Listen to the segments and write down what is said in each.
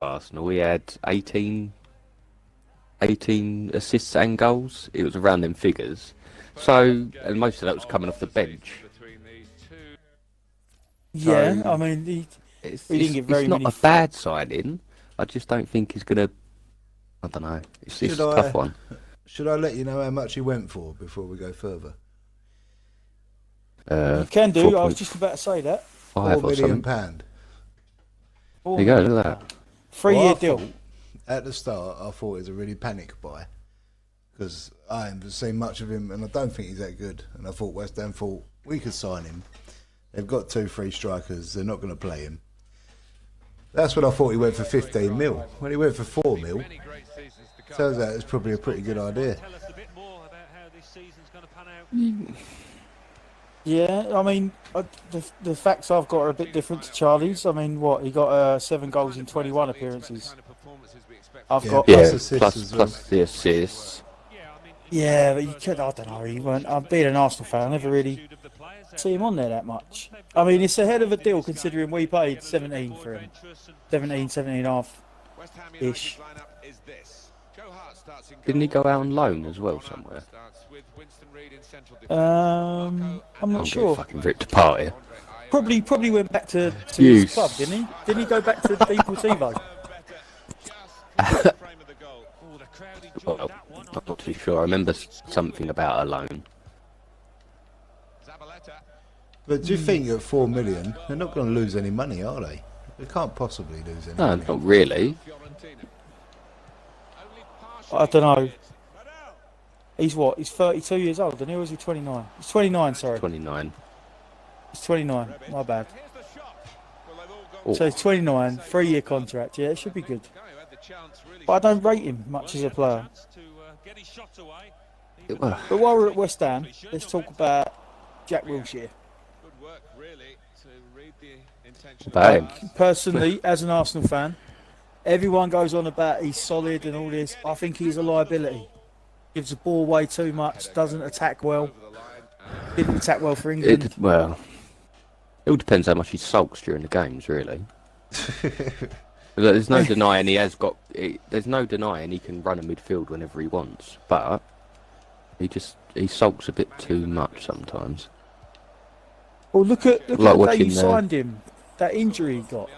Arsenal, he had 18 assists and goals. It was around them figures. So, and most of that was coming off the bench. Yeah, So, I mean, he it's, didn't it's, get it's very not many. a bad signing. I just don't think he's going to. I don't know. It's a tough one. Should I let you know how much he went for before we go further? You can do. I was 4.5 just about to say that. £4 or million. something. There you go, look at that. 3-year deal. At the start, I thought it was a really panic buy because I haven't seen much of him, and I don't think he's that good. And I thought West Ham thought we could sign him. They've got 2 free strikers. They're not going to play him. That's when I thought he went for 15 mil. When he went for 4 mil, turns out it's probably a pretty good idea. Yeah, I mean, the facts I've got are a bit different to Charlie's. I mean, what, he got 7 goals in 21 appearances. I've got... plus assists plus the assists. Yeah, but you could, I don't know, he weren't... I'm being an Arsenal fan, I never really see him on there that much. I mean, it's a hell of a deal considering we paid 17 for him. 17 and a half-ish. Didn't he go out on loan as well somewhere? I'm not sure. Fucking ripped apart here. Probably went back to his club, didn't he? Didn't he go back to Deportivo? Well, I'm not too sure. I remember something about a loan. But do you think at 4 million, they're not going to lose any money, are they? They can't possibly lose any money. No, not really. I don't know. He's what? He's 32 years old, and he was 29. He's 29, sorry. 29. He's 29. My bad. Oh. So he's 29, 3-year contract. Yeah, it should be good. But I don't rate him much as a player. But while we're at West Ham, let's talk about Jack Wilshere. About him. Personally, as an Arsenal fan, everyone goes on about he's solid and all this. I think he's a liability. Gives the ball away too much, doesn't attack well. Didn't attack well for England. It all depends how much he sulks during the games, really. There's no denying he has got. There's no denying he can run a midfield whenever he wants, but he sulks a bit too much sometimes. Well, look at Like the day you watching signed him. That injury he got.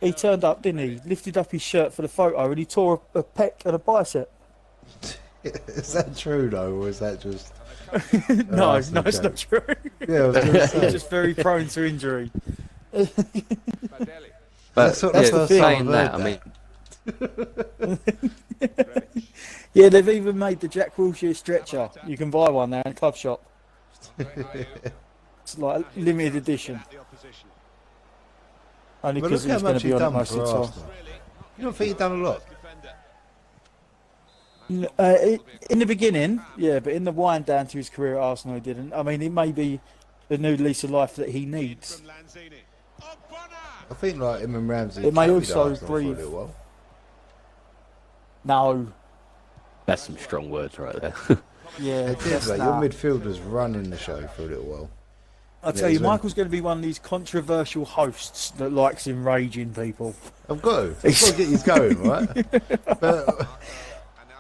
He turned up, didn't he? Lifted up his shirt for the photo, and he tore a pec and a bicep. Is that true though, or is that just? No, it's not true. Yeah, I was going to say. He's just very prone to injury. But That's the thing. saying that, I mean, Yeah, they've even made the Jack Wilshere stretcher. You can buy one there in a club shop. It's like a limited edition. Only But because look he's how going much to be he's on it done most for of the time. Arsenal. You don't think he's done a lot? In the beginning, yeah, but in the wind down to his career at Arsenal, he didn't. I mean, it may be the new lease of life that he needs. I think like him and Ramsey. It may carried also Arsenal for a breathe. little while. No, that's some strong words right there. yeah, It is, like, your midfielders running the show for a little while. I tell you, Michael's going to be one of these controversial hosts that likes enraging people. I've got to get you going, right? But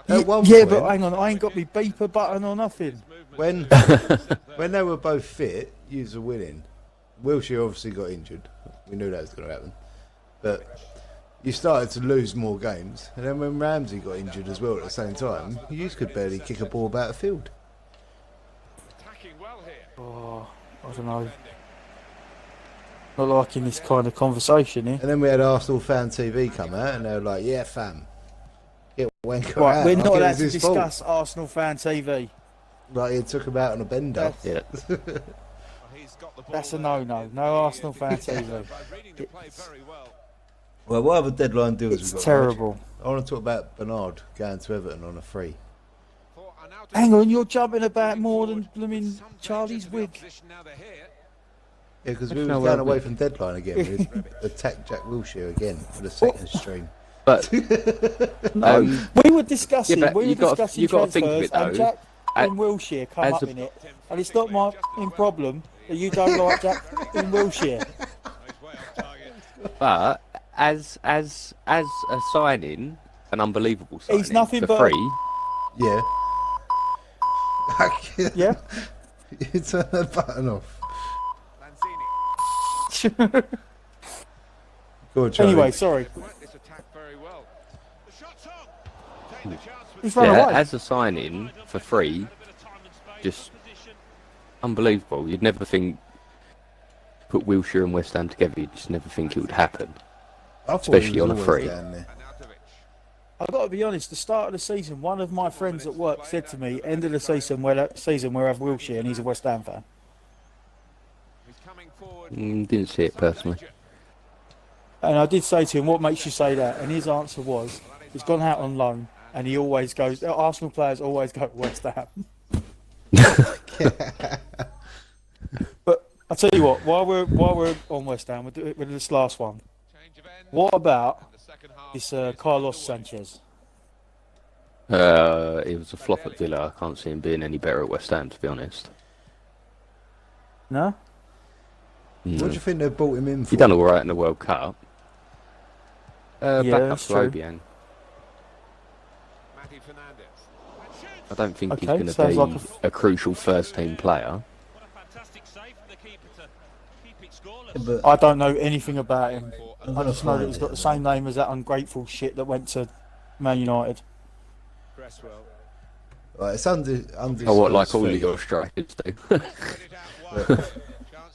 at one Yeah, point, but hang on, I ain't got my beeper button or nothing. when they were both fit, you were winning. Wilshere obviously got injured. We knew that was going to happen. But you started to lose more games. And then when Ramsey got injured as well at the same time, you could barely kick a ball about the field. Oh, I don't know. Not liking this kind of conversation here. And then we had Arsenal Fan TV come out and they were like, yeah, fam. Get Wenker Right, out. we're Like not it allowed was to his fault. discuss Arsenal Fan TV. Like he took him out on a bender. Yeah. That's a no-no. No Arsenal Fan TV. Well, what other deadline deals It's we got? terrible. Rich? I want to talk about Bernard going to Everton on a free. Hang on, you're jumping about more than blooming Charlie's wig. Yeah, because we were going away from deadline again. We'd attack Jack Wilshere again for the second stream. But No, we were discussing. yeah, but we were you gotta discussing think of transfers, it, though. and Jack and Wilshere come as up a- in it, and it's not my problem that you don't like Jack and Wilshere. But as a signing, an unbelievable signing. He's nothing for but free. Yeah. Yeah. You turn the button off. Go on, Charlie. Anyway, sorry. He's run Yeah, away. as a signing for free, just unbelievable. You'd never think put Wilshere and West Ham together. You'd just never think it would happen. I thought especially he was on a always free. down there. I've got to be honest, the start of the season, one of my friends at work said to me, end of the season, we'll have Wilshere, and he's a West Ham fan. Didn't see it personally. And I did say to him, what makes you say that? And his answer was, he's gone out on loan, and he always goes, Arsenal players always go to West Ham. But I'll tell you what, while we're on West Ham, we'll do it with this last one. What about this Carlos Sanchez? It was a flop at Villa. I can't see him being any better at West Ham, to be honest. No? What do you think they brought him in for? He done all right in the World Cup. Yeah, back up that's to true. Obiang. I don't think he's Okay, going to sounds be like a crucial first-team player. But I don't know anything about him. I'm I gonna just know that find he's it. got the same name as that ungrateful shit that went to Man United. Right, it's under. Oh, what, like all fee. of your strikers do?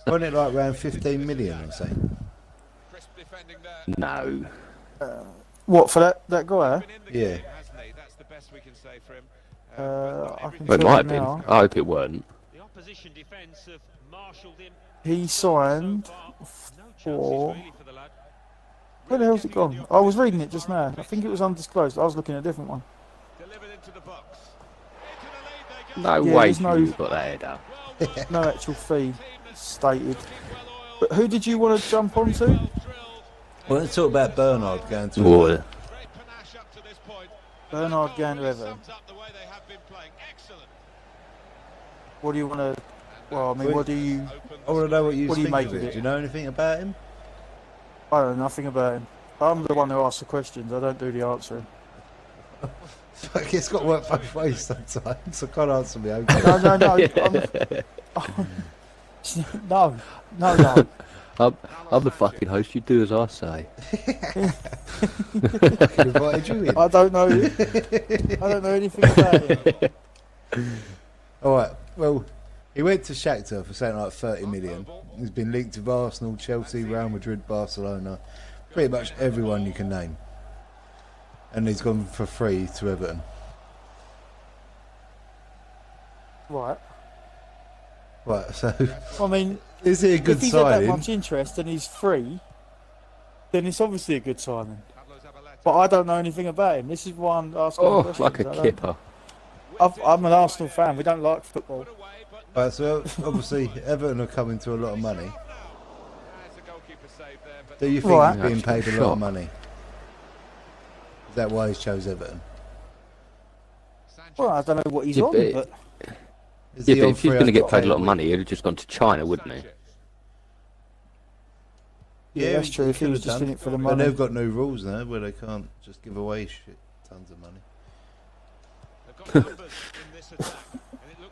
Wasn't it like around 15 million or something? No. What, for that guy? Yeah. I can Well, it tell might you have been. now. I hope it weren't. He signed for... Where the hell's it gone? I was reading it just now. I think it was undisclosed. I was looking at a different one. No Yeah, way there's no- you've got that header. No actual fee stated. But who did you want to jump onto? Well, let's talk about Bernard going to. Or, Bernard going to Everton. What do you want to... Well, I mean, what do you... I want to know what you What do you think make of of it. it? Do you know anything about him? I don't know nothing about him. I'm the one who asks the questions. I don't do the answering. Fuck, it's got to work both ways sometimes. I can't answer me. Okay. No. No. I'm the fucking host. You do as I say. I invited you in. I don't know. I don't know anything about him. All right. Well, he went to Shakhtar for something like 30 million. He's been linked with Arsenal, Chelsea, Real Madrid, Barcelona, pretty much everyone you can name. And he's gone for free to Everton. Right. Right. So, I mean, is it a good if he's had that signing? much interest and he's free, then it's obviously a good signing. But I don't know anything about him. This is why I'm asking Oh, questions. like a I don't- kipper. I'm an Arsenal fan. We don't like football. Right, so obviously Everton are coming to a lot of money. Do you think Right. he's being Actually, paid a lot sure. of money? Is that why he chose Everton? Well, I don't know what he's Yeah, on, but- but Is Yeah, he but on if he's going to get 300K paid a lot of week? money, he'd have just gone to China, wouldn't he? yeah, that's true. If he could was have just done. in it for the But money. they've got new rules now where they can't just give away shit tons of money.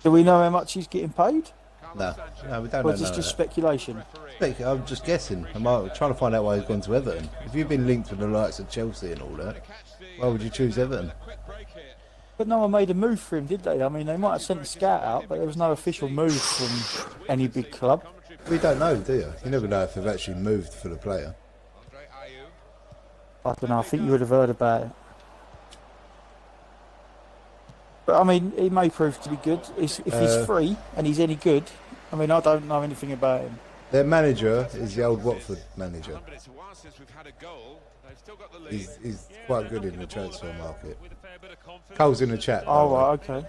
Do we know how much he's getting paid? No, we don't Or know. is this just that. speculation? I'm just guessing. I'm trying to find out why he's gone to Everton. If you've been linked with the likes of Chelsea and all that, why would you choose Everton? But no one made a move for him, did they? I mean, they might have sent a scout out, but there was no official move from any big club. We don't know, do you? You never know if they've actually moved for the player. I don't know. I think you would have heard about it. But I mean, he may prove to be good. If he's free and he's any good, I mean, I don't know anything about him. Their manager is the old Watford manager. He's quite good in the transfer market. Cole's in the chat. by Oh, the way. right, okay.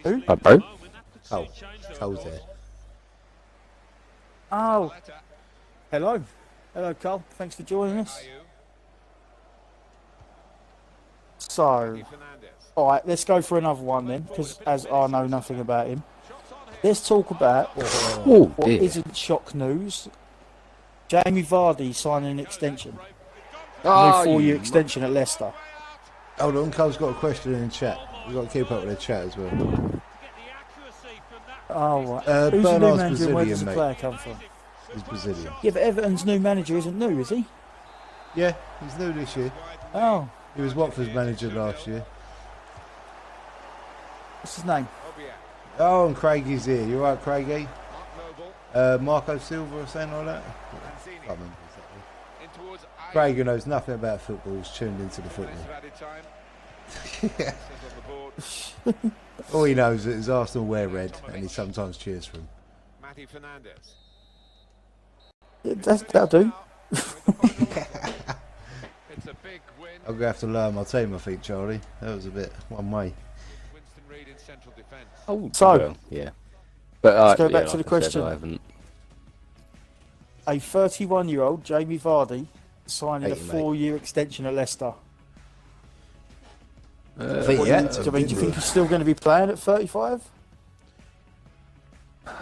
Who? Hi, bro. Cole's there. Oh, hello. Hello, Cole. Thanks for joining us. So, all right, let's go for another one then, because as I know nothing about him. Let's talk about Oh, what dear. isn't shock news. Jamie Vardy signing an extension. Oh, New 4-year extension at Leicester. Hold on, Cole's got a question in the chat. We've got to keep up with the chat as well. Oh, right. Who's the new Bernard's manager and where does Brazilian, the mate. player come from? He's Brazilian. Yeah, but Everton's new manager isn't new, is he? Yeah, he's new this year. Oh, He was Watford's manager last year. what's his name? Oh, and Craigie's here. You right, Craigie? Marco Silva or something like that? Can't remember exactly. Craig, who knows nothing about football, is tuned into the football. All he knows is Arsenal wear red, and he sometimes cheers for him. Yeah, that'll do. I'm going to have to learn my team, I think, Charlie. That was a bit one way. Oh, So, well, yeah. But let's go yeah, back like to the I said, question. I haven't. A 31-year-old Jamie Vardy signing a Thank you, mate. 4-year extension at Leicester. I think What he had do you to, do you didn't think he's still going to be playing at 35? I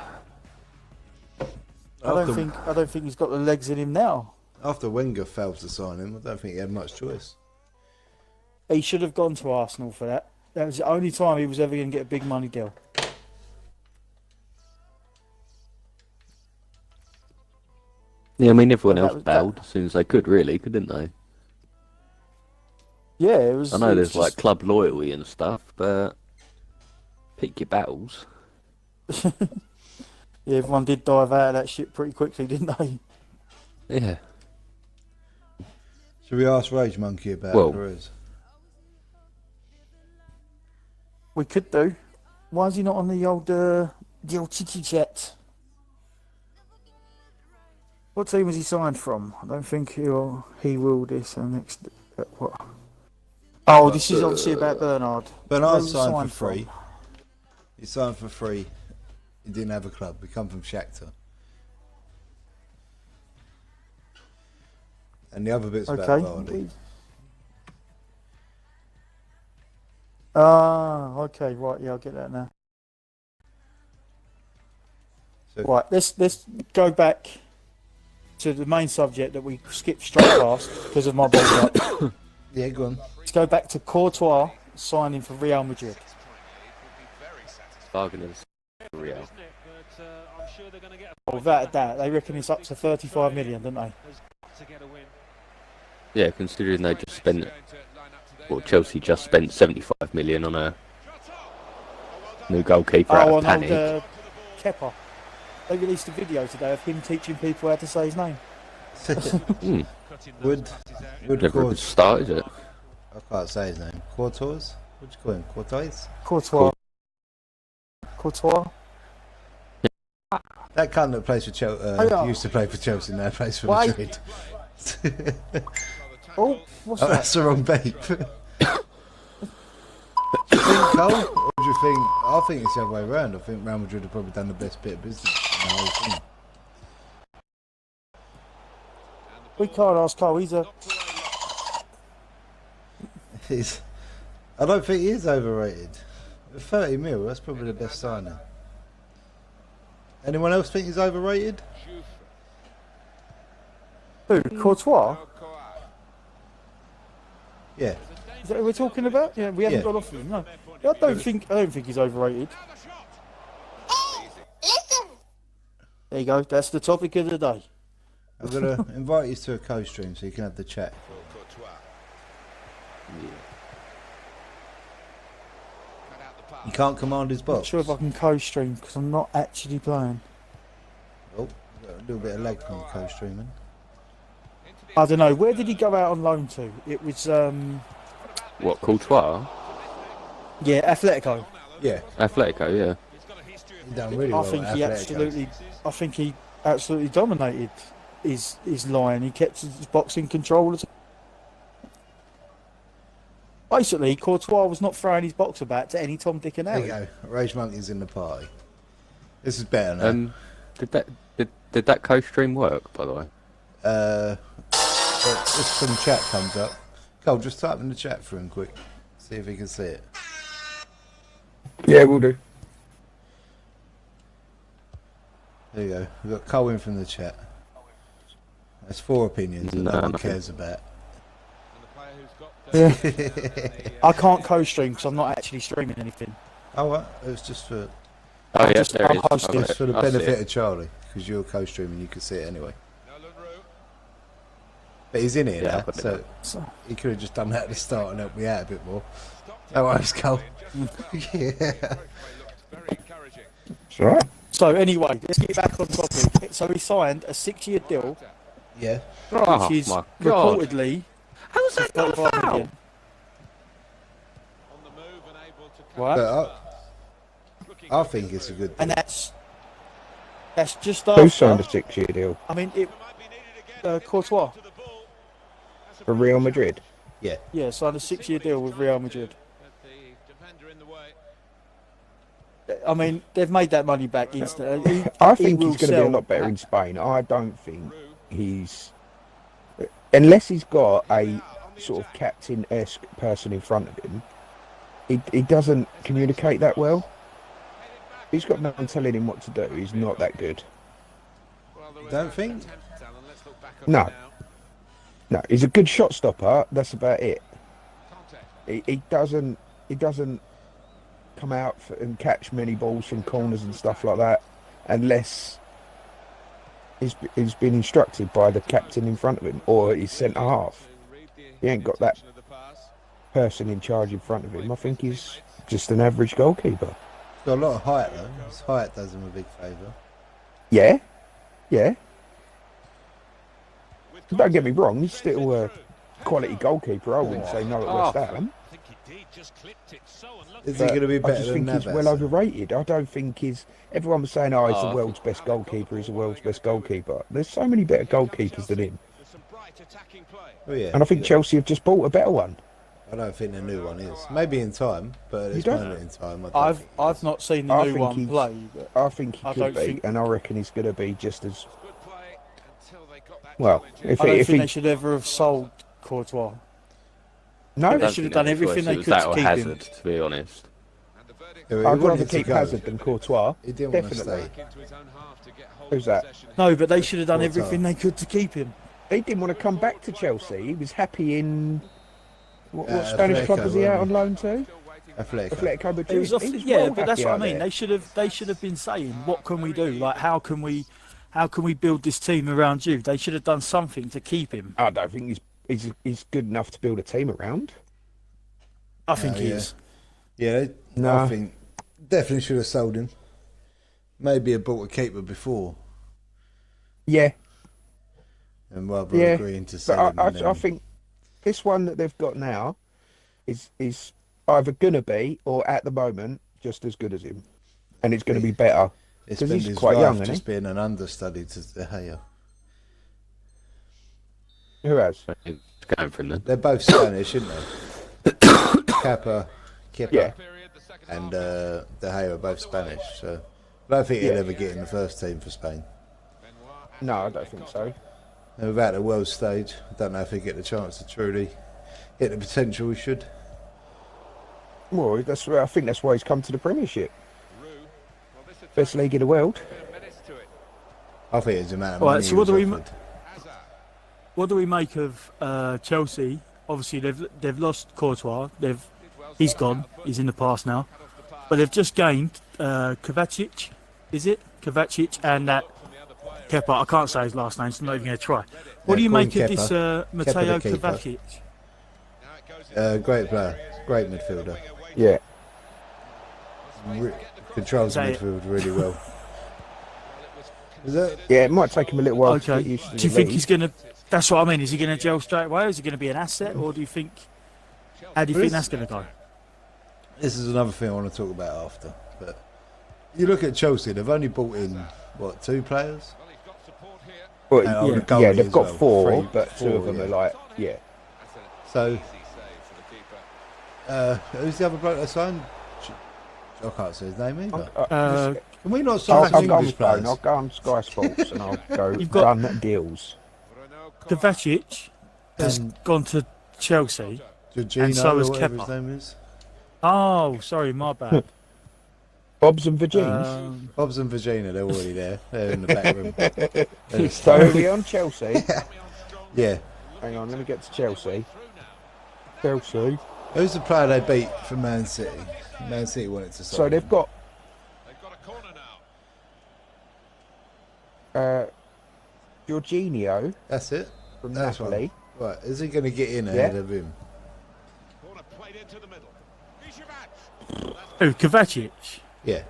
don't think he's got the legs in him now. After Wenger failed to sign him, I don't think he had much choice. He should have gone to Arsenal for that. That was the only time he was ever going to get a big money deal. Yeah, I mean, everyone That else was- bailed as soon as they could, really, couldn't they? Yeah, it was. I know it there's was like just- club loyalty and stuff, but pick your battles. Yeah, everyone did dive out of that shit pretty quickly, didn't they? Yeah. Should we ask Rage Monkey about Well- Perez? We could do. Why is he not on the old chitty chat? What team was he signed from? I don't think he will this and next. What? Oh, this is obviously about Bernard. Bernard Where was he signed for signed free. from? He signed for free. He didn't have a club. He come from Shakhtar. And the other bits about Okay. Vardy. Okay, right, yeah, I'll get that now. So- Right, let's go back to the main subject that we skipped straight past because of my build up. Yeah, go on. Let's go back to Courtois signing for Real Madrid. Bargainers. Real. Oh, without that, they reckon it's up to 35 million, don't they? Yeah, considering they just spent, well, Chelsea just spent 75 million on a new goalkeeper out Oh, of and panic. old Kepa. They released a video today of him teaching people how to say his name. Would Never a good Courtois. start, is it? I can't say his name. Courtois? What do you call him? Courtois? Courtois. Courtois. That cunt that plays for Chelsea, yeah. used to play for Chelsea, now plays for Why? Madrid. Oh, what's Oh, that? that's the wrong babe. Do you think, Cole? Or do you think... I think it's the other way around. I think Real Madrid have probably done the best bit of business in the whole thing. We can't ask Cole. He's a. I don't think he is overrated. 30 mil, that's probably the best signing. Anyone else think he's overrated? Who? Courtois? Yeah. Is that who we're talking about? Yeah, we haven't Yeah. got off of him. No, I don't think he's overrated. There you go. That's the topic of the day. I'm going to invite you to a co-stream so you can have the chat. You can't command his Not box. sure if I can co-stream because I'm not actually playing. Oh, got a little bit of lag from co-streaming. I don't know. Where did he go out on loan to? It was What, Courtois? yeah, Atletico. Yeah, Atletico, yeah. he done really I well. think at Atletico. I think he absolutely dominated his line. He kept his boxing control. Basically, Courtois was not throwing his box about to any Tom, Dick and There you Harry. go. Rage Monkey's in the party. This is better now. Did that co-stream work, by the way? Just some chat comes up. Cole, just type in the chat for him quick. See if he can see it. Yeah, we'll do. There you go. We've got Cole in from the chat. That's 4 opinions that no one cares about. Yeah. I can't co-stream because I'm not actually streaming anything. Oh, what? It was just for Oh, yes, there I'm it is. hosting. it's for the I see benefit it. of Charlie, because you're co-streaming, you can see it anyway. But he's in here Yeah, now, I've got it so he could have just done that at the start and helped me out a bit more. Oh, I was cold. Yeah. It's alright. So anyway, let's get back on topic. So he signed a 6-year deal, Yeah. Oh, which is my God. reportedly How's that not a 35 foul? million. Right, But I think it's a good and deal. that's just Who after. signed a 6-year deal I mean, Courtois. for Real Madrid? Yeah. Yeah, signed a 6-year deal with Real Madrid. I mean, they've made that money back instantly. I think will he's going to be a sell- lot better in Spain. I don't think he's... Unless he's got a sort of captain-esque person in front of him, he doesn't communicate that well. He's got no one telling him what to do. He's not that good. Don't think? No. No, he's a good shot stopper. That's about it. He doesn't come out and catch many balls from corners and stuff like that, unless he's been instructed by the captain in front of him or his centre half. He ain't got that person in charge in front of him. I think he's just an average goalkeeper. He's got a lot of height though. His height does him a big favour. Yeah, yeah. Don't get me wrong, he's still a quality goalkeeper. I wouldn't say no at West Ham. Is he going to be I better just than think he's Navas? well overrated. I don't think he's... Everyone was saying, oh, he's the world's best goalkeeper, he's the world's best goalkeeper. There's so many better goalkeepers than him. Oh, yeah. And I think Chelsea have just bought a better one. I don't think the new one is. Maybe in time, but at this don't? moment in time, I don't I've think I've not seen the I new think one he's- play. But I think he I could don't be, think- and I reckon he's going to be just as... Well, if I don't if think he... they should ever have sold Courtois. No, They should have done everything they It was could that to or keep Hazard, him. to be honest. Yeah, he I'd wanted rather to keep go. Hazard than Courtois. He didn't want to Definitely. stay. Who's that? No, but they should have done Courtois. everything they could to keep him. He didn't want to come back to Chelsea. He was happy in... What Atletico, Spanish club was he out on wasn't loan to? Athletic. Atletico Madrid. It was off, He was yeah, well but that's happy what I out mean. there. They should have been saying, what can we do? Like, how can we build this team around you? They should have done something to keep him. I don't think he's good enough to build a team around. I think he yeah. is. Yeah, No. I think definitely should have sold him. Maybe have bought a keeper before, Yeah, and rather yeah. agreeing to sell But him. I and then- think this one that they've got now is either gonna be or at the moment just as good as him, and it's going to be better it's because been he's his quite life young, isn't just being an understudy to De Gea. he? Who has? It's going for him then. They're both Spanish, aren't they? Kepa, Yeah. and De Gea are both Spanish, so I don't think he'll ever get in the first team for Spain. No, I don't think so. And without the world stage, I don't know if he'll get the chance to truly hit the potential he should. Well, I think that's why he's come to the Premiership. Best league in the world. I think it's a amount of Right, money so he what was do we offered. What do we make of Chelsea? Obviously, they've lost Courtois. He's gone. He's in the past now. But they've just gained Kovacic. Is it Kovacic and that Kepa? I can't say his last name, so I'm not even going to try. What do you call him make of this Kepa. Mateo Kepa the keeper. Kovacic? Great player, great midfielder. Yeah. Controls the Say it. midfield really well. Is that? Yeah, it might take him a little while to Okay. get used to Do you the think league. he's going to... That's what I mean. Is he going to gel straight away? Or is he going to be an asset? Or do you think... How do you think that's going to go? This is another thing I want to talk about after. But you look at Chelsea; they've only bought in what, 2 players? Well, And yeah, on the goalie yeah, they've as got well. 4, 3, but 2 of 4, them are yeah. like, yeah. So, who's the other bloke they signed? I can't say his name either. Can we not sign I'll some go on English phone. players? I'll go on Sky Sports and I'll go You've got- done deals. Kovacic has And gone to Chelsea. Jorginho, and so or has whatever Kepa. his name is. Oh, sorry, my bad. Bob's and Virgini's. Bob's and Virginia, they're already there. They're in the back room. So are we on Chelsea? Yeah. Hang on, let me get to Chelsea. Chelsea. Who's the player they beat for Man City? Man City wanted to sign. So they've got Jorginho That's it. from That's Napoli. Right, is he going to get in ahead of him? Who, Kovacic? Yeah.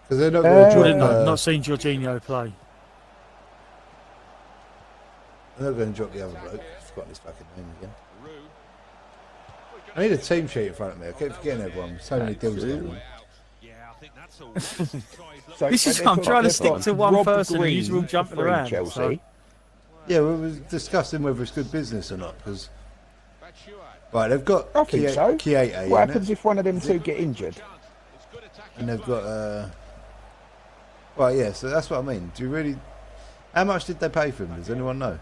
Because they're not going to I didn't know. drop. Not seen Jorginho play. They're not going to drop the other bloke. I've forgotten his fucking name again. I need a team sheet in front of me. I keep forgetting everyone. So many deals going on. So This is they've I'm got- trying to they've stick got to one Rob person and Green he's all jumping for around. Chelsea. So- Yeah, we were discussing whether it's good business or not. Because right, they've got I think so. Kieta, What happens if one of them two get injured? and they've got right, yeah. So that's what I mean. Do you really? How much did they pay for him? Does anyone know?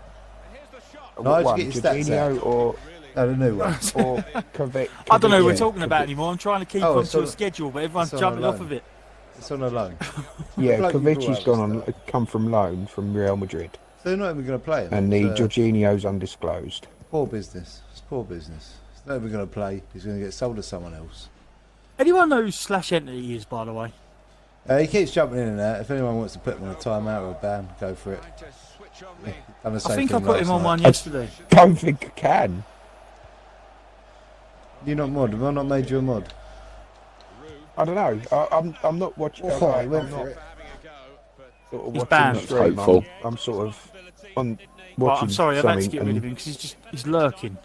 What No, one, get your stats Jorginho or No, the new one. I don't know who we're Yeah. talking about anymore. I'm trying to keep Oh, onto it's on- a schedule, but everyone's it's on jumping a off loan. of it. It's on a loan. Yeah, Bloke you brought Kovic's up gone and on, come from loan from Real Madrid, So they're not even going to play him. and the It's, Jorginho's undisclosed. poor business. It's poor business. He's not even going to play. He's going to get sold to someone else. Anyone know who Slash Entity is, by the way? He keeps jumping in and out. If anyone wants to put him on a timeout or a ban, go for it. Done the I same think I thing put last him on night. one yesterday. Don't think I can. You're not mod. Have I not made you a mod? I don't know. I'm not watching. Oh, he I'm went not for it. sort of He's watching banned. the stream. Hopeful. I'm sort of on Well, watching I'm sorry, I've had to something get rid of and him because he's lurking.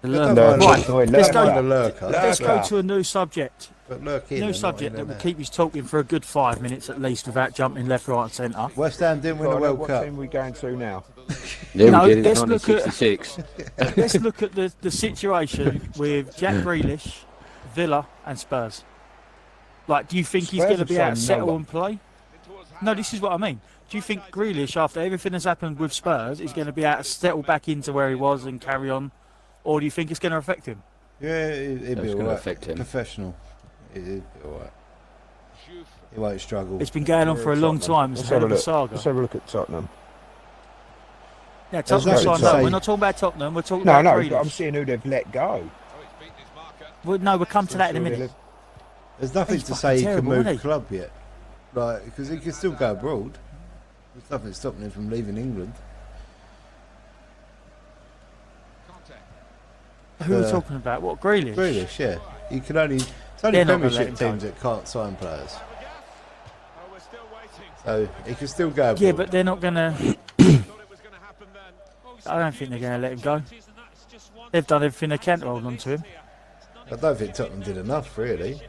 The Don't lurker. mind Right, lurker. let's Don't mind go. a lurker. Let's go Lurker. to a new subject. But lurk in. New and not subject in that and will out. keep us talking for a good 5 minutes at least without jumping left, right, and centre. West Ham didn't win Right, the World what Cup. team are we going to now? Yeah, No, we did it in let's look at- 1966. Let's look at the situation with Jack Grealish, Villa, and Spurs. Like, do you think he's Spurs going to have be able to signed no settle one. and play? No, this is what I mean. Do you think Grealish, after everything that's happened with Spurs, is going to be able to settle back into where he was and carry on? Or do you think it's going to affect him? Yeah, it'd That's be gonna alright. affect him. Professional. It'd be alright. He won't struggle. It's been going on for a long time. It's a hell have of a a look. saga. Let's have a look at Tottenham. Yeah, There's Tottenham nothing signed to up. say. We're not talking about Tottenham. We're talking No, about no, Grealish. but I'm seeing who they've let go. No, we'll come to that in a Sure minute. There's nothing He's to fucking say he can terrible, move isn't he? club yet. Like, because he can still go abroad. There's nothing stopping him from leaving England. Who are we talking about? What, Grealish? Grealish, yeah. He can only. It's only They're not gonna let Premiership him teams that can't sign players. So he can still go abroad. Yeah, but they're not going to... I don't think they're going to let him go. They've done everything they can to hold on to him. I don't think Tottenham did enough, really.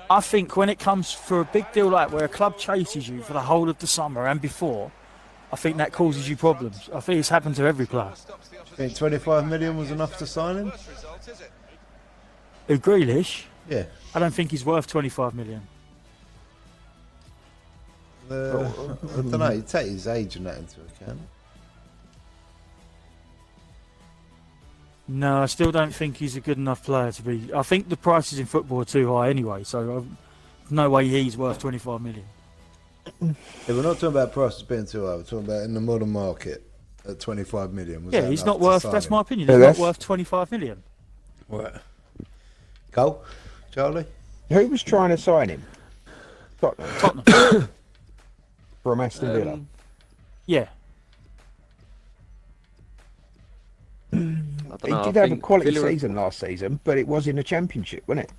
I think when it comes for a big deal like where a club chases you for the whole of the summer and before, I think that causes you problems. I think it's happened to every player. I think 25 million was enough to sign him. Who, Grealish? Yeah. I don't think he's worth 25 million. I don't know. You take his age and that into account. No, I still don't think he's a good enough player to be... I think the prices in football are too high anyway, so no way he's worth 25 million. Yeah, we're not talking about prices being too high. We're talking about in the modern market at 25 million. Was Yeah, that he's enough not to worth... sign That's him? my opinion. Yeah, He's not that's- worth 25 million. What? Go, Charlie. Who was trying to sign him? Tottenham. Tottenham. From Aston Villa. Yeah. I He don't know, I did have a think quality Villa- season last season, but it was in the Championship, wasn't it?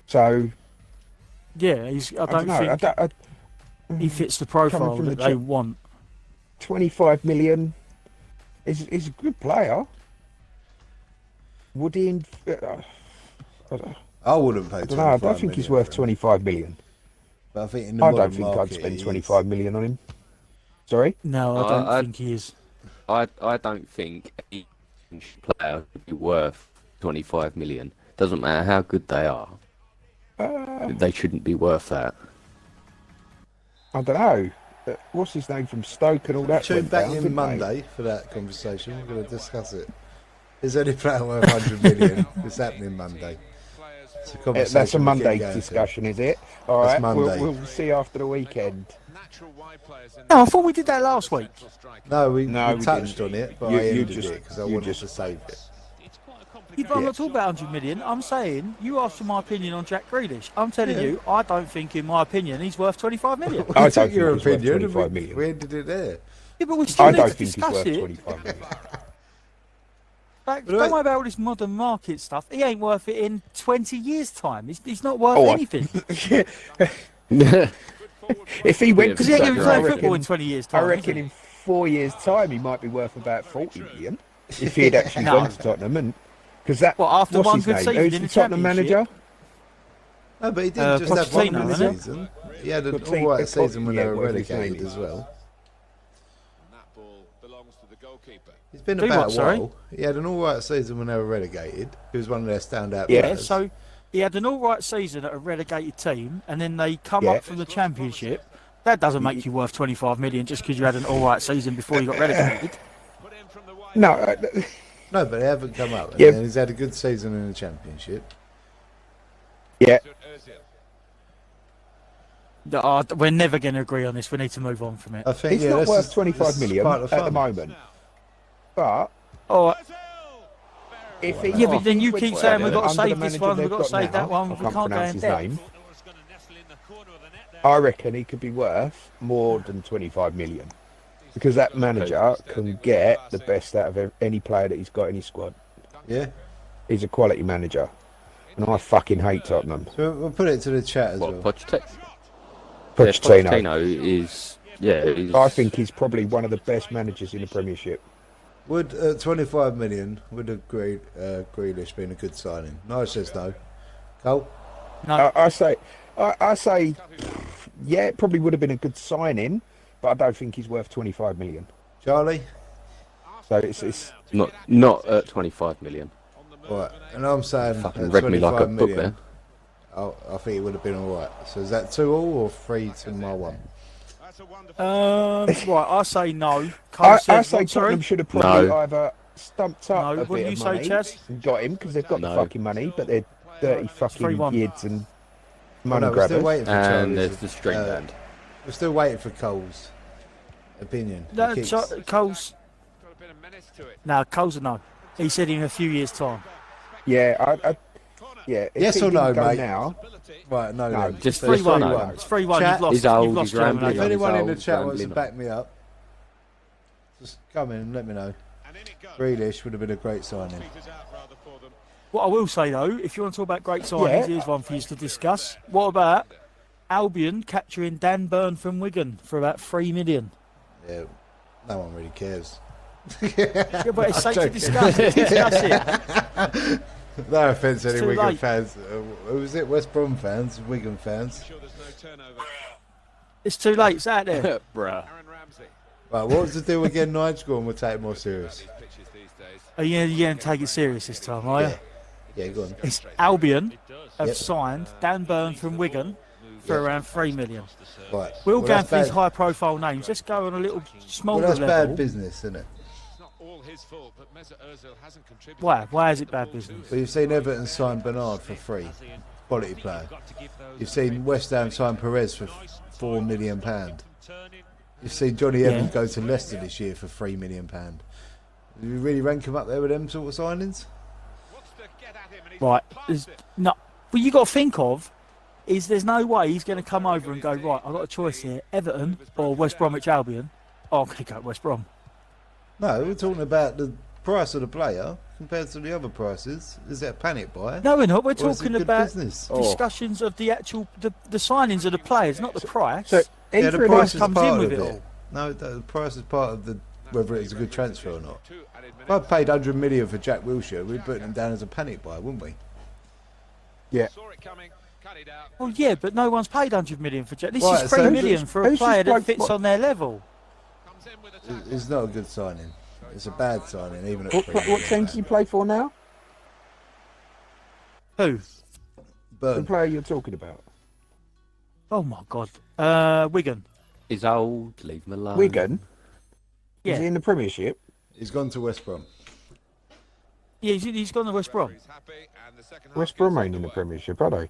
So Yeah, I don't know. think he fits the profile from that the they Chel- want. 25 million is a good player. Would he? I wouldn't pay. I don't know. I don't think he's worth 25 million. But I think in the I modern don't think I'd market, spend he is. 25 million on him. Sorry? No, I don't think he is. I don't think any player would be worth 25 million. Doesn't matter how good they are. They shouldn't be worth that. I don't know. What's his name from Stoke and all that? Tune went back down, in didn't they? Monday for that conversation. We're going to discuss it. Is any player worth 100 million? It's happening Monday. It's a conversation That's a we keep Monday going to. discussion, is it? All That's right, Monday. we'll see after the weekend. No, I thought we did that last week. No, we No, we touched didn't. on it, but You- I you ended just- it because I you wanted just- to save it. Yeah, but I'm not talking about 100 million. I'm saying you asked for my opinion on Jack Grealish. I'm telling you, I don't think, in my opinion, he's worth 25 million. I We don't took your think he's worth opinion and 25 million. we ended it there. Yeah, but we still I need don't to think he's discuss worth it. 25 million. Like, But don't I- worry about all this modern market stuff. He ain't worth it in 20 years' time. He's not worth Oh, anything. If he went Because to he ain't going to Sunderland, play football in 20 years' I time. reckon in 4 years' time he might be worth about 40 million if he'd actually No. gone to Tottenham. And because that, What, after what's one his good name? season Who's in the the Tottenham Championship? manager? No, but he didn't just have one Pochettino, good isn't it? season. He had an Pochettino- alright season when they were whatever his name relegated is. as well. He's been Do about what, a sorry? while. He had an alright season when they were relegated. He was one of their standout Yeah, Yeah, players. so he had an all right season at a relegated team, and then they come Yeah. up from the Championship. That doesn't make you worth 25 million just because you had an all right season before you got relegated. No, No, but they haven't come up. Yeah. And he's had a good season in the Championship. yeah, We're never going to agree on this. We need to move on from it. I think he's yeah, not this worth is- 25 this is million part of at the fun. moment. But All right. if he, Yeah, but then you if he keep went saying we've got to under the save this manager one, we've they've got to got save that now, one, I we can't can't go pronounce in his depth. name. I reckon he could be worth more than 25 million because that manager can get the best out of any player that he's got in his squad. Yeah. He's a quality manager, and I fucking hate Tottenham. So we'll put it to the chat as What, well. Pochettino? Pochettino. Pochettino is, he's, I think he's probably one of the best managers in the Premiership. Would 25 million would have Grealish been a good signing? No, it says no. Cole? No, I say, yeah, it probably would have been a good signing, but I don't think he's worth 25 million. Charlie? So it's not at 25 million. Right. And I'm saying Fucking at read me like a 25 book million, there. I think it would have been alright. So is that 2-2 or 3-1? right, I say no. I Cole says, say what, sorry? Tottenham should have probably No. either stumped up No, a what do bit you of say, money Chaz? and got him because they've got the No. fucking money, but they're dirty fucking 3-1. kids and Oh, money no, we're grabbers. still waiting for And Charlie's. there's the string uh, band. We're still waiting for Cole's opinion. No, He keeps- Cole's. No, Cole's a no. He said in a few years' time. Yeah, yeah. If Yes he or no, didn't go mate? now, Right, no, No, no. just So it's 3-1. 3-1. It's 3-1. Chat- You've lost. He's old, You've lost he's rambling If on. Germinator. anyone in the old, chat wants to rambling back me up, just come in and let me know. Grealish would have been a great signing. What I will say though, if you want to talk about great signings, Yeah. here's one for you to discuss. What about Albion capturing Dan Burn from Wigan for about 3 million? Yeah, no one really cares. Yeah, but it's safe to joking. discuss it. Discuss it. No offence to It's any too Wigan late. fans. Who was it? West Brom fans? Wigan fans? It's too late. It's out there. Bruh. Right, what was the deal again, Nigel? Go on, we'll take it more serious. Are you going to take it serious this time, are you? Yeah. Yeah, go on. It's Albion have Yep. signed Dan Burn from Wigan for around 3 million. Right. We'll go that's for these bad- high-profile names. Let's go on a little Well, smaller that's level. bad business, isn't it? Why? Why is it bad business? Well, you've seen Everton sign Bernard for free. Quality player. You've seen West Ham sign Perez for £4 million. You've seen Johnny Yeah. Evans go to Leicester this year for £3 million. Do you really rank him up there with them sort of signings? Right. There's no. What you got to think of is there's no way he's going to come over and go, right, I've got a choice here, Everton or West Bromwich Albion. Oh, I'm going to go West Brom. No, we're talking about the price of the player compared to the other prices. Is that a panic buy? No, we're not. We're Or is it talking good about business? discussions of the actual the signings of the players, not the price. so Yeah, the entering price is comes part in of with it. it all. No, the price is part of the whether it's a good transfer or not. If I paid 100 million for Jack Wilshere, we'd put him down as a panic buy, wouldn't we? yeah. Well, yeah, but no one's paid 100 million for Jack. This Right, is so 3 who's million this- for a who's this player that bloke- fits what- on their level. It's not a good signing. It's a bad signing, even at What, 3 what million team do you play for now? Who? The Burn. player you're talking about? Oh my God. Wigan. He's old, leave him alone. Wigan? Yeah. Is he in the Premiership? He's gone to West Brom. Yeah, he's gone to West Brom. West Brom ain't in the Premiership, are they?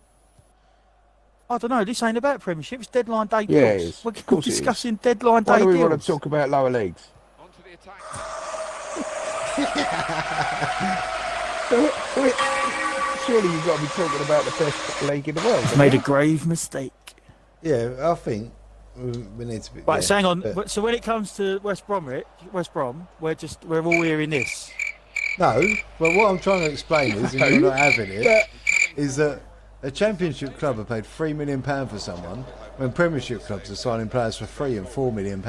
I don't know. This ain't about Premiership. It's deadline day Yeah, it deals. is. We're Of course it is. discussing deadline Why day do we deals. want to talk about lower leagues? Surely you've got to be talking about the best league in the world. Made a grave mistake. Yeah, I think we need to be. Right, yeah, so hang on. but- So when it comes to West Brom, we're all hearing this. No, but what I'm trying to explain is, and you're not having it, is that a Championship club have paid £3 million for someone when Premiership clubs are signing players for £3 and £4 million.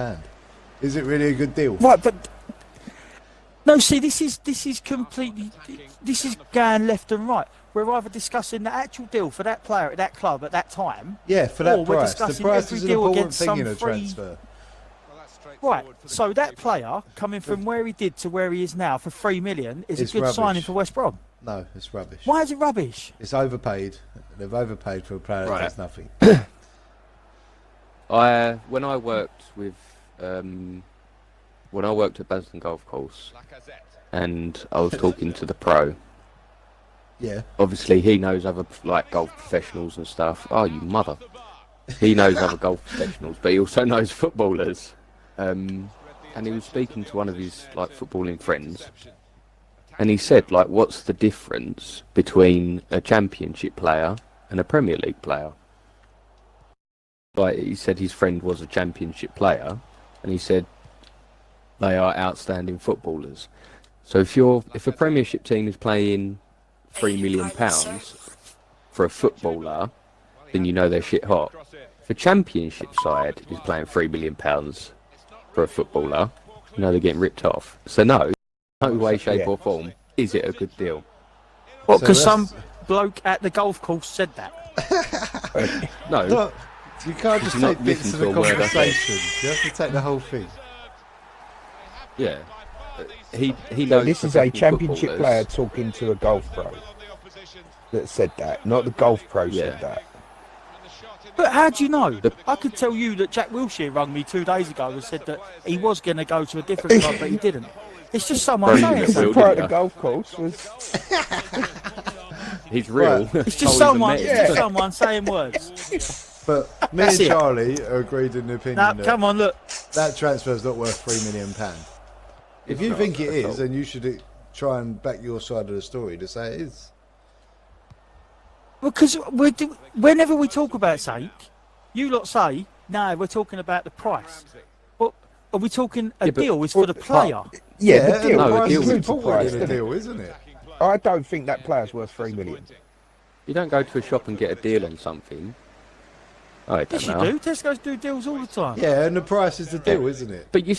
Is it really a good deal? Right, but no. See, this is completely. This is going left and right. We're either discussing the actual deal for that player at that club at that time. Yeah, for that Or we're price. The discussing price every is an deal important against thing some in a free- transfer. Right, so that player coming from where he did to where he is now for $3 million is It's a good rubbish. signing for West Brom. No, it's rubbish. Why is it rubbish? It's overpaid. They've overpaid for a player that Right. does nothing. When I worked with when I worked at Basden Golf Course and I was talking to the pro, Yeah. obviously he knows other like golf professionals and stuff. Oh, you mother! He knows other golf professionals, but he also knows footballers. And he was speaking to one of his like footballing friends, and he said like, "What's the difference between a Championship player and a Premier League player?" Like he said, his friend was a Championship player, and he said they are outstanding footballers. So if a Premiership team is paying £3 million for a footballer, then you know they're shit hot. If a Championship side is playing £3 million for a footballer, you know they're getting ripped off. So no way, shape or form is it a good deal. Well, So because that's- some bloke at the golf course said that. No, Look, you can't just Did you not take bits listen of to the a word I said? conversation. You have to take the whole thing. yeah. He So knows this is a professional Championship footballers. player talking to a golf pro that said that, not the golf pro said Yeah. that. But how do you know? I could tell you that Jack Wilshere rung me 2 days ago and said that he was going to go to a different club, but he didn't. It's just someone Bro, saying you The will, something. pro at didn't the you? golf course was He's real. Right. It's just someone. It's just someone saying words. But me That's and it. Charlie are agreed in the opinion Now, that come on, look. that transfer is not worth £3 million. If It's you not think it at all. is, then you should try and back your side of the story to say it is. Because whenever we talk about something, you lot say, no, we're talking about the price. But are we talking a Yeah, but- deal is for the player? yeah, the and deal. the No, price the deal is is important price, in the isn't it? deal, isn't it? I don't think that player's worth $3 million. You don't go to a shop and get a deal on something. I don't Yes, you know. do. Tesco's do deals all the time. Yeah, and the price is the deal, isn't it? But you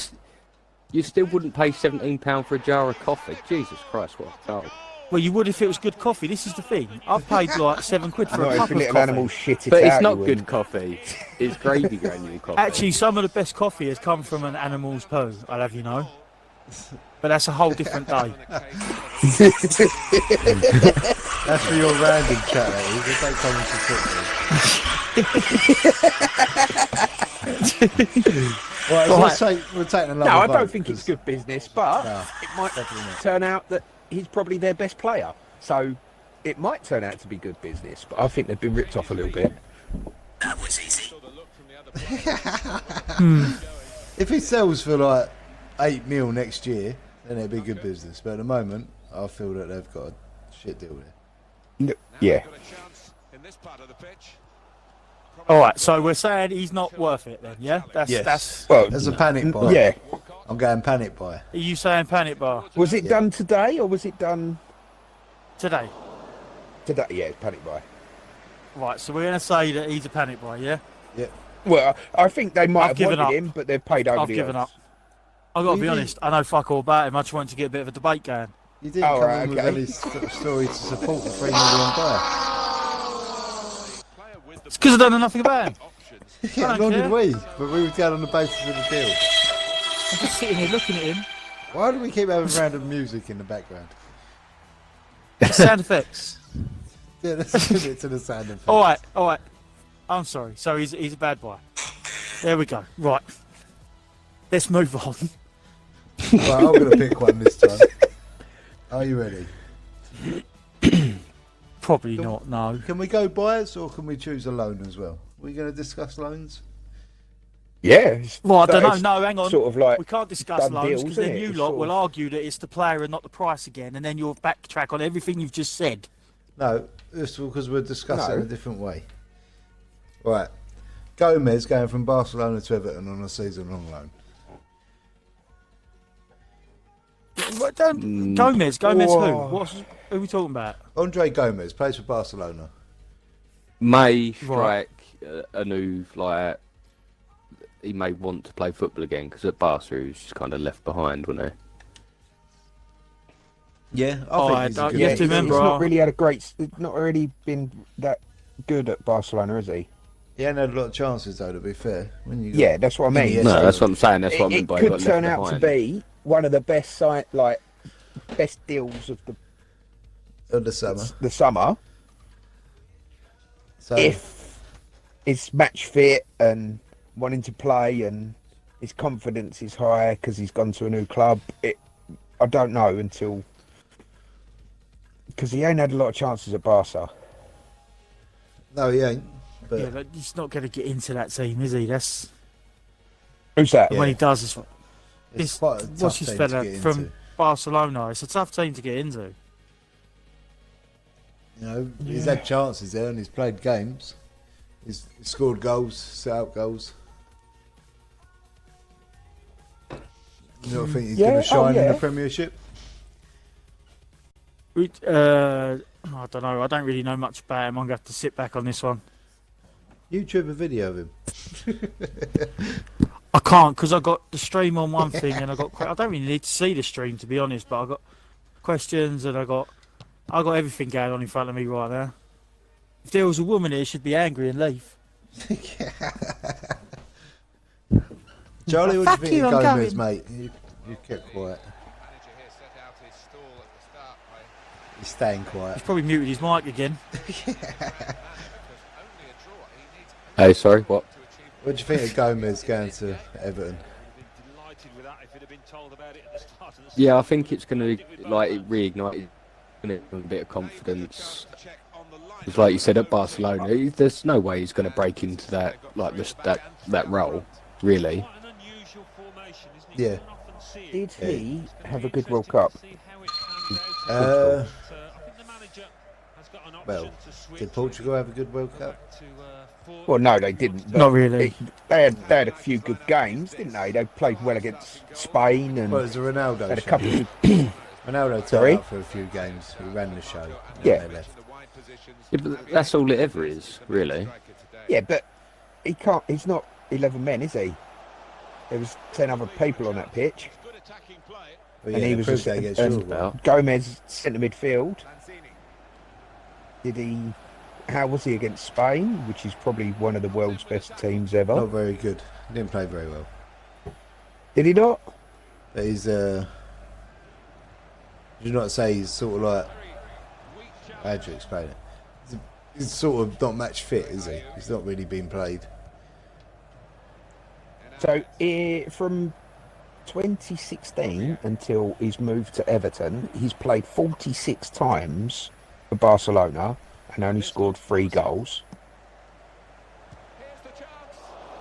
still wouldn't pay £17 for a jar of coffee. Jesus Christ, what? Oh. Well, you would if it was good coffee. This is the thing. I've paid like £7 for Not a if cup a of little coffee. animal shit it But out. it's not you good wouldn't. coffee. It's gravy granule coffee. Actually, some of the best coffee has come from an animal's poo, I'll have you know. But that's a whole different day. That's for your random chat, that is. If they come into football. Right, so we're taking another No, I vote, don't think it's 'cause- good business, but No, it might definitely not. turn out that he's probably their best player. So it might turn out to be good business, but I think they've been ripped off a little bit. If he sells for like 8 mil next year, then it'd be good business. But at the moment, I feel that they've got a shit deal there. Yeah. All right, so we're saying he's not worth it then, yeah? Yes. That's. Well, As a panic buy. yeah. I'm going panic buy. Are you saying panic bar Was it done today or was it done today? today? Yeah, it's panic buy. Right, so we're going to say that he's a panic bar, yeah? Yeah. Well, I think they might I've have given wanted up. him, but they've paid over I've the given odds. up. I've got to be Really? honest, I know fuck all about him. I just wanted to get a bit of a debate going. You didn't Oh, come right, in with okay. any story to support the £3 million buy. It's because I don't know nothing about him. Yeah, don't nor care. did we. But we were going on the basis of the deal. I'm just sitting here looking at him. Why do we keep having random music in the background? Sound effects. Yeah, let's give it to the sound effect. All right. I'm sorry. So he's a bad boy. There we go. Right. Let's move on. Right, I'm going to pick one this time. Are you ready? Probably not. No. Can we go buyers or can we choose a loan as well? Are we going to discuss loans? Yeah. Well, I don't know. It's No, hang on. Sort of like We can't discuss done loans deals, because then isn't it? you It's lot sort will of- argue that it's the player and not the price again, and then you'll backtrack on everything you've just said. No, it's because we're discussing No. a different way. Right. Gomez going from Barcelona to Everton on a season-long loan. What, Gomez who? Whoa. Who are we talking about? Andre Gomez plays for Barcelona. May strike a new, like, he may want to play football again, because at Barca he was just kind of left behind, wasn't Yeah, Oh, I think he's a good you have to he's remember, not really had a great, not really been that good at Barcelona, has he? He ain't had a lot of chances though, to be fair. When you got Yeah, that's what I mean. Yeah, he? No, so- that's what I'm saying. That's what I mean It by he could got turn left out to behind. be one of the best best deals of the summer. the summer So if he's match fit and wanting to play and his confidence is high because he's gone to a new club. I don't know until because he ain't had a lot of chances at Barca. no, he ain't. But Yeah, but he's not going to get into that team, is he? That's Who's that? Yeah. when he does. It's it's quite a tough what's his team to fella get from into. Barcelona? It's a tough team to get into. You know, he's had chances there and he's played games. He's scored goals, set out goals. You don't think he's Yeah, going to shine in yeah. the Premiership? I don't know. I don't really know much about him. I'm going to have to sit back on this one. YouTube a video of him. I can't because I got the stream on one thing and I don't really need to see the stream, to be honest. But I got questions and I got everything going on in front of me right now. If there was a woman here, she'd be angry and leave. Charlie, what Fuck do you you, think I'm of Gomez, going. mate? You kept quiet. He's staying quiet. He's probably muted his mic again. Hey, sorry, what? What do you think of Gomez going to Everton? Yeah, I think it's going to, like, it reignited a bit of confidence. It's like you said at Barcelona, there's no way he's going to break into that, like, that role, really. Yeah. Did he have a good World Cup? Well, did Portugal have a good World Cup? Well, no, they didn't. But Not really. They had a few good games, didn't they? They played well against Spain and Well, it was a Ronaldo had a show. couple of Ronaldo turned Sorry? up for a few games. He ran the show. And Yeah. they left. Yeah, but that's all it ever is, really. Yeah, but he can't. He's not 11 men, is he? There was 10 other people on that pitch. But And yeah, he they was proved a- that against and- Uruguay. About. Gomez centre midfield. Did he? How was he against Spain, which is probably one of the world's best teams ever? Not very good. He didn't play very well. Did he not? But he's did you not say he's sort of like, how do you explain it? He's sort of not match fit, is he? He's not really been played. So from 2016 until he's moved to Everton, he's played 46 times for Barcelona and only scored 3 goals.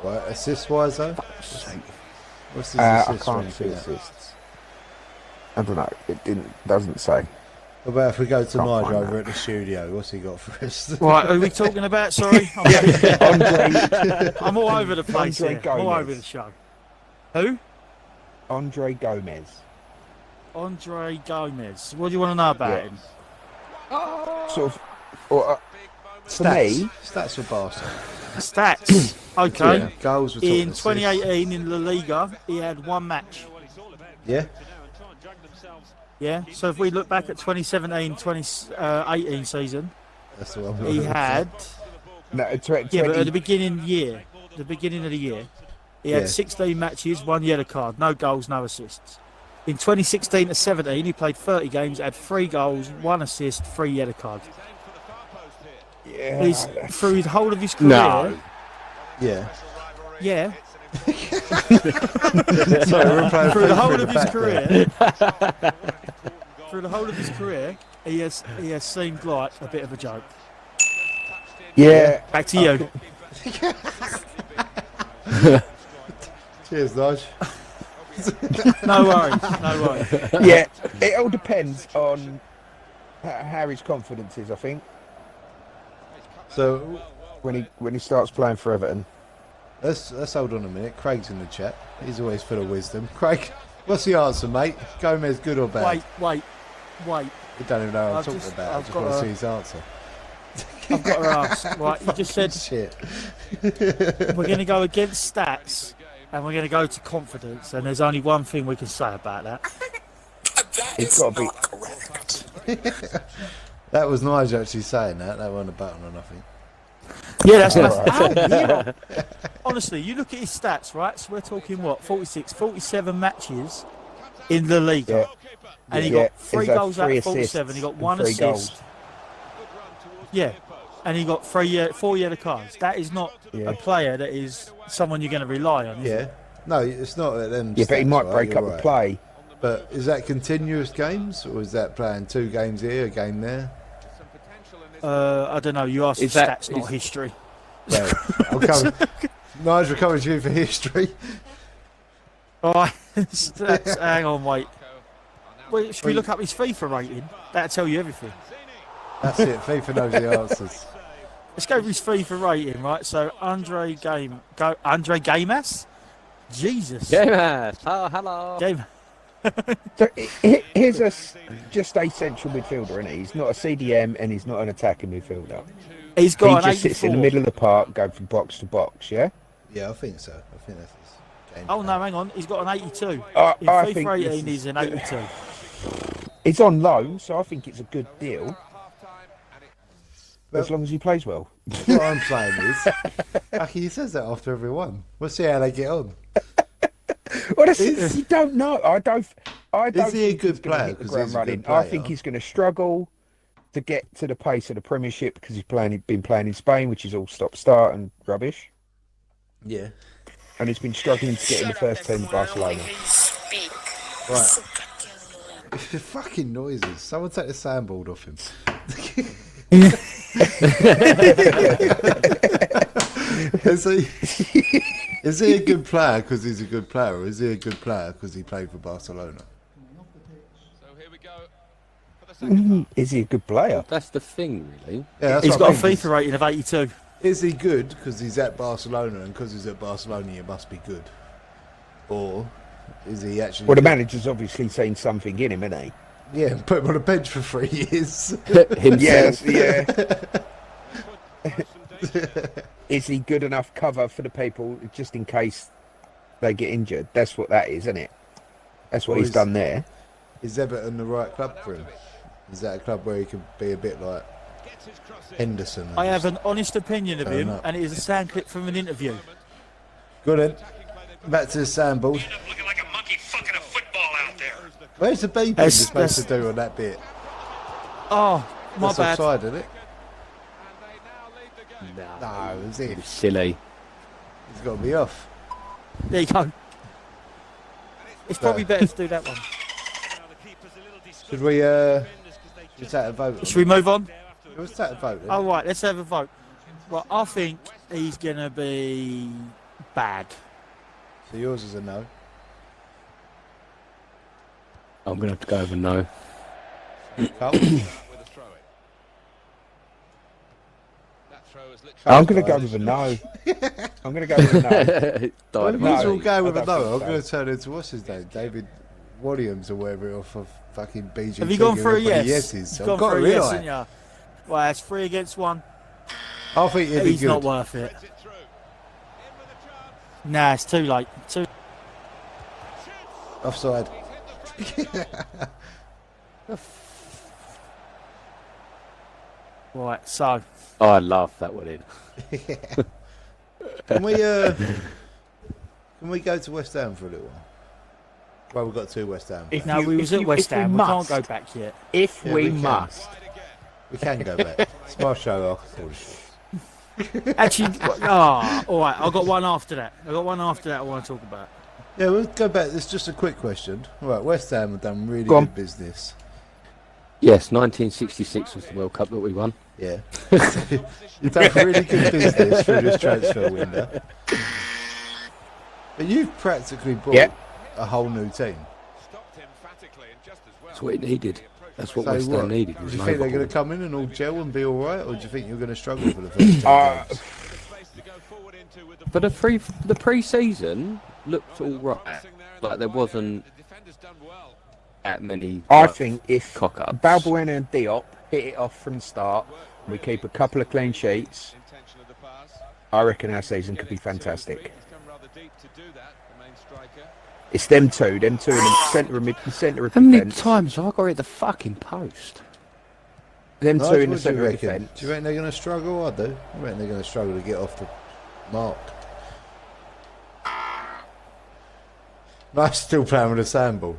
Right, assist wise though? What's his I assist can't rank see for that? assists. I don't know. Doesn't say. What about if we go to Can't Nigel find over that. at the studio? What's he got for us? Right, who are we talking about? Sorry. Andre, I'm all over the place Andre here. I'm all Gomez. over the show. Who? Andre Gomez. Andre Gomez. What do you want to know about Yeah. him? Sort of. Or, for me, Stats for Barca. Stats. Okay. Yeah. Goals were talking In assists. 2018 in La Liga, he had 1 match. Yeah? Yeah. So if we look back at 2017-2018 season, That's the one. he had. no, Yeah, but at the beginning of the year, he had Yeah. 16 matches, 1 yellow card, no goals, no assists. In 2016 to 17, he played 30 games, had 3 goals, 1 assist, 3 yellow cards. yeah, He's through the whole of his career. No. Yeah. Yeah. Sorry, we're playing Through the FIFA whole in of the his background. career. Through the whole of his career, he has seemed like a bit of a joke. Yeah. Back to you. Cheers, Nige. No worries. Yeah, it all depends on how his confidence is, I think, So when he starts playing for Everton. let's hold on a minute. Craig's in the chat. He's always full of wisdom. Craig, what's the answer, mate? Gomez, good or bad? Wait. You don't even know what I'm talking about. I I've just got want to a- see his answer. I've got to ask. Right, you just said Shit. we're going to go against stats and we're going to go to confidence, and there's only one thing we can say about that. He's got to be. That was Nigel actually saying that. That wasn't a button or nothing. Yeah, that's All right. Honestly, you look at his stats, right? So we're talking what, 46, 47 matches in the league. Yeah. And he Yeah, got 3 he's had goals out 3 of 47. He got assists 1 and 3 assist. goals. Yeah. And he got 4 yellow cards. That is not Yeah. a player that is someone you're going to rely on, is Yeah. it? No, it's not at them. Yeah, but he stats, might right? break You're up right. the play. But is that continuous games, or is that playing 2 games here, a game there? I don't know. You asked Is for that- stats, not is- history. Well, I'm coming. Nigel, coming to you for history. All right. Hang on, wait. Well, should we look up his FIFA rating? That'll tell you everything. That's it. FIFA knows the answers. Let's go with his FIFA rating, right? So Andre Gamas? Jesus. Yes. Oh, hello. Game. So here's just a central midfielder, and he's not a CDM and he's not an attacking midfielder. He's He got an just sits in the 84. middle of the park, going from box to box. Yeah. Yeah, I think so. I think that's his game. Oh no, hang on. He's got an 82. His I FIFA think rating this is an 82. He's on loan, so I think it's a good deal. Well- As long as he plays well. What I'm saying is, Aki, he says that after every one. We'll see how they get on. Well, you don't know. I don't. Is he a think good he's gonna player? hit the 'Cause ground he's a running. good I think player. he's going to struggle to get to the pace of the Premiership because he's been playing in Spain, which is all stop-start and rubbish, Yeah. and he's been struggling to get in the first team of Barcelona. Right. Fucking noises. Someone take the soundboard off him. Is he a good player because he's a good player, or is he a good player because he played for Barcelona? Is he a good player? That's the thing, really. Yeah, that's He's what got I a mean. FIFA rating of 82. Is he good because he's at Barcelona, and because he's at Barcelona, he must be good? Or is he actually... Well, the good? manager's obviously seen something in him, isn't he? Yeah, and put him on a bench for 3 years. Himself. Yeah. Is he good enough cover for the people just in case they get injured? That's what that is, isn't it? That's what Or he's is- done there. Is Everton the right club for him? Is that a club where he could be a bit like Henderson? and I have just- an honest opinion of Turn him, up. and it is a sound clip from an interview. Good then. Back to the sandboard. Looking like a monkey fucking a football out there. Where's the beeping you're That's- supposed to that's- do on that bit? Oh, my That's bad. offside, isn't it? No. No, is it? Silly. He's got to be off. There you go. It's probably better to do that one. Should we just take a vote? Should we move on? Let's take a vote then. Oh, right, let's have a vote. Well, I think he's going to be bad. So yours is a no. I'm going to have to go over no. Carl? I'm going to go with a no. I'm going to go with a no. Died Well, of we No, all go with I a don't no. I'm think going so. to turn into what's his name? David Williams or whatever off of fucking BG. Have you gone for a yes? Yeses. You've I've gone got for to a yes, realise. haven't you? Well, it's 3 against 1. I think he'd be He's good. not worth it. Nah, it's too late. Offside. Right, so Oh, I laughed that one in. Can we go to West Ham for a little while? Well, we've got 2 West Ham. If players. no, we was at West if we Ham. We can't must. go back yet. If Yeah, we we can. must. We can go back. It's my show. I'll call it. Actually, all right. I've got one after that. I want to talk about. Yeah, we'll go back. It's just a quick question. Right, West Ham have done really Go on. good business. Yes, 1966 was the World Cup that we won. Yeah. You've done really good business through this transfer window. But you've practically bought a whole new team. That's what it needed. That's what So West Ham needed. do Was you an think they're going overhaul. to come in and all gel and be all right, or do you think you're going to struggle for the first 10 games? But the pre-season looked all right. Like there wasn't that many. I like, think if cock-ups. Balbuena and Diop hit it off from the start, and we keep a couple of clean sheets, I reckon our season could be fantastic. It's them two in the centre of How many defence. times have I got hit the fucking post? Them Nigel, two in the what do you centre of reckon? defence. Do you reckon they're going to struggle? I do. I reckon they're going to struggle to get off the mark. Nice, still playing with a sandboard.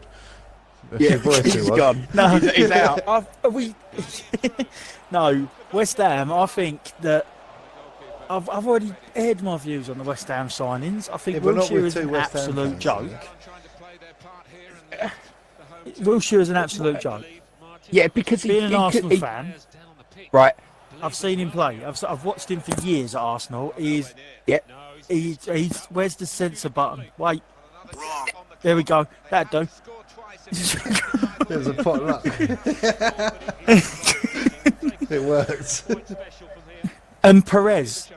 Yeah, Your voice he's was. gone. No, He's out. No, West Ham. I think that I've already aired my views on the West Ham signings. I think Yeah, but not Wilshere with is two an West Ham absolute fans, joke. yeah. Wilshere is an absolute joke. Yeah, because Being an Arsenal he- fan, right. I've seen him play. I've watched him for years at Arsenal. He's where's the censor button? Wait, there we go. That'd do. There's a pot luck. It worked. And Perez.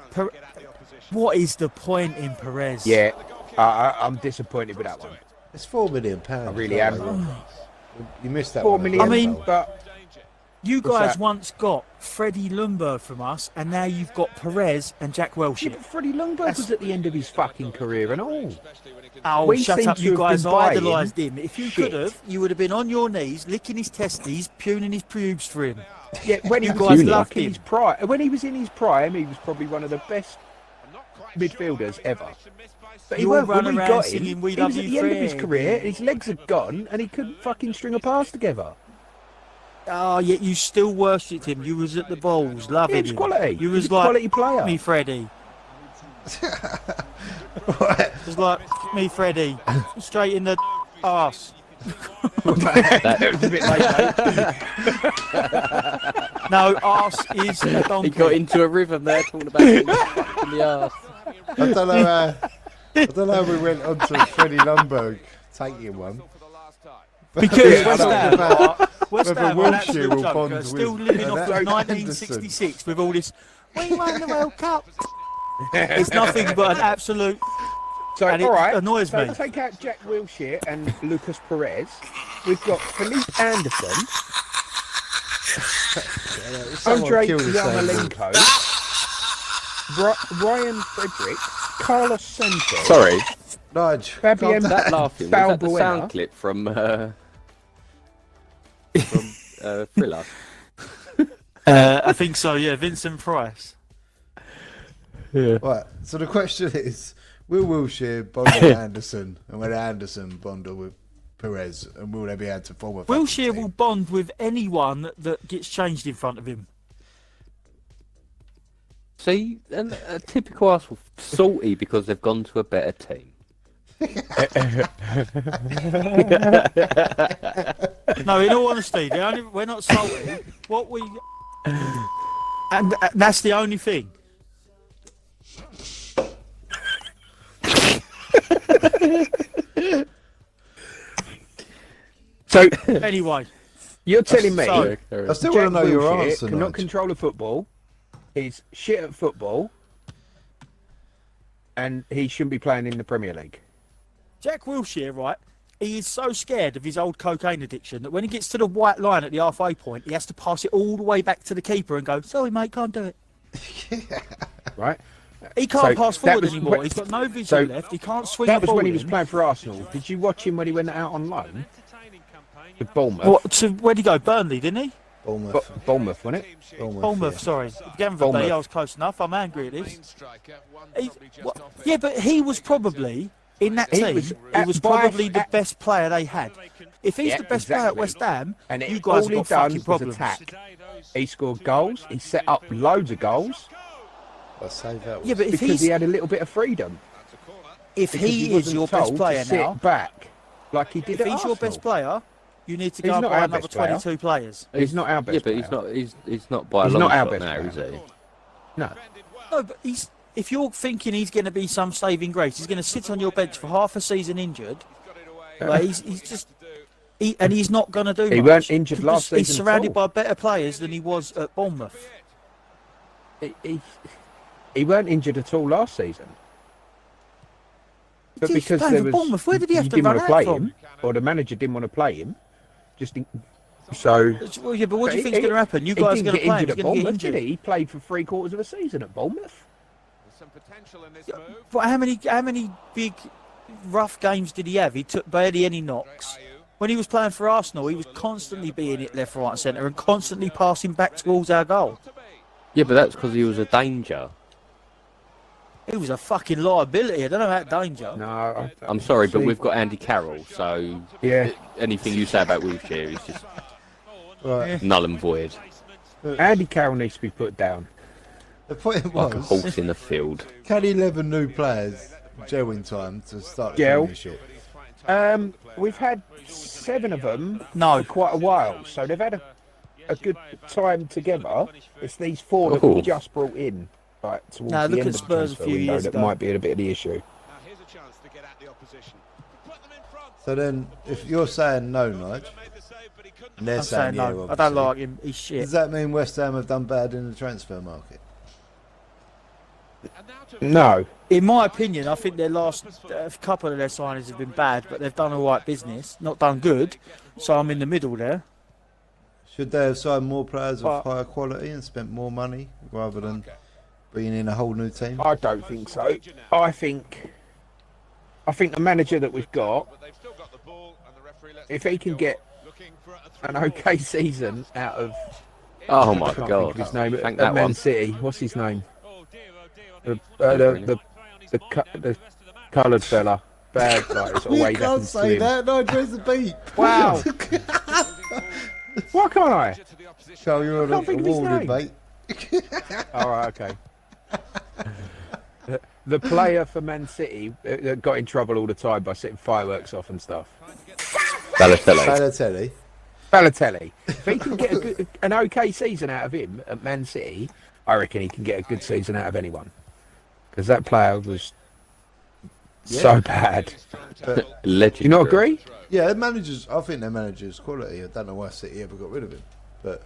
What is the point in Perez? Yeah, I'm disappointed with that one. It's £4 million. I really am. You missed that 4 one. million. I mean, but You What's guys that? once got Freddie Ljungberg from us, and now you've got Perez and Jack yeah, Wilshere. but Freddie Ljungberg was at the end of his fucking career and all. Oh, We shut seem up. to You have guys been buying idolised him. If you shit. could have, you would have been on your knees, licking his testes, puning his pubes for him. Yeah, when he You was guys in loved his him. prime, when he was in his prime, he was probably one of the best midfielders ever. But he You all weren't run when we around got him. singing, "We He love was at you, the end of his Fred." career. His legs had gone, and he couldn't fucking string a pass together. Oh, yet you still worshipped him. You was at the balls, He loving was him. quality. You He was a like quality player. me, Freddie. Right. It was like me, Freddie. Straight in the arse. That was a bit late, mate. No, arse is a He donkey. got into a rhythm there talking about in the arse. I don't know how we went on to Freddie Ljungberg taking one. Because Yeah, West I Ham don't know are West whether Ham are an absolute Wilshere will joke. bond Are still with living off of Anderson. 1966 with all this. We won the World Cup. It's nothing but an absolute. So, And it all right, annoys so me. take out Jack Wilshere and Lucas Perez. We've got Felipe Anderson, Someone Andre killed the sandboard. Yarmolenko, Ryan Fredericks, Carlos Santos. Sorry, Nige, Fabian that laughing was that the Balbuena. sound clip from Thriller? I think so. Yeah, Vincent Price. Right, so the question is, will Wilshere bond with Anderson, and will Anderson bond with Perez, and will they be able to form a fucking Wilshere will team? bond with anyone that gets changed in front of him. See, and a typical Arsenal salty because they've gone to a better team. No, in all honesty, we're not salty. What we and that's the only thing. So Anyway, you're telling me So- I still Jack want to know your Wilshere answer. cannot Nige. control a football. He's shit at football, and he shouldn't be playing in the Premier League. Jack Wilshere, right? He is so scared of his old cocaine addiction that when he gets to the white line at the halfway point, he has to pass it all the way back to the keeper and go, "Sorry, mate, can't do it." Right? He can't So pass that forward was anymore. when- He's got no vision so left. He can't swing That the was ball when he was in. playing for Arsenal. Did you watch him when he went out on loan with Bournemouth? What, so where'd he go? Burnley, didn't he? Bournemouth. Bournemouth, wasn't it? Bournemouth, yeah. sorry. Again, for Bournemouth. B, I was close enough. I'm angry at this. Yeah, but he was probably, in that He team, was he was by- probably the best player they had. If he's Yeah, the best player at exactly. West Ham, And you it, guys all he have got done fucking was problems. attack. He scored goals. He set up loads of goals I say that. Yeah, but if because he he's had a little bit of freedom. if Because he is wasn't your told best player to sit now, back like he did if at he's your Arsenal. best player, You need to He's go and not buy our another best player. 22 players. He's not our best Yeah, but player. he's not by a He's long not our shot best now, is player. he? No. No, but if you're thinking he's going to be some saving grace, he's going to sit on your bench for half a season injured. Like, he's just... and he's not going to do much. He weren't injured because last season He's surrounded at all. by better players than he was at Bournemouth. He weren't injured at all last season. But He's because playing there for was, Bournemouth. Where did he have you to didn't run want to out play from? him, or the manager didn't want to play him. So Well, yeah, but what do you He- think's going to happen? You he guys are didn't going to get play him. injured He's at going to get Bournemouth, did injured. he? He played for 3/4 of a season at Bournemouth. But how many big rough games did he have? He took barely any knocks. When he was playing for Arsenal, he was constantly being hit left, right, and centre, and constantly passing back towards our goal. Yeah, but that's because he was a danger. He was a fucking liability. I don't know about danger. No, I'm sorry, but See- we've got Andy Carroll, so Yeah, anything you say about Wilshere is just Right. null and void. Andy Carroll needs to be put down. The point Like a was, horse in the field. can 11 new players gel in time to start the Gel. Premiership? We've had 7 of them No. for quite a while, so they've had a good time together. It's these 4 that Oh. we just brought in, like towards Now, the look end at of the Spurs a transfer few window years that ago. might be a bit of the issue. So then, if you're saying no, Nige, and they're I'm saying saying yeah, no. I obviously, don't like him. He's shit. does that mean West Ham have done bad in the transfer market? No, In my opinion, I think their last couple of their signings have been bad, but they've done all right business. Not done good. So I'm in the middle there. Should they have signed more players of But- higher quality and spent more money rather than bringing in a whole new team? I don't think so. I think the manager that we've got, if he can get an okay season out of Oh my I can't God! think of his name Thank at that Man one. City. What's his name? The coloured fella. Bad guy. It's You always can't happens to say him. that, Nige, where's the beat? Wow. Why can't I? So you're on Can't think of his awarded, name. mate. All right, okay. The player for Man City that got in trouble all the time by setting fireworks off and stuff. Balotelli. Balotelli. Balotelli. If he can get an okay season out of him at Man City, I reckon he can get a good season out of anyone. Because that player was so bad. But, Legend. Do you not agree? yeah, the managers. I think their manager's quality. I don't know why City ever got rid of him. But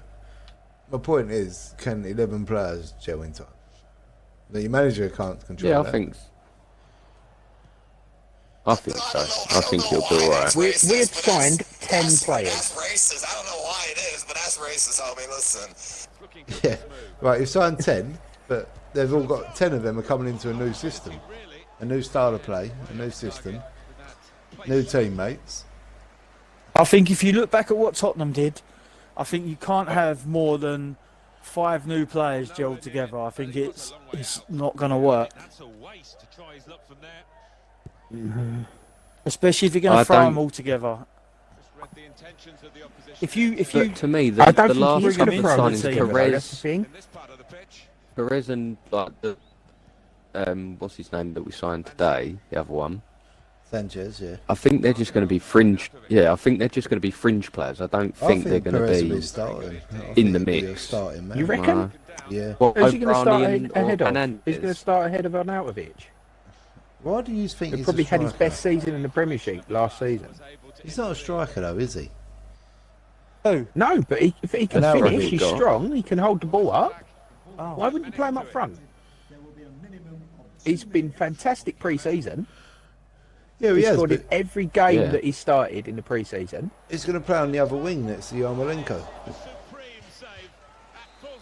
my point is, can 11 players gel in time? Now, your manager can't control Yeah, that. I think so. I think he'll do all right. We had signed 10 players. That's racist. I don't know why it is, but that's racist, homie. Listen. Yeah, right. You've signed 10, but they've all got 10 of them are coming into a new system, a new style of play, a new system, new teammates. I think if you look back at what Tottenham did, I think you can't have more than 5 new players gelled together. I think it's not going to work. Especially if you're going I to throw don't- them all together. If you But to me, I the don't think last he's going couple to of throw signings, the team. That's the Perez, thing. Perez, and like the what's his name that we signed today, the other one. Sanchez, yeah. I think they're just going to be fringe. Yeah, I think they're just going to be fringe players. I don't think they're going Perez to will be starting. in the he'll be a mix. starting man. You reckon? Uh, Yeah. Well, Who's he going to start O'Brien or ahead of? Hernandez. He's going to start ahead of Arnautovic. Why do you think He he's probably a had his striker? best season in the Premiership last season. He's not a striker though, is he? Who? No, but if he can Arnautovic finish, he's got- strong, he can hold the ball up. Oh. Why wouldn't you play him up front? He's been fantastic pre-season. Yeah, He he has, scored but in every game Yeah. that he started in the pre-season. he's going to play on the other wing next to Yarmolenko.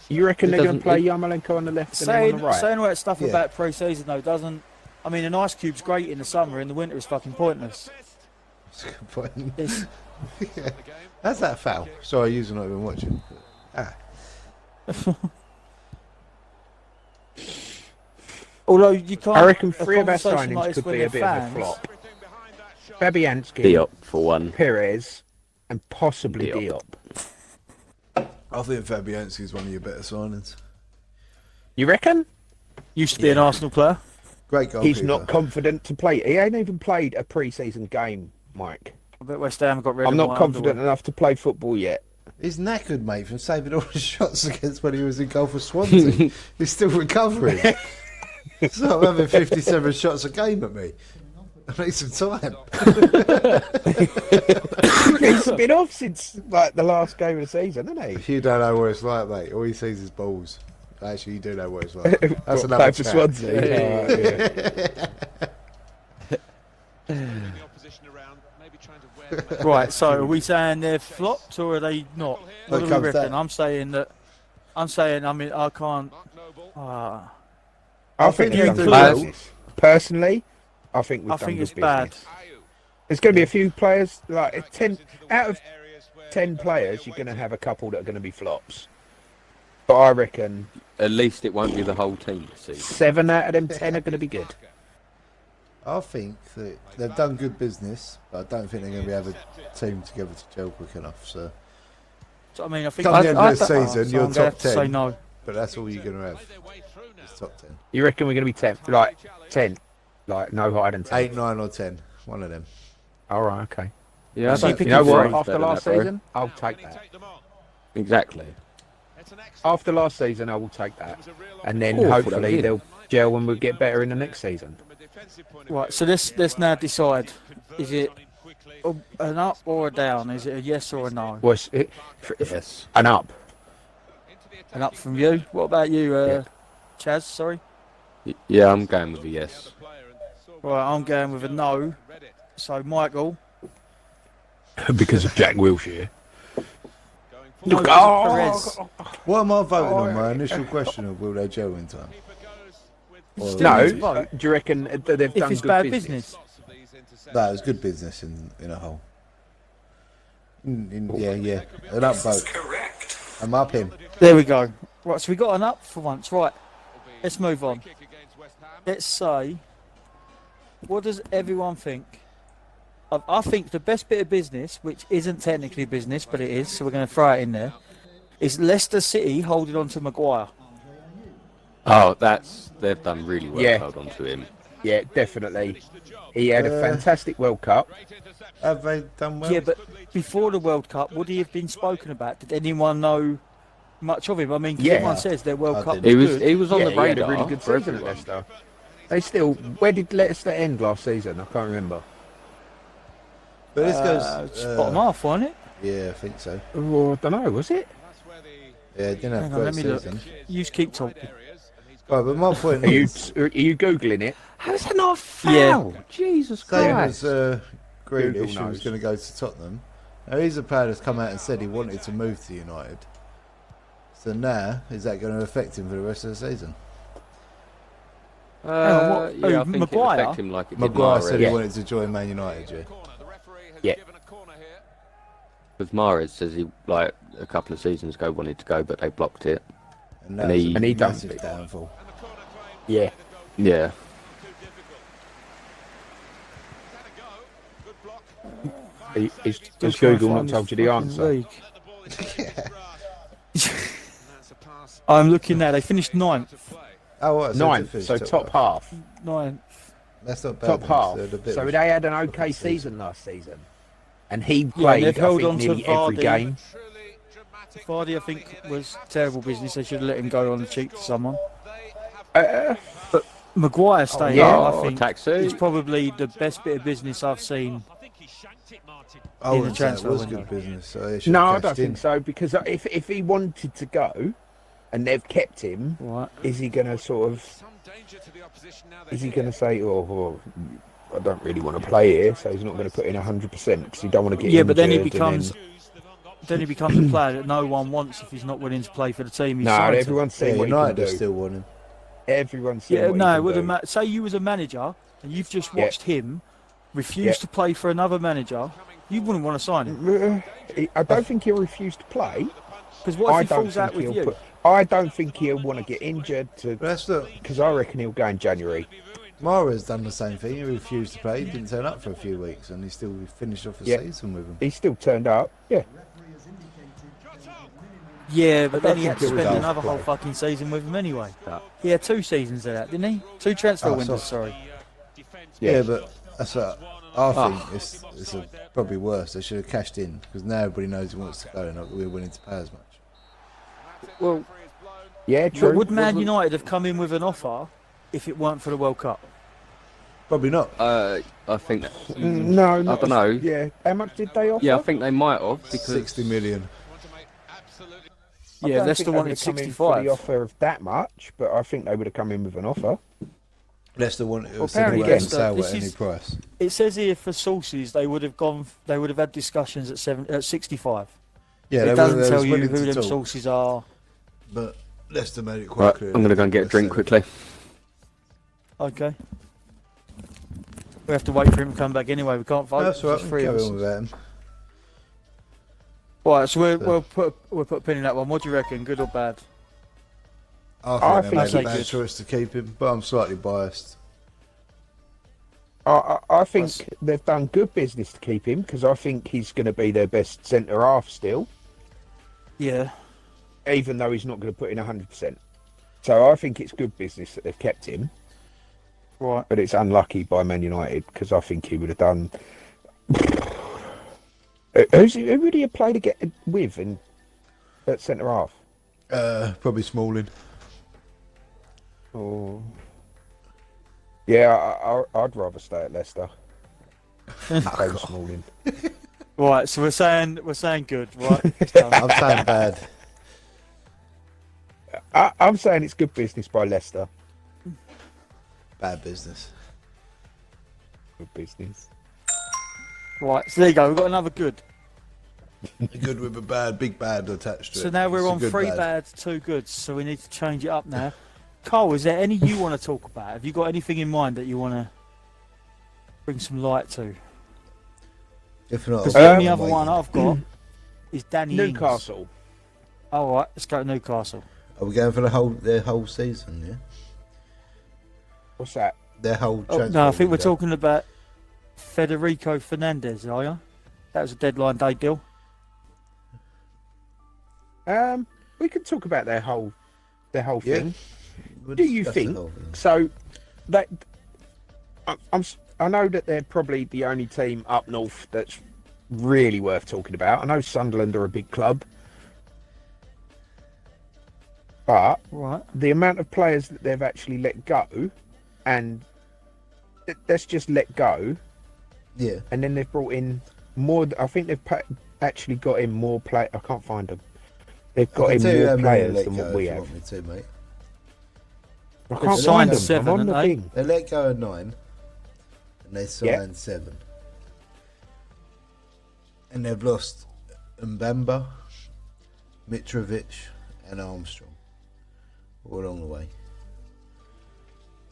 You reckon It they're going to doesn't- play Yarmolenko on the left and him Saying, on the right? saying all that stuff Yeah. about pre-season though doesn't. I mean, an ice cube's great in the summer. In the winter, it's fucking pointless. That's a good point. It's, Yeah. How's that foul? Sorry, you're not even watching. Ah, although you can't. I reckon a 3 of our conversation like signings this could when be a they're bit of a fans- flop. Fabianski, Diop for one. Perez, and possibly Diop. Diop. I think Fabianski's one of your better signings. You reckon? Used to be an Arsenal player. Great goalkeeper. He's not confident to play. He ain't even played a pre-season game, Mike. I bet West Ham got rid I'm of not my confident underwear. enough to play football yet. He's knackered, mate, from saving all the shots against when he was in goal for Swansea. He's still recovering. It's not having 57 shots a game at me. I need some time. He's been off since like the last game of the season, hasn't he? You don't know what it's like, mate. All he sees is balls. Actually, you do know what it's like. That's What, another play for chat. Swansea. Right, so are we saying they're flops or are they not? What do we comes reckon? down. I mean, I can't. I think think we've you done do good well. business. Personally, I think we've I done think good it's bad. business. There's going to be a few players, like 10 out of 10 players, you're going to have a couple that are going to be flops. But I reckon At least it won't be the whole team this season. 7 out of them 10 are going to be good. I think that they've done good business, but I don't think they're going to be able to team together to gel quick enough. So, So, I mean, I think come the end of the so season, I'm you're gonna top have to 10. say no. But that's all you're going to have. It's top 10. You reckon we're going to be 10? Like 10? Like no higher than 10? 8, 9 or 10. One of them. All right, okay. Yeah, I don't You think You know it's what? much After better than last that, bro. season, I'll take that. Exactly. After last season, I will take that. And then Awful, hopefully that they'll gel and we'll get better in the next season. Right, so let's now decide: is it an up or a down? Is it a yes or a no? Was it Yes. an up? An up from you. What about you, Yeah. Chaz? Sorry. Yeah, I'm going with a yes. Right, I'm going with a no. So Michael. Because of Jack Wilshere. No, Look, Perez. What am I voting on? My initial question of will they gel in time? Or- Still need to No, vote. do you reckon that they've If done it's good bad business? business. No, it's good business in a whole. Yeah. An up vote. I'm up him. There we go. Right, so we got an up for once. Right, let's move on. Let's say, what does everyone think? I think the best bit of business, which isn't technically business, but it is, so we're going to throw it in there, is Leicester City holding on to Maguire. Oh, they've done really well Yeah. to hold on to him. Yeah, definitely. He had a fantastic World Cup. Have they done well? Yeah, but before the World Cup, would he have been spoken about? Did anyone know much of him? I mean, 'cause Yeah. everyone says their World I Cup didn't. was He was good. he was on Yeah, the he had radar a really good for season at everyone. Leicester. They still. Where did Leicester end last season? I can't remember. But this It's goes. bottom half, wasn't it? Yeah, I think so. Oh, I don't know. Was it? Yeah, it didn't have Hang a on, let great me look. season. You just keep talking. Right, but my point Are you is, googling it? How's that not a Yeah. foul? Jesus same Christ. as Google Grealish, who was knows. going to go to Tottenham. Now he's a player that's come out and said he wanted to move to United. So now, is that going to affect him for the rest of the season? Hang on, what? Yeah, I Who, think Maguire? it affect him like it did Maguire said he Mahrez. wanted to join Man United, yeah. Yeah. Because Mahrez says he, like, a couple of seasons ago wanted to go, but they blocked it. And And that's he- a And he done massive it. downfall. Yeah. Yeah. Is Still trying to Google not find told this you the fucking answer? league. I'm looking now. They finished ninth. Oh, what? Ninth, so top half. Ninth. That's not bad. Top then. half. They're a bit So of a- they had an okay season last season. And he Yeah, played, they've I held think, on to nearly every Vardy. game. Vardy, I think, was terrible business. They should have let him go on the cheap to someone. Uh, Maguire staying, yeah. I think, Taxi. is probably the best bit of business I've seen. I in the wouldn't say it transfer was window. good business. So they should no, have I cashed don't in. think so. Because if he wanted to go and they've kept him, Right. is he going to sort of... Is he going to say, oh, I don't really want to play here, so he's not going to put in 100% because he don't want to get Yeah, but then he injured and becomes a player that no one wants if he's not willing to play for the team. He's No, signed to. everyone's Yeah, seen what he can United do. still want him. Everyone's seen Yeah, what no, he it can would do. have say you was a manager and you've just Yeah. watched him refuse Yeah. to play for another manager. You wouldn't want to sign him I don't think he'll refuse to play. because what if I he don't falls out think with he'll you? I don't think he'll want to get injured But that's not. because I reckon he'll go in January. Mara's done the same thing. He refused to play. He didn't turn up for a few weeks, and he still finished off the Yeah. season with him. He still turned up. Yeah. Yeah, but then he had to think he'll spend go another to whole play. fucking season with him anyway. Yeah. He had 2 seasons of that, didn't he? 2 transfer Oh, windows, sorry. Yeah, but that's what I think it's probably worse. They should have cashed in because now everybody knows he wants to go and we're willing to pay as much. Well, Yeah, But true. would Man United have come in with an offer if it weren't for the World Cup? Probably not. I think. No, I not don't know. Yeah, how much did they offer? Yeah, I think they might have because 60 million. I Yeah, don't Leicester think they would wanted have come in for 65. the offer of that much, but I think they would have come in with an offer. Leicester wanted Well, to sell apparently away and Leicester- sell this at any is- price. It says here for sources they would have gone. They would have had discussions at 65. Yeah, It doesn't they tell was you willing who to them talk, sources are. but Leicester made it quite right, clear. I'm going to go and get a drink quickly. Okay. We have to wait for him to come back anyway. We can't vote. That's all right. There's three of Carry us. on with him. Right, so we'll put a pin in that one. What do you reckon? Good or bad? I think I'd they say made a bad good. choice to keep him, but I'm slightly biased. I think they've done good business to keep him because I think he's going to be their best centre half still, Yeah. even though he's not going to put in 100%. So I think it's good business that they've kept him, Right. but it's unlucky by Man United because I think he would have done. Who would he have played with at centre half? Probably Smalling. Oh. Yeah, I'd rather stay at Leicester. Play with Smalling. Right. So we're saying good. Right. I'm saying bad. I'm saying it's good business by Leicester. Bad business. Good business. Right. So there you go. We've got another good. Good with a bad, big bad attached to it. So now It's we're a on good 3 bad. bads, 2 goods. So we need to change it up now. Carl, is there any you want to talk about? Have you got anything in mind that you want to bring some light to? If not, Because I'll the put only him other away. one I've got is Danny Ings. Newcastle. All right, let's go to Newcastle. Are we going for their whole season? Yeah, What's that? their whole. Oh, transfer no, I think we're window. talking about Federico Fernandez, are you? That was a deadline day deal. We can talk about their whole Yeah. thing. We'll Do you discuss the think whole thing. so? That I know that they're probably the only team up north that's really worth talking about. I know Sunderland are a big club, but Right. the amount of players that they've actually let go, and let's just let go, Yeah, and then they've brought in more. I think they've actually got in more play. I can't find them. They've I got can in tell you how more many players let than go what if we you have. want me to, mate. I They've can't signed find them. 7, I'm on the haven't they? thing. They let go of 9, and they signed Yeah. 7, and they've lost Mbamba, Mitrovic, and Armstrong all along the way.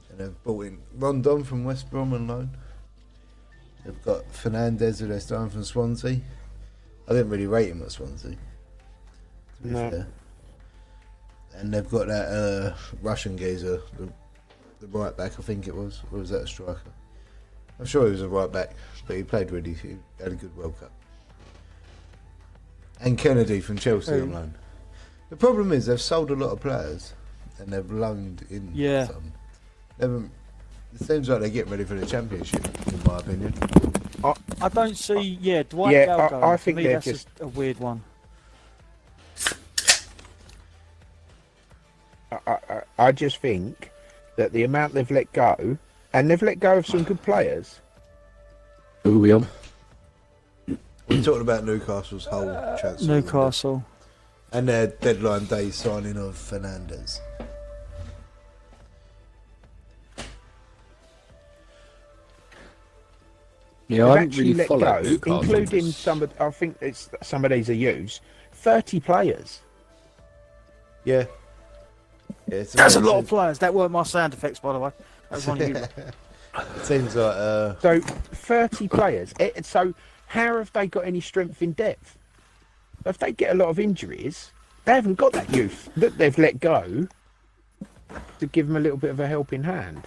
And they've brought in Rondon from West Brom on loan. They've got Fernandez, who they're starting from Swansea. I didn't really rate him at Swansea, to be No. fair. And they've got that Russian geezer, the right back, I think it was. Or was that a striker? I'm sure he was a right back, but he played really. He had a good World Cup. And Kennedy from Chelsea on loan. The problem is they've sold a lot of players, and they've loaned in Yeah. some. It seems like they're getting ready for the Championship, in my opinion. I don't see. Yeah, Dwight Yeah, Gale I going. think For me, they're that's just- a weird one. I just think that the amount they've let go, and they've let go of some good players. Who are we on? We're talking about Newcastle's whole transfer window. Newcastle. And their deadline day signing of Fernandez. Yeah, They've I didn't actually really let follow go, Newcastle. including some of. I think it's some of these are used. 30 players. Yeah. It's That's a amazing. lot of players. That weren't my sound effects, by the way. That was one of you. It seems like So 30 players. So how have they got any strength in depth? If they get a lot of injuries, they haven't got that youth that they've let go to give them a little bit of a helping hand.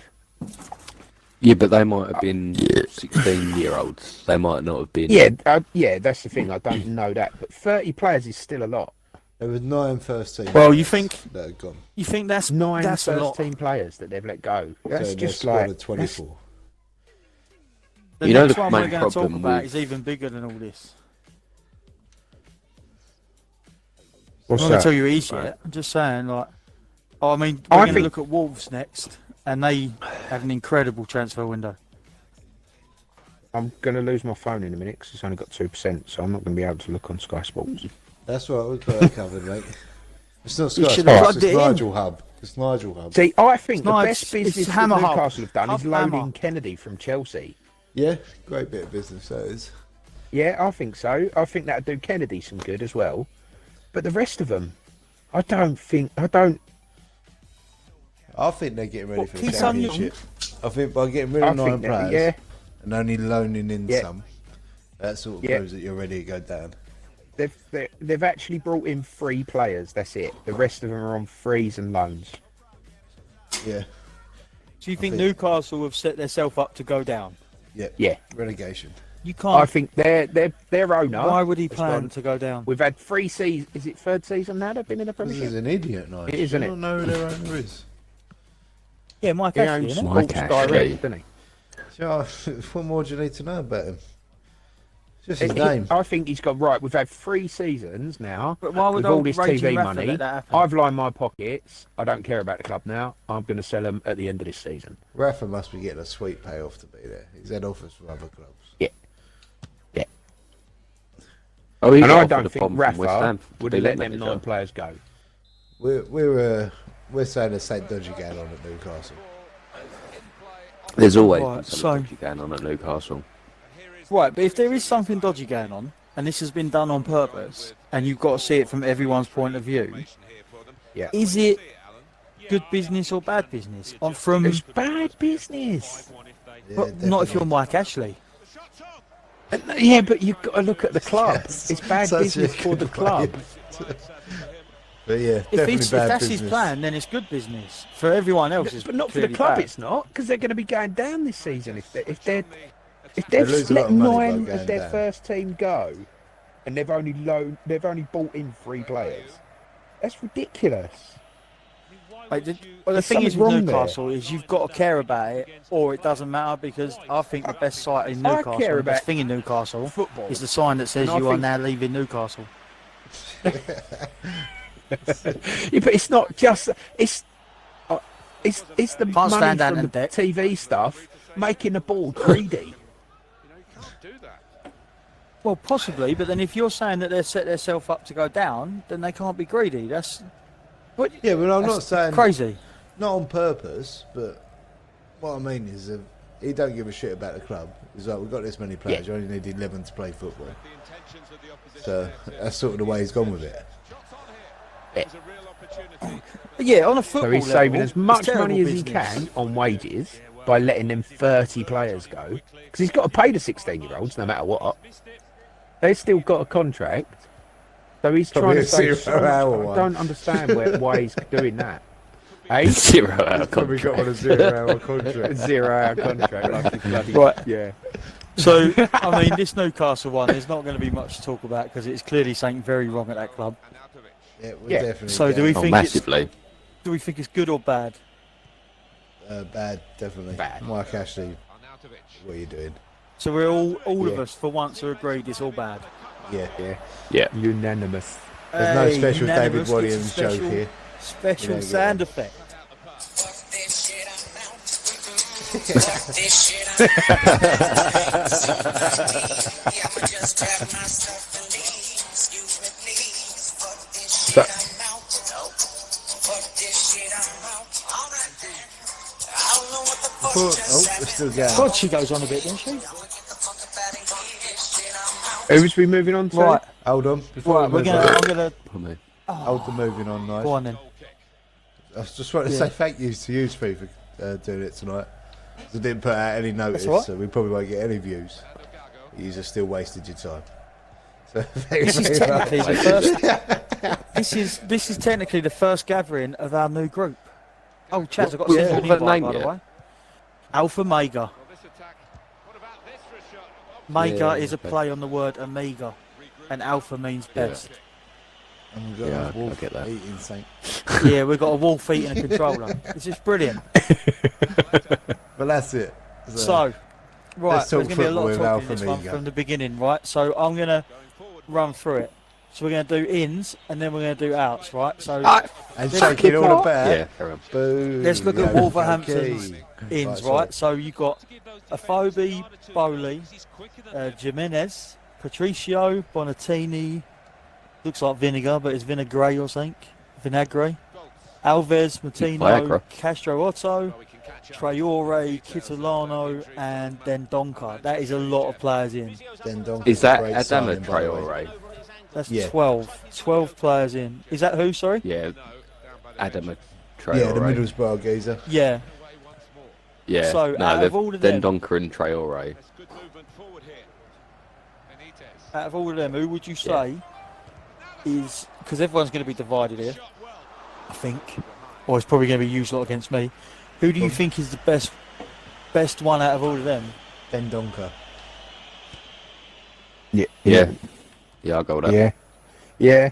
Yeah, but they might have been 16-year-olds. They might not have been. Yeah, that's the thing. I don't know that, but 30 players is still a lot. there were 9 first team. Well, you think that had gone. you think that's Nine that's a lot. first team players that they've let go. That's So just their squad like of 24. The You know next the one we're main going to talk problem about with- is even bigger than all this. What's I'm not going to that? tell you each yet. I'm just saying, like, I mean, I we're going to think- look at Wolves next, and they had an incredible transfer window. I'm going to lose my phone in a minute because it's only got 2%, so I'm not going to be able to look on Sky Sports. That's right, we've got that covered, mate. It's not You Sky should have Sports, plugged it's it in. Nigel Hub. It's Nigel Hub. See, I think the No, best it's business that Hammer Hub. Newcastle have done is Hub loaning Hammer. Kennedy from Chelsea. Yeah, great bit of business that is. Yeah, I think so. I think that'd do Kennedy some good as well. But the rest of them, I don't. I think they're getting ready What, for the Keith Sun championship. I think by getting rid I of 9 think that, players yeah. and only loaning in Yeah. some, that sort of Yeah. proves that you're ready to go down. They've actually brought in 3 players. That's it. The rest of them are on frees and loans. Yeah, Do you think think- Newcastle have set themselves up to go down? Yeah. relegation. You I can't. think their owner. Why would he has plan gone- to go down? We've had 3 seasons. Is it 3rd season now they've been in the This Premiership? is an idiot, Nigel. It is, isn't You it? don't know who their owner is. Yeah, Mike He Ashley, owns innit? Mike Sports Ashley. Direct, doesn't he? Yeah, what more do you need to know about him? Just his name. I think he's got right. We've had 3 seasons now. But why would with all old this Raging TV Rafa money, let that happen? I've lined my pockets. I don't care about the club now. I'm going to sell them at the end of this season. Rafa must be getting a sweet payoff to be there. He's had offers from other clubs. Oh, he And got I offered don't a think bomb from West Rafa Ham to would be let their them manager. 9 players go. We're saying there's St. Dodgy going on at Newcastle. There's always Right, been so- something dodgy going on at Newcastle. Right, but if there is something dodgy going on, and this has been done on purpose, and you've got to see it from everyone's point of view, Yeah. is it good business or bad business? From It's bad business. Yeah, but not if you're definitely. Mike Ashley. Yeah, but you've got to look at the club. Yes. It's bad Such a business for the good club. But yeah, If, definitely if bad that's business. his plan, then it's good business. For everyone else, it's But not for the clearly club. bad. It's not because they're going to be going down this season. If They they've lose a lot let of money by 9 going of their down. first team go, and they've only bought in 3 players. That's ridiculous. Like, the There's thing is something with wrong there. Newcastle is you've got to care about it, or it doesn't matter. Because I think the best site in I Newcastle, care the best about thing in Newcastle, football. is the sign that says And I you are think- now leaving Newcastle. Yeah, but it's not just it's the Can't money stand down from in the debt. TV stuff making the ball greedy. Well, possibly, but then if you're saying that they've set themselves up to go down, then they can't be greedy. That's Yeah, but I'm not that's saying crazy. not on purpose, but what I mean is he don't give a shit about the club. He's like, we've got this many players, you only need 11 to play football. So that's sort of the way he's gone with it. But yeah, on a football So he's level, saving as it's much terrible money as he business. can on wages by letting them 30 players go because he's got to pay the 16-year-olds no matter what. They've still got a contract, so he's Probably trying a to save. 0 hour I one. don't understand why he's doing that. Hey, 0 hour Probably got on a contract. 0 hour contract. 0 hour contract, like he's bloody Right. yeah. So, I mean, this Newcastle one, there's not going to be much to talk about because it's clearly something very wrong at that club. Yeah, we're Yeah. definitely So do we down. Oh, think massively. Do we think it's good or bad? Bad, definitely. Bad. Mike Ashley, what are you doing? So we're all of Yeah. us for once are agreed it's all bad. Yeah. Yeah. Unanimous. There's no Hey, special David unanimous, Williams it's a special- joke here. Special You don't get sound it. effect. Oh, we're still going. God, she goes on a bit, doesn't she? Who's we moving on to? Right, Hold on. Before right. we move on, I'm gonna. I mean, hold the moving on, nice. Go on then. I was just wanting to say thank you to you three for doing it tonight. 'Cause I didn't put out any notice, all right. so we probably won't get any views. You just still wasted your time. So thank This you is very much. technically the first. This is technically the first gathering of our new group. Oh, Chaz, I've got to Yeah, send you an what was that invite, name by the yet? way. Alpha Mega. Mega Yeah, is a okay. play on the word Amiga, and Alpha means best. And we've got Yeah, a wolf I get that. eating something. Yeah, we've got a wolf eating a controller. This is brilliant. But that's it. So, Right, Let's there's talk going to be a lot of football talking in without this one Famiga. from the beginning, right? So I'm going to run through it. So we're going to do ins and then we're going to do outs, right? So And shaking all about. Yeah, carry on. Boo. let's look at Yeah, Wolverhampton's okay. ins, sorry. right? So you got Afobe, Bowley, Jimenez, Patricio, Bonatini. Looks like vinegar, but it's vinaigrette or something. Vinagre. Alves, Martino, Viagra. Castro Otto, Traore, Kitolano, and then Donker. That is a lot of players in. Dendonker's Is a that great Adama signing, by the way. Traore? That's Yeah. 12 players in. Is that who, sorry? Yeah, Adama Traore. Yeah, the Middlesbrough geezer. Yeah. Yeah, So, no, out of they've- all of then them- Donker and Traore. Out of all of them, who would you say is... Because everyone's going to be divided here, I think. Or it's probably going to be used a lot against me. Who do you think is the best one out of all of them? Dendonker. Yeah. Yeah, yeah, I'll go with that. Yeah. Yeah.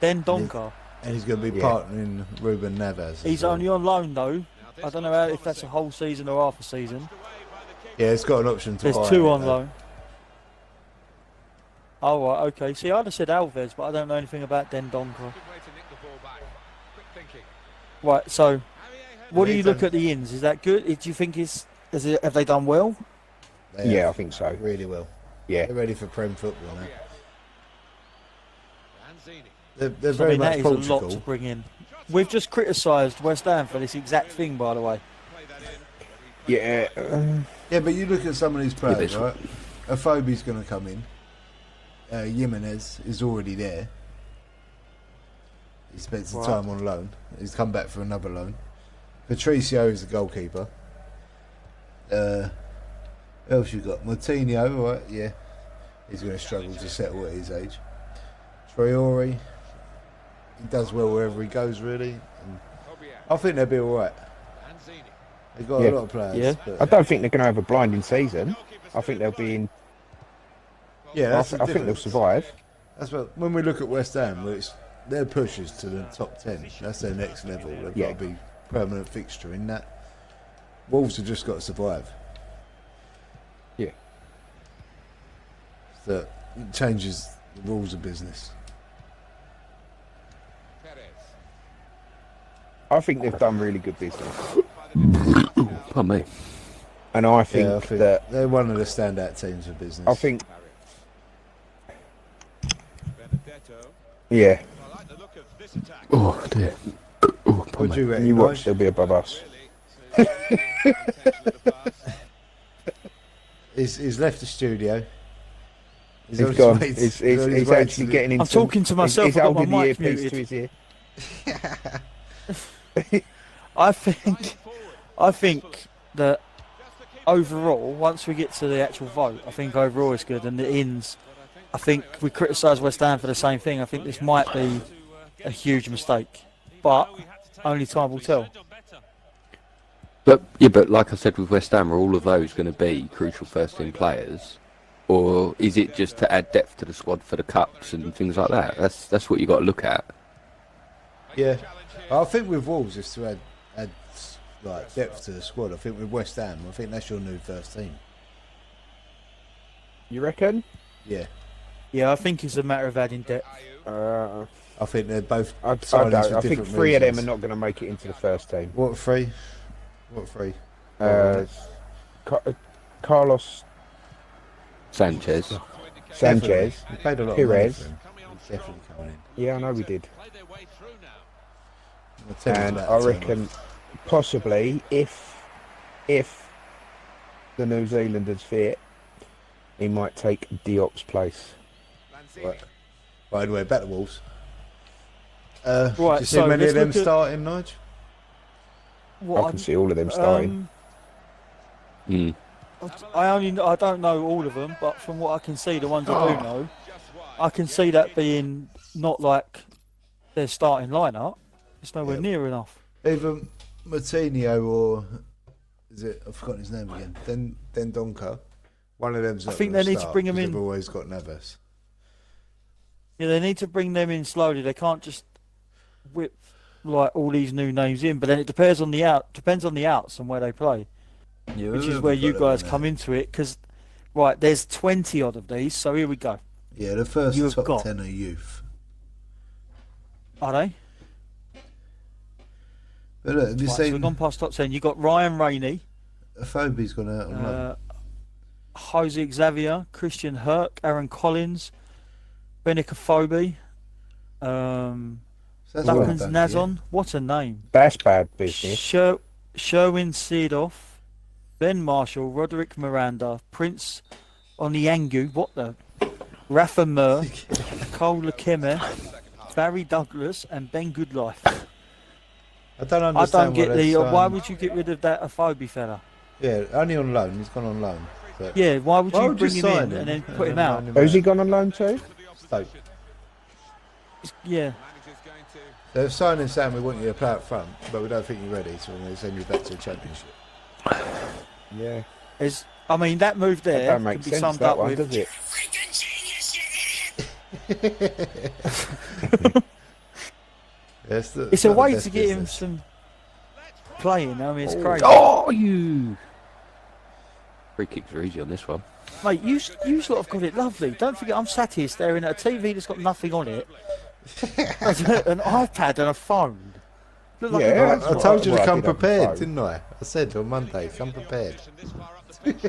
Then Donker. And he's going to be Yeah. partnering Ruben Neves. He's only on loan, though. I don't know if that's a whole season or half a season. Yeah, it's got an option to There's buy two it, on though. loan. Oh, right, okay. See, I'd have said Alves, but I don't know anything about Den Donker. Right, so what do you look at the ins? Is that good? Do you think have they done well? They Yeah, I have think so. really well. Yeah. They're ready for Prem football now. They're So, I very mean, much that is a lot Portugal. to bring in. We've just criticised West Ham for this exact thing, by the way. Yeah. Yeah, but you look at some of these players, this- right? Afobe's going to come in. Jimenez is already there. He spent some Right. time on loan. He's come back for another loan. Patricio is the goalkeeper. Who else you got? Martino, right? Yeah. He's going to struggle to settle at his age. Traore, he does well wherever he goes, really. And I think they'll be all right. They've got Yeah. a lot of players. Yeah. but- I don't think they're going to have a blinding season. I think they'll be in. yeah, I, that's th- the I think they'll difference. survive. That's what when we look at West Ham, it's their pushes to the top 10. That's their next level. They've Yeah. got to be permanent fixture in that. Wolves have just got to survive. Yeah. That changes the rules of business. I think they've done really good business, Pardon me. and I think, Yeah, I think that they're one of the standout teams for business. I think. Yeah. Oh dear. Oh, What pardon do me. you reckon? You watch, Nige? they'll be above us. He's left the studio. He's on his gone. way- He's on his way actually to getting into. I'm talking to myself, He's I've got my holding the mic earpiece muted. to his ear. I think that overall, once we get to the actual vote, I think overall it's good. And the ins, I think we criticise West Ham for the same thing. I think this might be a huge mistake, but only time will tell. But yeah, but like I said with West Ham, are all of those going to be crucial first-team players, or is it just to add depth to the squad for the cups and things like that? That's what you got to look at. Yeah, I think with Wolves is to add like depth to the squad. I think with West Ham, I think that's your new first team. You reckon? Yeah, Yeah, I think it's a matter of adding depth. I think they're both. I signings don't. for I think different three of them are reasons. not going to make it into the first team. What three? What three? Carlos Sanchez. Sanchez. We paid a lot of money Pires. for him. He's definitely coming in. Yeah, I know we did. I'll tell you And about I the team. reckon possibly if the New Zealanders fit, he might take Diop's place. Right. By the way, back to Wolves. Do Right, you see so many let's of them look at- starting, Nige? What I can see all of them starting. Mm. I don't know all of them, but from what I can see, the ones I do know, I can see that being not like their starting lineup. It's nowhere Yeah. near enough. Either Martino or is it? I've forgotten his name again. Then Donker. One of them's. I Not think gonna they need to start bring 'em 'cause in. They've always got Neves. Yeah, they need to bring them in slowly. They can't just whip like all these new names in. But then it depends on the outs and where they play. Yeah, which is we've where got you that guys one come there. into it. Because, right, there's 20 odd of these, so here we go. Yeah, the first You've top got- 10 are youth. Are they? But look, have you Right, so we've seen gone past top 10. You've got Ryan Rainey, Afobe's gone out on loan? Jose Xavier, Christian Herc, Aaron Collins, Benica Phoebe, So that's Duckins well done, Nazon. What a name. That's bad business. Sherwin Seedoff, Ben Marshall, Roderick Miranda, Prince Onyangu, what the? Rafa Mur, Cole Lekeme, Barry Douglas, and Ben Goodlife. I don't I understand don't get why the. they're Why signed- would you get rid of that Afobe fella? Yeah, only on loan. He's gone on loan. But Yeah, why would Why you would you bring him sign in him and then and put him then out? loan him Who's he gone on loan to? Stoke. Yeah, They've signed him saying we want you to play up front, but we don't think you're ready, so we're going to send you back to the Championship. Yeah. I mean that move That there don't can make be sense, summed that up one, with. does it? It's a way to get him some playing. I mean, it's crazy. Oh, you! Free kicks are easy on this one. Mate, you lot have got it lovely. Don't forget, I'm sat here staring at a TV that's got nothing on it, an iPad and a phone. Look like Yeah, a- I told you to Well, I come did have a prepared, phone. didn't I? I said on Monday, come prepared.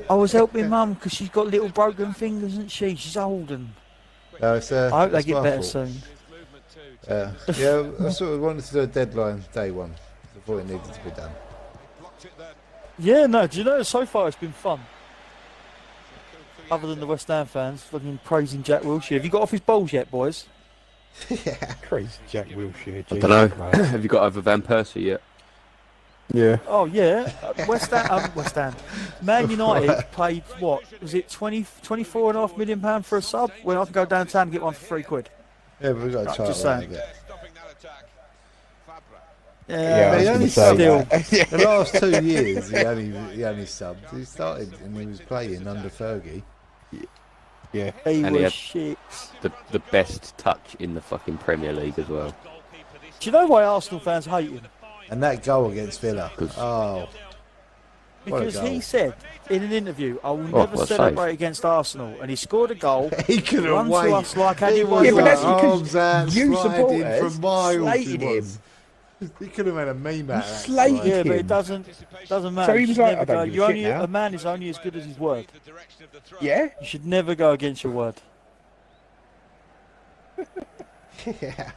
I was helping Mum because she's got little broken fingers, isn't she? She's old and No, it's, I hope they it's get my better fault. soon. Yeah, I sort of wanted to do a deadline day one. I thought it needed to be done. Yeah, no, do you know, so far it's been fun. Other than the West Ham fans fucking praising Jack Wilshere. Have you got off his balls yet, boys? Crazy Jack Wilshere. I don't know. Have you got over Van Persie yet? Yeah. Oh, yeah. West Ham. Man United paid, what, was it £24.5 million for a sub? Well, I can go downtown and get one for £3. Yeah, but we've got to try just it out saying. again. Yeah, I he was only gonna say subbed that. the last 2 years. He only subbed. He started and he was playing under Fergie. Yeah. He And he was had- shit. The best touch in the fucking Premier League as well. Do you know why Arsenal fans hate him? And that goal against Villa. Oh, What a Because goal. he said in an interview, I will Oh, never what a celebrate save. against Arsenal. And he scored a goal. he couldn't Run to wait. us like Andy He was was Yeah, but that's like, because arms out, you sliding supporters for miles. He slated him. was. He could have made a meme out of that. slated slide. Yeah, but him. it doesn't matter. So he You was should like, never I don't go- give a you shit only, now. a man is only as good as his word. Yeah. You should never go against your word. Yeah.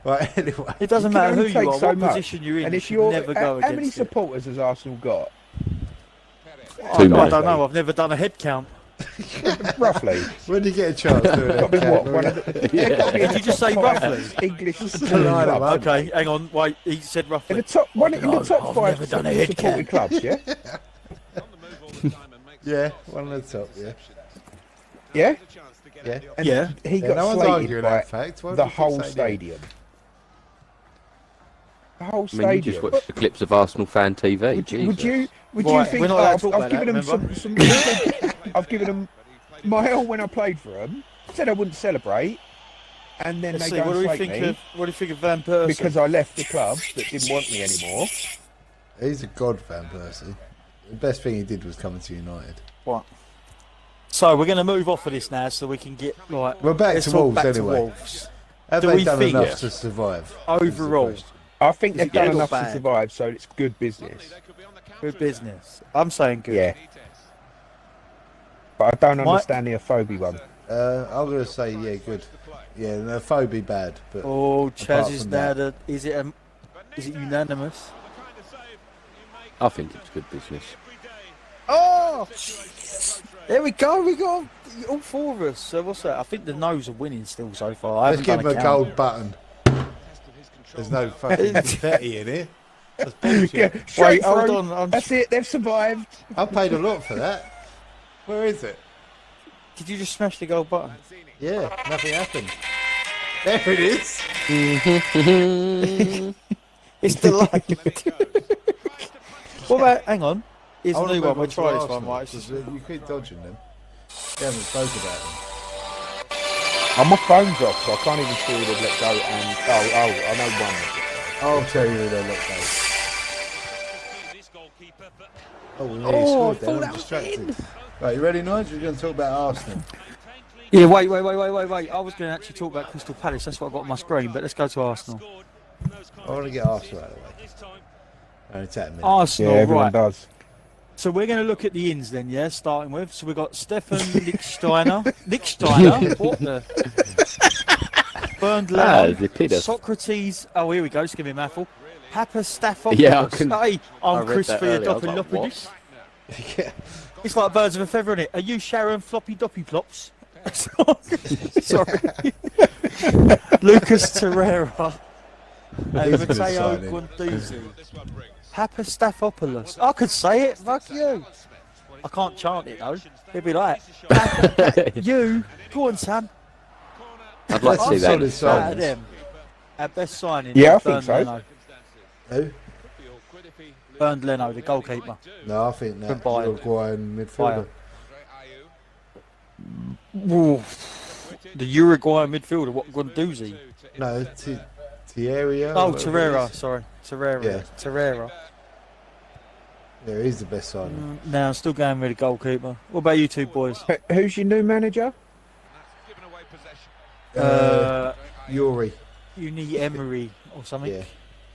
Right, anyway. It doesn't You can matter who only you take are, so what much. position you're in. And you if should you're, never go how many against it. supporters has Arsenal got? I Too don't many. know. I've never done a head count. Roughly. When do you get a chance doing that? What, Cat? one of the Did you just say roughly? English line supporting them clubs? up. Okay, hang on. Wait, he said In roughly. the top one in the No, top I've five never done a head supporting clubs, yeah? Yeah, one of the top, yeah. Yeah? Yeah. And Yeah. he Yeah, got no one's slated arguing by that fact. Why do the you keep whole saying it? stadium. The whole I mean, you just stadium. watched the clips of Arsenal fan TV. Would Jesus. you Right, think we're not allowed to I've talk about given that, them some I've given them my all when I played for them. Said I wouldn't celebrate, and then Let's they see. go What and do we slate think me of? What do you think of Van Persie? because I left the club that didn't want me anymore. He's a god, Van Persie. The best thing he did was coming to United. What? So we're going to move off of this now, so we can get like. We're back let's to talk Wolves back to anyway. Wolves. Have Do they we done think- enough to survive? Overall, I think they've it done good or enough to bad? survive, so it's good business. good business. I'm saying good. Yeah, but I don't My- understand the Afobe one. I'm going to say, yeah, good. Yeah, no, Phobie bad, but Oh, Chaz Apart is from now that. the. Is it unanimous? I think it's good business. Oh, there we go. We got all four of us. So what's that? I think the no's are winning still so far. I let's haven't give done him a count. gold button. There's no fucking confetti in it. That's bullshit. Yeah, Wait, straight hold through. on. That's it. They've survived. I paid a lot for that. Where is it? Did you just smash the gold button? Yeah, nothing happened. There it is. It's delayed. What about? Hang on. Here's I a wanna new move one. We'll to try this Arsenal, one. Right. 'cause you keep dodging them. You haven't spoke about them. Oh, my phone's off, so I can't even see who they've let go. And I know one. I'll tell you who they look like. Oh, yeah, Oh, he scored I there. thought I'm that was distracted. Right, you ready, Nigel? We're going to talk about Arsenal. Yeah, wait. I was going to actually talk about Crystal Palace. That's what I got on my screen. But let's go to Arsenal. I want to get Arsenal out of the way. Only take a minute. Arsenal, Yeah, everyone right. does. So we're going to look at the ins then, yeah, starting with. So we've got Stefan Lichtsteiner. What the? Bernd Zipidus. Leno. Socrates. Oh, here we go. Just give me a mouthful. Papastathopoulos. Yeah, I can- Hey, I I'm read Chris that earlier, I was like, Theodopoulos. Yeah. It's like birds of a feather, isn't it? Are you Sharon Floppy Doppy Plops? Sorry. Lucas Torreira. And He's a good Matteo signing. Guendouzi. Papastathopoulos. I could say it. Fuck you. I can't chant it though. It'd be like, you. Go on, Sam. I'd like to see Solid that. sign. Out of them. Our best signing. Yeah, I is think Bernd so. Leno. Who? Bernd Leno, the goalkeeper. No, I think that From Bayern. Uruguayan midfielder. Ooh. The Uruguayan midfielder, what, Guendouzi? No, Thierry. Oh, Torreira, sorry. Torreira. Yeah. Torreira. Yeah, he's the best signing. No, I'm still going with the goalkeeper. What about you two boys? Who's your new manager? Yuri. Uni Emery or something? Yeah.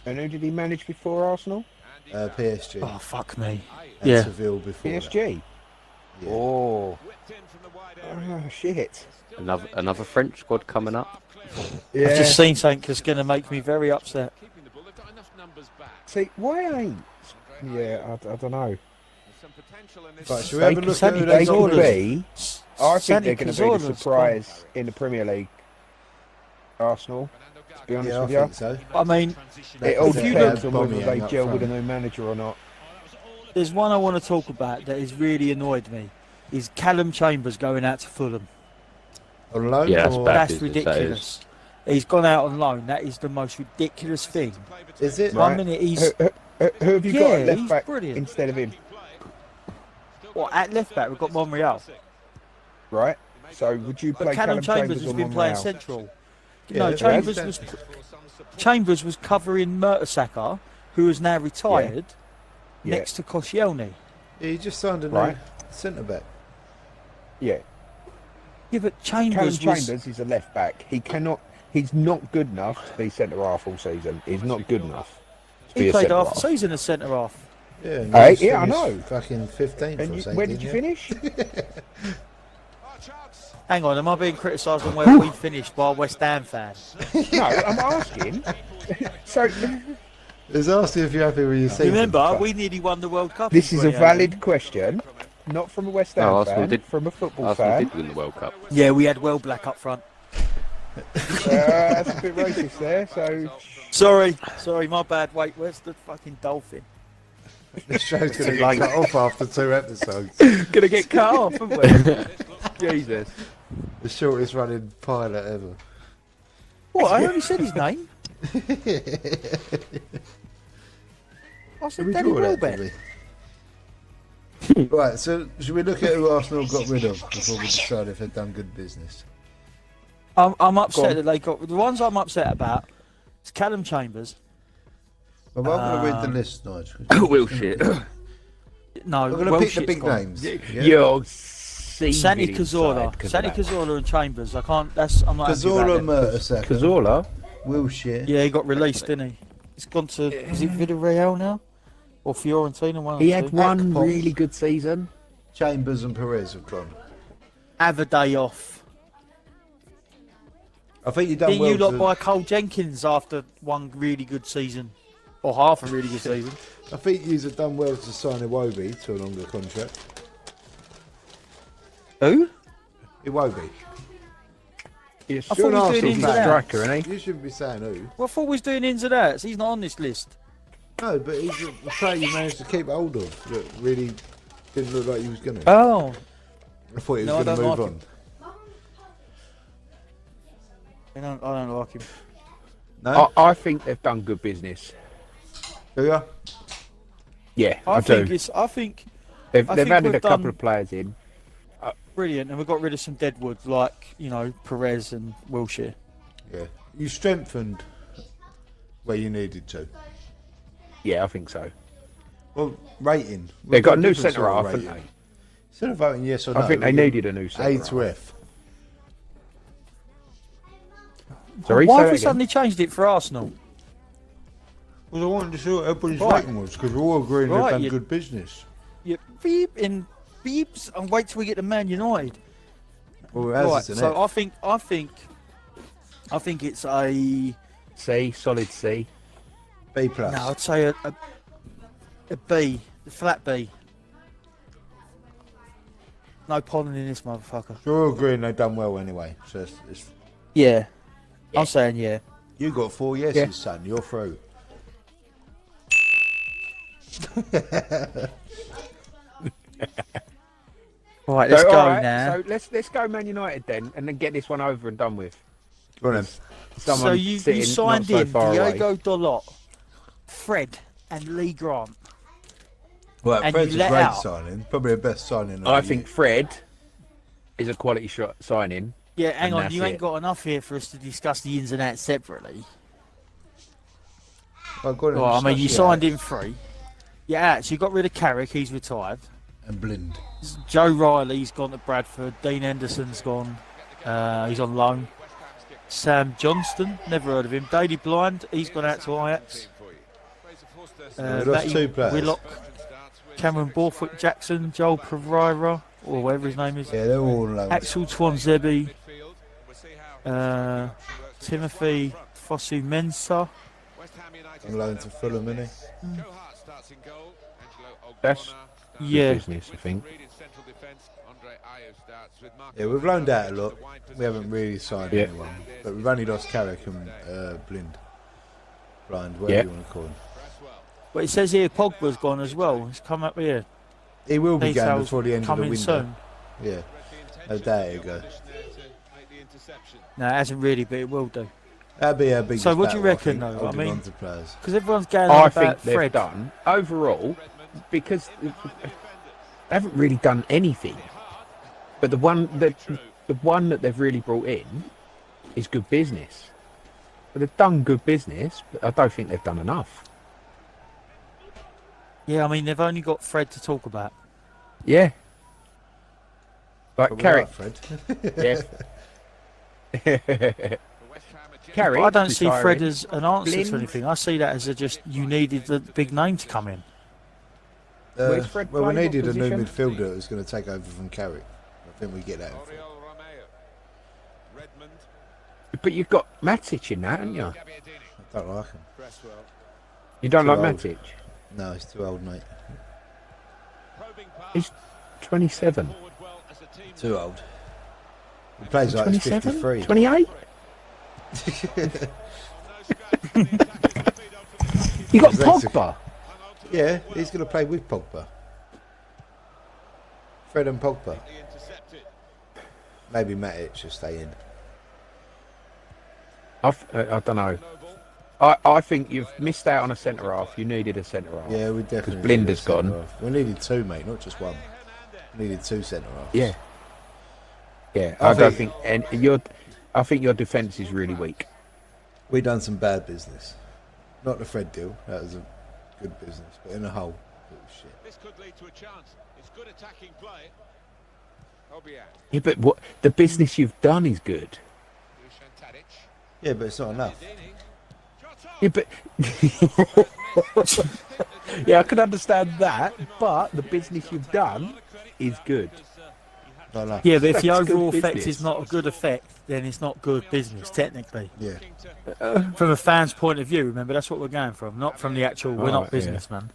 And who did he manage before Arsenal? PSG. Oh, fuck me. And Yeah. Seville before that. PSG. Yeah. Oh. Shit. Another French squad coming up. Yeah. I've just seen something that's going to make me very upset. See, why ain't? Yeah, I don't know. Right, should we have a look at Santi who They they could got? be. I think Santi they're going to be the Cazorla's surprise in the Premier League. Arsenal. To be honest Yeah, I with you, think so. I mean, it all if you depends look- on whether they Aubameyang up gel with a front. new manager or not. there's one I want to talk about that has really annoyed me. Is Callum Chambers going out to Fulham? On loan? Yeah, that's or- bad. That's business, that ridiculous. He's gone out on loan. That is the most ridiculous thing. Is it? One Right. minute he's Who have you got Yeah, at left he's back brilliant. instead of him? at left back. We've got Monreal, Right. So would you but play Callum Chambers or has been playing Monreal? central. Yeah, No, that's Chambers was covering Mertesacker, who is now retired, Yeah. next to Koscielny. Yeah, he just signed a new Right. centre back. Yeah. Yeah, but Callum Chambers was. Chambers is a left back. He cannot. He's not good enough to be centre half all season. He's not good enough to be He a played centre half half. the season as centre half. Yeah, and Hey, he's yeah, I finished know. Fucking 15th And or you, something. where did you finish? Hang on, am I being criticised on where we finished by a West Ham fan? No, I'm asking. So He's asking if you're happy with your season. Remember, we nearly won the World Cup. this in is a 2018. valid question, not from a West Ham No, Arsenal fan, did- from a football Arsenal fan. did win the World Cup. Yeah, we had well black up front. That's a bit racist there. So Sorry, my bad. Wait, where's the fucking dolphin? The show's going to get cut off after 2 episodes. gonna get cut off, haven't we? Jesus. The shortest running pilot ever. What? I only said his name. I said We Danny draw that, Welbeck. didn't we? Right, so should we look at who Arsenal got rid of before we decide if they've done good business? I'm Go upset on. that they got the ones I'm upset about. It's Callum Chambers. Well, I'm going to read the list, Nigel. Will shit. No, I'm going to pick the big names. Yeah? You're Santi Cazorla and Chambers. I can't. I'm not. happy about Cazorla, them. Mertesacker, Cazorla? Wilshere. Yeah, he got released, didn't he? He's gone to. Is it Villarreal now, or Fiorentina? One. He of had the two. one Akpom. really good season. Chambers and Perez have gone. Have a day off. I think you've done Didn't well. you lot to- buy Cole Jenkins after one really good season, or half a really good season? I think you've done well to sign Iwobi to a longer contract. Who? Iwobi. He's I still thought an he was Arsenal doing ins and striker, outs. isn't he? You shouldn't be saying who. Well, I thought we was doing ins and outs. He's not on this list. No, but he's a player you managed to keep hold of that really didn't look like he was going to. Oh. I thought he was No, I going to don't move like on. I don't like him. No? I think they've done good business. Who are? Yeah, I I think do. it's. I think They've think added we've a couple done- of players in. brilliant, and we got rid of some deadwood like Perez and Wilshere. Yeah. You strengthened where you needed to. Yeah, I think so. Well, rating. They got a new different centre sort of half, haven't rating. they? Instead of voting yes or no, I think they we'll needed a new centre A half. to F. Sorry, Why say have that we again. suddenly changed it for Arsenal? Well, I wanted to see what everybody's Right. rating was because we're all agreeing Right, they've done you- good business. You beep in beeps and wait till we get to Man United. Well, Right, as it's an so F. I think it's a C, solid C. B plus. no. I'd say a B, a flat B. No pollen in this motherfucker. We're all agreeing they've done well anyway. So it's Yeah, I'm saying yeah. you got 4 yeses, Yeah. son. You're through. Right, let's So, go alright, now. So let's go Man United then, and then get this one over and done with. Go on then. So Someone you sitting signed not so in far away. Diego Dalot, Fred, and Lee Grant. Well, And Fred's you a let great out. signing. Probably the best signing of I the think year. Fred is a quality shot signing. Yeah, hang And on, that's you ain't it. got enough here for us to discuss the ins and outs separately. Well, go on and Well, I mean, you discuss signed that. in free. Yeah, so you got rid of Carrick, he's retired. And Blind. Joe Riley's gone to Bradford. Dean Henderson's gone. He's on loan. Sam Johnston, never heard of him. Daley Blind, he's gone out to Ajax. We lost Matty 2 players. Willock, Cameron Borthwick Jackson, Joel Pereira, or whatever his name is. Yeah, they're all loans. Axel Twanzebe, Timothy Fosu Mensah. On loan to Fulham, innit? That's Yeah, business, I think. Yeah, we've loaned out a lot. We haven't really signed Yeah. anyone. But we've only lost Carrick and Blind. Blind, whatever Yeah. you want to call him. but it says here Pogba's gone as well. It's come up here. He will be going Details before the end of the coming window. soon. Yeah, no doubt he'll go. No, it hasn't really, but it will do. That'd be our biggest So what do you battle, I reckon, think, though? I holding mean- on to players. Because everyone's going I on think about they've Fred. done overall because they haven't really done anything. But the one that they've really brought in is good business. But they've done good business, but I don't think they've done enough. Yeah, I mean, they've only got Fred to talk about. Yeah. Like But we Carrick. like Fred. Yeah. Carrick. But I don't see retiring. Fred as an answer Blind. to anything. I see that as just you needed the big name to come in. Where's Fred well, we playing? What needed a new position? midfielder who's going to take over from Carrick. I think we get that. in Fred. But you've got Matic in that, haven't you? I don't like him. You don't Too like old. Matic? No, he's too old, mate. He's 27. Too old. He plays like he's 27? 53. 28? You got His legs are- Pogba. Yeah, he's going to play with Pogba. Fred and Pogba. Maybe Matic should stay in. I don't know. I think you've missed out on a centre half. You needed a centre half. Yeah, we definitely. Blinder's needed a gone. centre-half. We needed 2, mate, not just 1. We needed 2 centre halves. Yeah. Yeah. I I don't think- think, and I think your defence is really weak. We done some bad business. Not the Fred deal. That was a good business, but in a whole, it was shit. This could lead to a chance. It's good attacking play. Yeah, but what the business you've done is good. Yeah, but it's not enough. Yeah, but yeah, I can understand that. But the business you've done is good. Not enough. Yeah, but if the That's good overall effect business. is not a good effect, then it's not good business, technically. Yeah. From a fan's point of view, remember, that's what we're going from, not from the actual, we're Oh, not yeah. businessmen.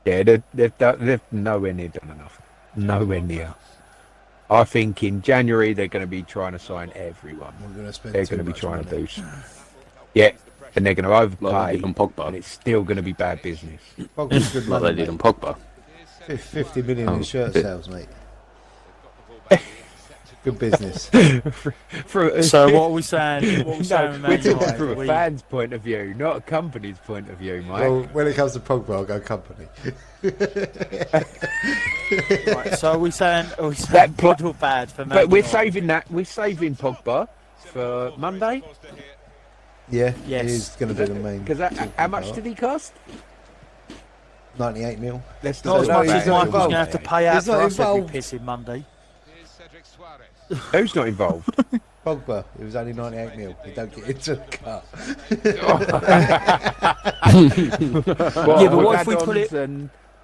Yeah, they've nowhere near done enough. Nowhere near. I think in January they're going to be trying to sign everyone. We're going to spend They're too going to be much trying money. to do. Yeah, and they're going to Like they overpay, did on Pogba. and it's still going to be bad business. Pogba's good Like money, they did on mate. Pogba. 50 million in Oh, shirt bit- sales, mate. Good business. So what are we saying? What are we saying with we're Man talking United? from a We- fan's point of view, not a company's point of view, Mike. Well, when it comes to Pogba, I'll go company. Right, so are we saying That pl- good or bad for Man But we're United? saving that. We're saving Pogba for Monday. Yeah, Yes. he's going to be the main. Because how much did he cost? 98 mil. Let's Not as no, much he's as not Michael's going to involved. have to pay out He's for not us every involved. pissing Monday. Here's Cedric Suarez. Who's not involved? Pogba, it was only 98 mil. He don't get into the cut. Yeah, but what if we put it-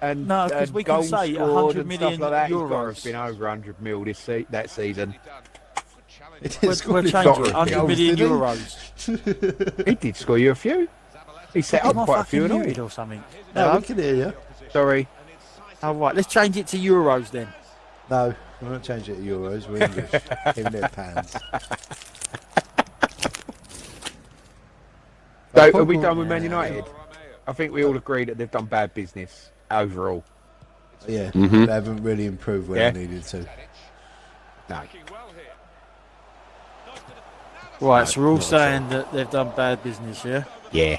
And No, 'cause we can goals say scored 100 and million stuff like that. He's got to euros. have been over 100 mil that season. It We're is good. changing got 100 goals, million didn't he? euros. He did score you a few. He set Am up I quite a fucking few and all. muted or something? No, Hello? we can hear you. Sorry. Oh, right, let's change it to euros then. No, we're not changing it to euros. We're English. Even it pounds. So, are we done with Man United? I think we all agree that they've done bad business overall. Yeah, Mhm. they haven't really improved where Yeah. they needed to. No. Right, so we're all saying that they've done bad business, yeah? Yeah.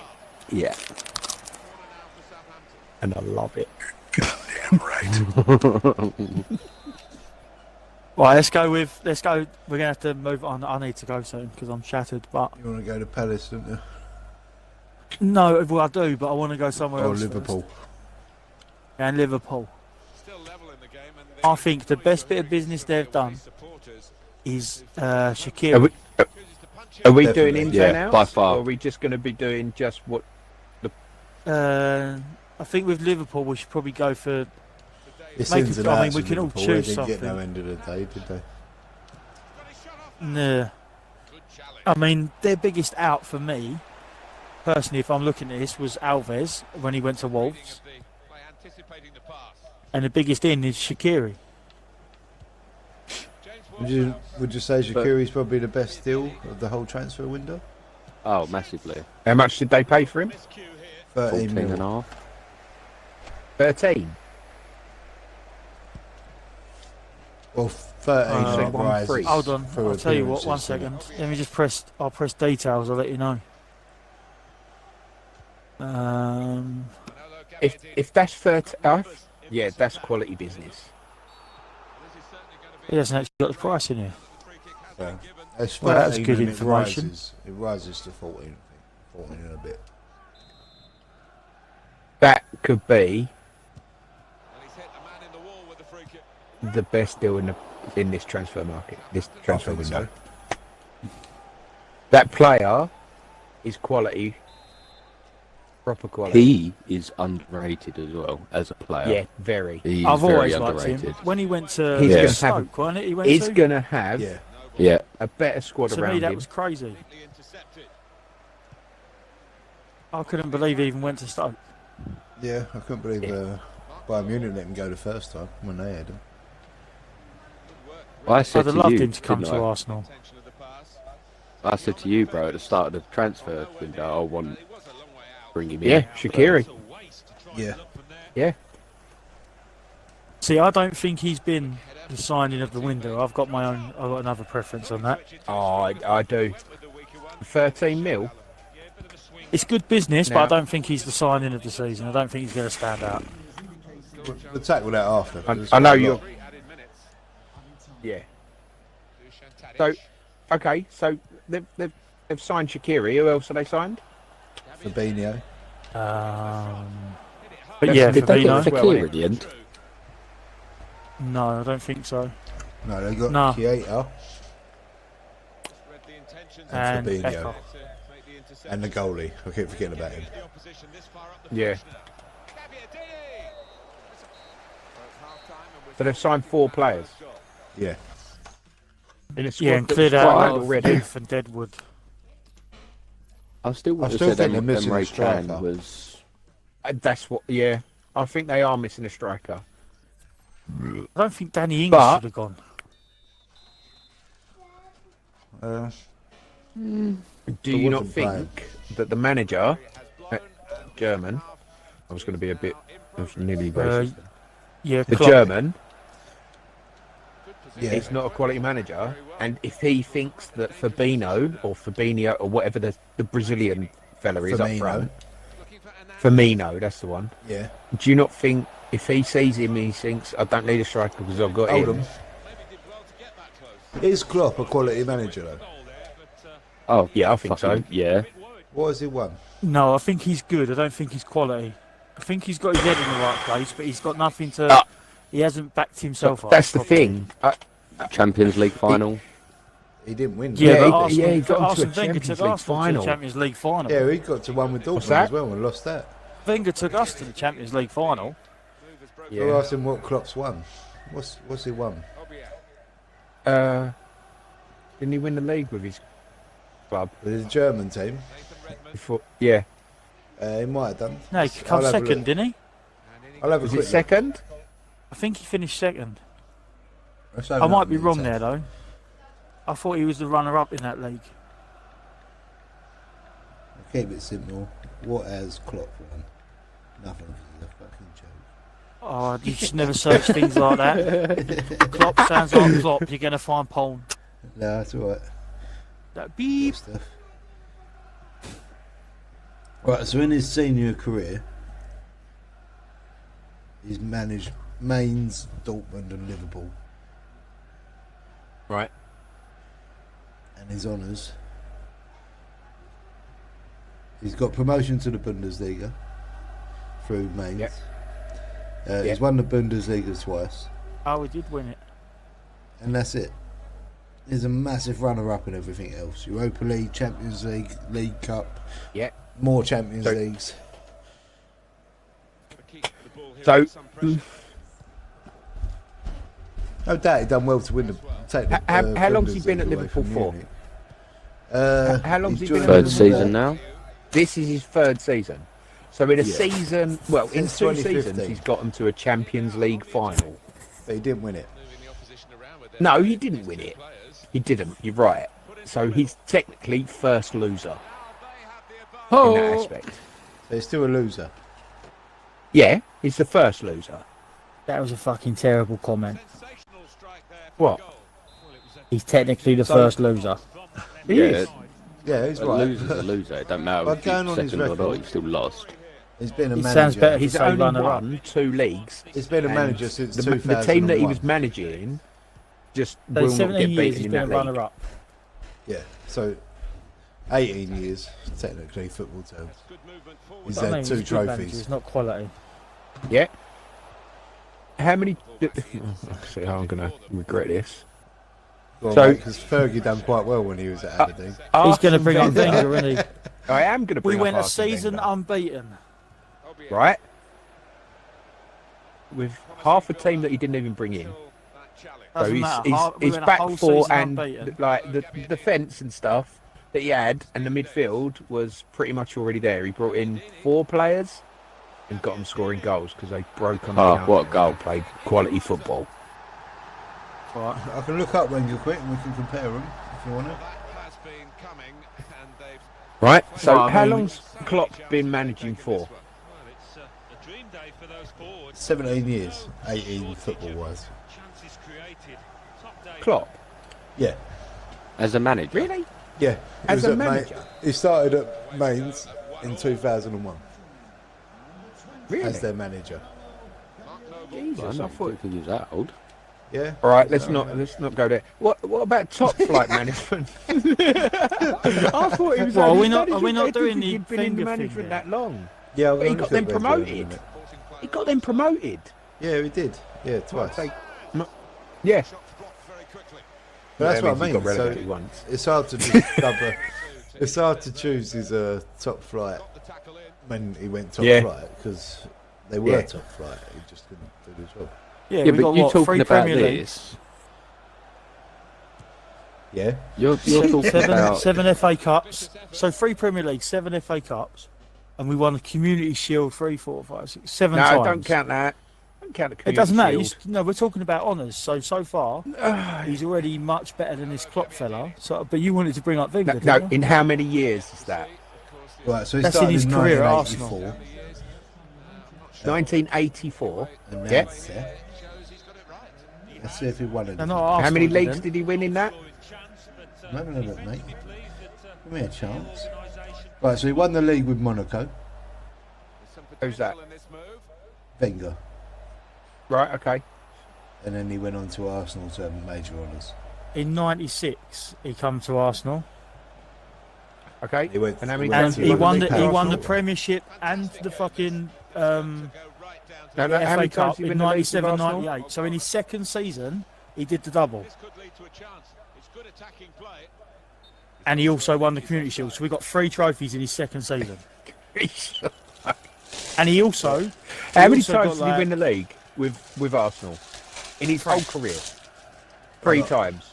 Yeah. And I love it. Right, let's go. We're going to have to move on. I need to go soon because I'm shattered, but... You want to go to Palace, don't you? No, well, I do, but I want to go somewhere Or else Liverpool. first. And Liverpool. Still level in the game, and I think the best bit of business they've done is Are Shaqiri. we, are we doing Definitely. ins Yeah, and outs? by far. Or are we just going to be doing just what... I think with Liverpool we should probably go for... It's Make ins it- and I mean, outs we of can all Liverpool. choose They didn't get no something. end of the day, did they? Nah. I mean, their biggest out for me, personally, if I'm looking at this, was Alves when he went to Wolves. And the biggest in is Shaqiri. Would you say Shaqiri's probably the best deal of the whole transfer window? Oh, massively. How much did they pay for him? 13 14 and a mil. half. 13. Well, 13 one rises. free. Hold on, through I'll tell you what, one appearances, second. Let me just press, I'll press details, I'll let you know. If that's 13... yeah, that's quality business. He hasn't actually got the price in here. Yeah. It's Well, that's 13 good and information. It rises to 14, 14 and a bit. That could be the best deal in this transfer market, this transfer think window. so. That player is quality, proper quality. He is underrated as well as a player. Yeah, very. He's I've very always liked underrated. him. When he went to He's gonna have- Stoke, wasn't it? He went He's to? going to have Yeah. Yeah. a better squad To around me, that him. was crazy. I couldn't believe he even went to Stoke. Yeah, I couldn't believe Bayern Munich let him go the first time when they had him. Well, I I'd said have to loved you, him to come didn't to I? Arsenal. I said to you, bro, at the start of the transfer window, I want to bring him in. Yeah, Shaqiri. Yeah. Yeah. See, I don't think he's been the signing of the window. I've got another preference on that. Oh, I do. 13 mil? It's good business, Now- but I don't think he's the signing of the season. I don't think he's going to stand out. We'll tackle that after. 'cause it's I know quite a you're... lot. Yeah. So, okay, so they've signed Shaqiri. Who else have they signed? Fabinho. But yeah, Did they get Fabinho. well, Fekir innit? at the end? No, I don't think so. No, they got No. Keita And Fabinho. Echo. and the goalie. I keep forgetting about him. Yeah. So they've signed 4 players. Yeah. In a squad Yeah, and that's cleared quite out good of already. Booth and Deadwood. I still would I have still said think they're missing a Emre Can striker. was... That's what, yeah. I think they are missing a striker. I don't think Danny Ings But- should have gone. Do you not wasn't playing. think that the manager, German, I was going to be a bit, I was nearly racist. Yeah, The Klopp. German Yeah. is not a quality manager, and if he thinks that Fabinho or Fabinho or whatever the Brazilian fella is up Firmino. front, Firmino, that's the one. Yeah. Do you not think if he sees him, he thinks, I don't need a striker because I've got Hold him? on. Is Klopp a quality manager though? Oh, Yeah, I think so. fucking- Yeah. What has he won? No, I think he's good. I don't think he's quality. I think he's got his head in the right place, but he's got nothing to. He hasn't backed himself up. That's the properly. thing. Champions League final. He didn't win. Yeah, Yeah, but he- Arsenal, yeah, he got into a Arsene Wenger Champions took League Arsenal to final. the Champions League final. Yeah, he got to one with Dortmund that? as well and lost that. Wenger took us to the Champions League final. Who Yeah. asked him what Klopp's won? What's he won? Didn't he win the league with his club? With his German team. Before? Yeah. He might have done. No, he come I'll have a second, look. didn't he? I'll have a Was quick it second? I think he finished second. look. Let's I open might up be the wrong tab. there though. I thought he was the runner-up in that league. I'll keep it simple. What has Klopp won? Nothing. This is a fucking joke. Oh, you just never search things like that. Klopp sounds like Klopp. You're gonna find porn. No, that's alright. That beep. Stuff. Right, so in his senior career, he's managed Mainz, Dortmund, and Liverpool, Right. and his honours. He's got promotion to the Bundesliga through Mainz. Yep. He's Yep. won the Bundesliga twice, Oh, he did win it. and that's it. He's a massive runner-up in everything else. Europa League, Champions League, League Cup, Yeah. more Champions So- Leagues. So, No doubt he done well to win the. Take the How long's he been Bundesliga at away Liverpool from for? Munich. How long's he joined been Third at them, season now. this is his third season. So in a Yeah. season, well, in Since 2 2015. seasons, he's got them to a Champions League final. But he didn't win it. No, he didn't win it. He didn't. You're right. So he's technically first loser in that aspect. So he's still a loser. Yeah, he's the first loser. That was a fucking terrible comment. What? He's technically the first loser. He Yeah, is. Yeah, he's a right. loser's a loser. It don't matter But if you're going on his second or not. record- You still lost. He's been a He manager. sounds better. He's say only runner-up. won 2 leagues. He's been a and manager since the 2001. team that he was managing just So will not 17 get years he's beaten in been a that league. runner-up. Yeah, so 18 years, technically, football terms. He's I mean, had 2 he's a good manager, trophies. It's not quality. Yeah. How many? See, I'm gonna regret this. So- Because Fergie done quite well when he was at Aberdeen. He's going to bring up Arsene Wenger, isn't he? I am going to We bring went up a Arsene season Wenger, unbeaten. right? With half a team that he didn't even bring in. So Doesn't matter. We his went a back whole four season and unbeaten. like the defence and stuff that he had and the midfield was pretty much already there. He brought in 4 players and got them scoring goals because they broke them Oh, down what a and goal. played quality football. Right. I can look up Wenger quick and we can compare them if you want to. Right. So Well, I how mean- long's Klopp been managing for? 17 years, 18 football-wise. Klopp. Yeah, As a manager. Really? yeah. He As was a at manager? He started at Mainz in 2001 Really? as their manager. Jesus, I I don't thought. think he was that old. Yeah. All right, let's not go there. What about top flight management? I thought he was. Well, only are we not managing- doing the he'd been in the finger thing management there? that long? Yeah, But he got them promoted. He got them promoted. Yeah, he did. Yeah, twice. Like, yeah. But that's Yeah, what I he mean. got relegated So once. it's hard to just cover. It's hard to choose his top flight when he went top Yeah. flight because they were Yeah. top flight. He just couldn't do the job. Yeah, Yeah, we but got you're what, talking 3 about Premier Leagues, this. Yeah. You're talking about. seven FA Cups. So 3 Premier Leagues, 7 FA Cups, and we won the Community Shield 3, 4, 5, 6, 7 No, times. don't count that. Don't count the. It doesn't matter. Community No, we're talking about honours. So far, he's already much better than this Klopp fella. So, but you wanted to bring up Wenger, Shield. didn't No, you? in how many years is that? Right. So he That's in started his in career at 1984. 1984. And now Yeah. it's there. Let's see if he won it. No, not How Arsenal, many he leagues didn't. did he win in that? I'm having a look, mate. Give me a chance. Right. So he won the league with Monaco. Who's that? Wenger. Right. Okay. And then he went on to Arsenal to have major honours. In '96, he come to Arsenal. Okay. He went- and how many he And times went- he won won the the league he with won the Arsenal. Premiership and the fucking No, the how many FA times Cup did he in win the league with 97, Arsenal? 98. So in his second season, he did the double. This could lead to a chance. It's good attacking play. And he also won the Community Shield. So we got 3 trophies in his second season. And he also... How many also times got, did he win the league with Arsenal in his whole career? 3 times.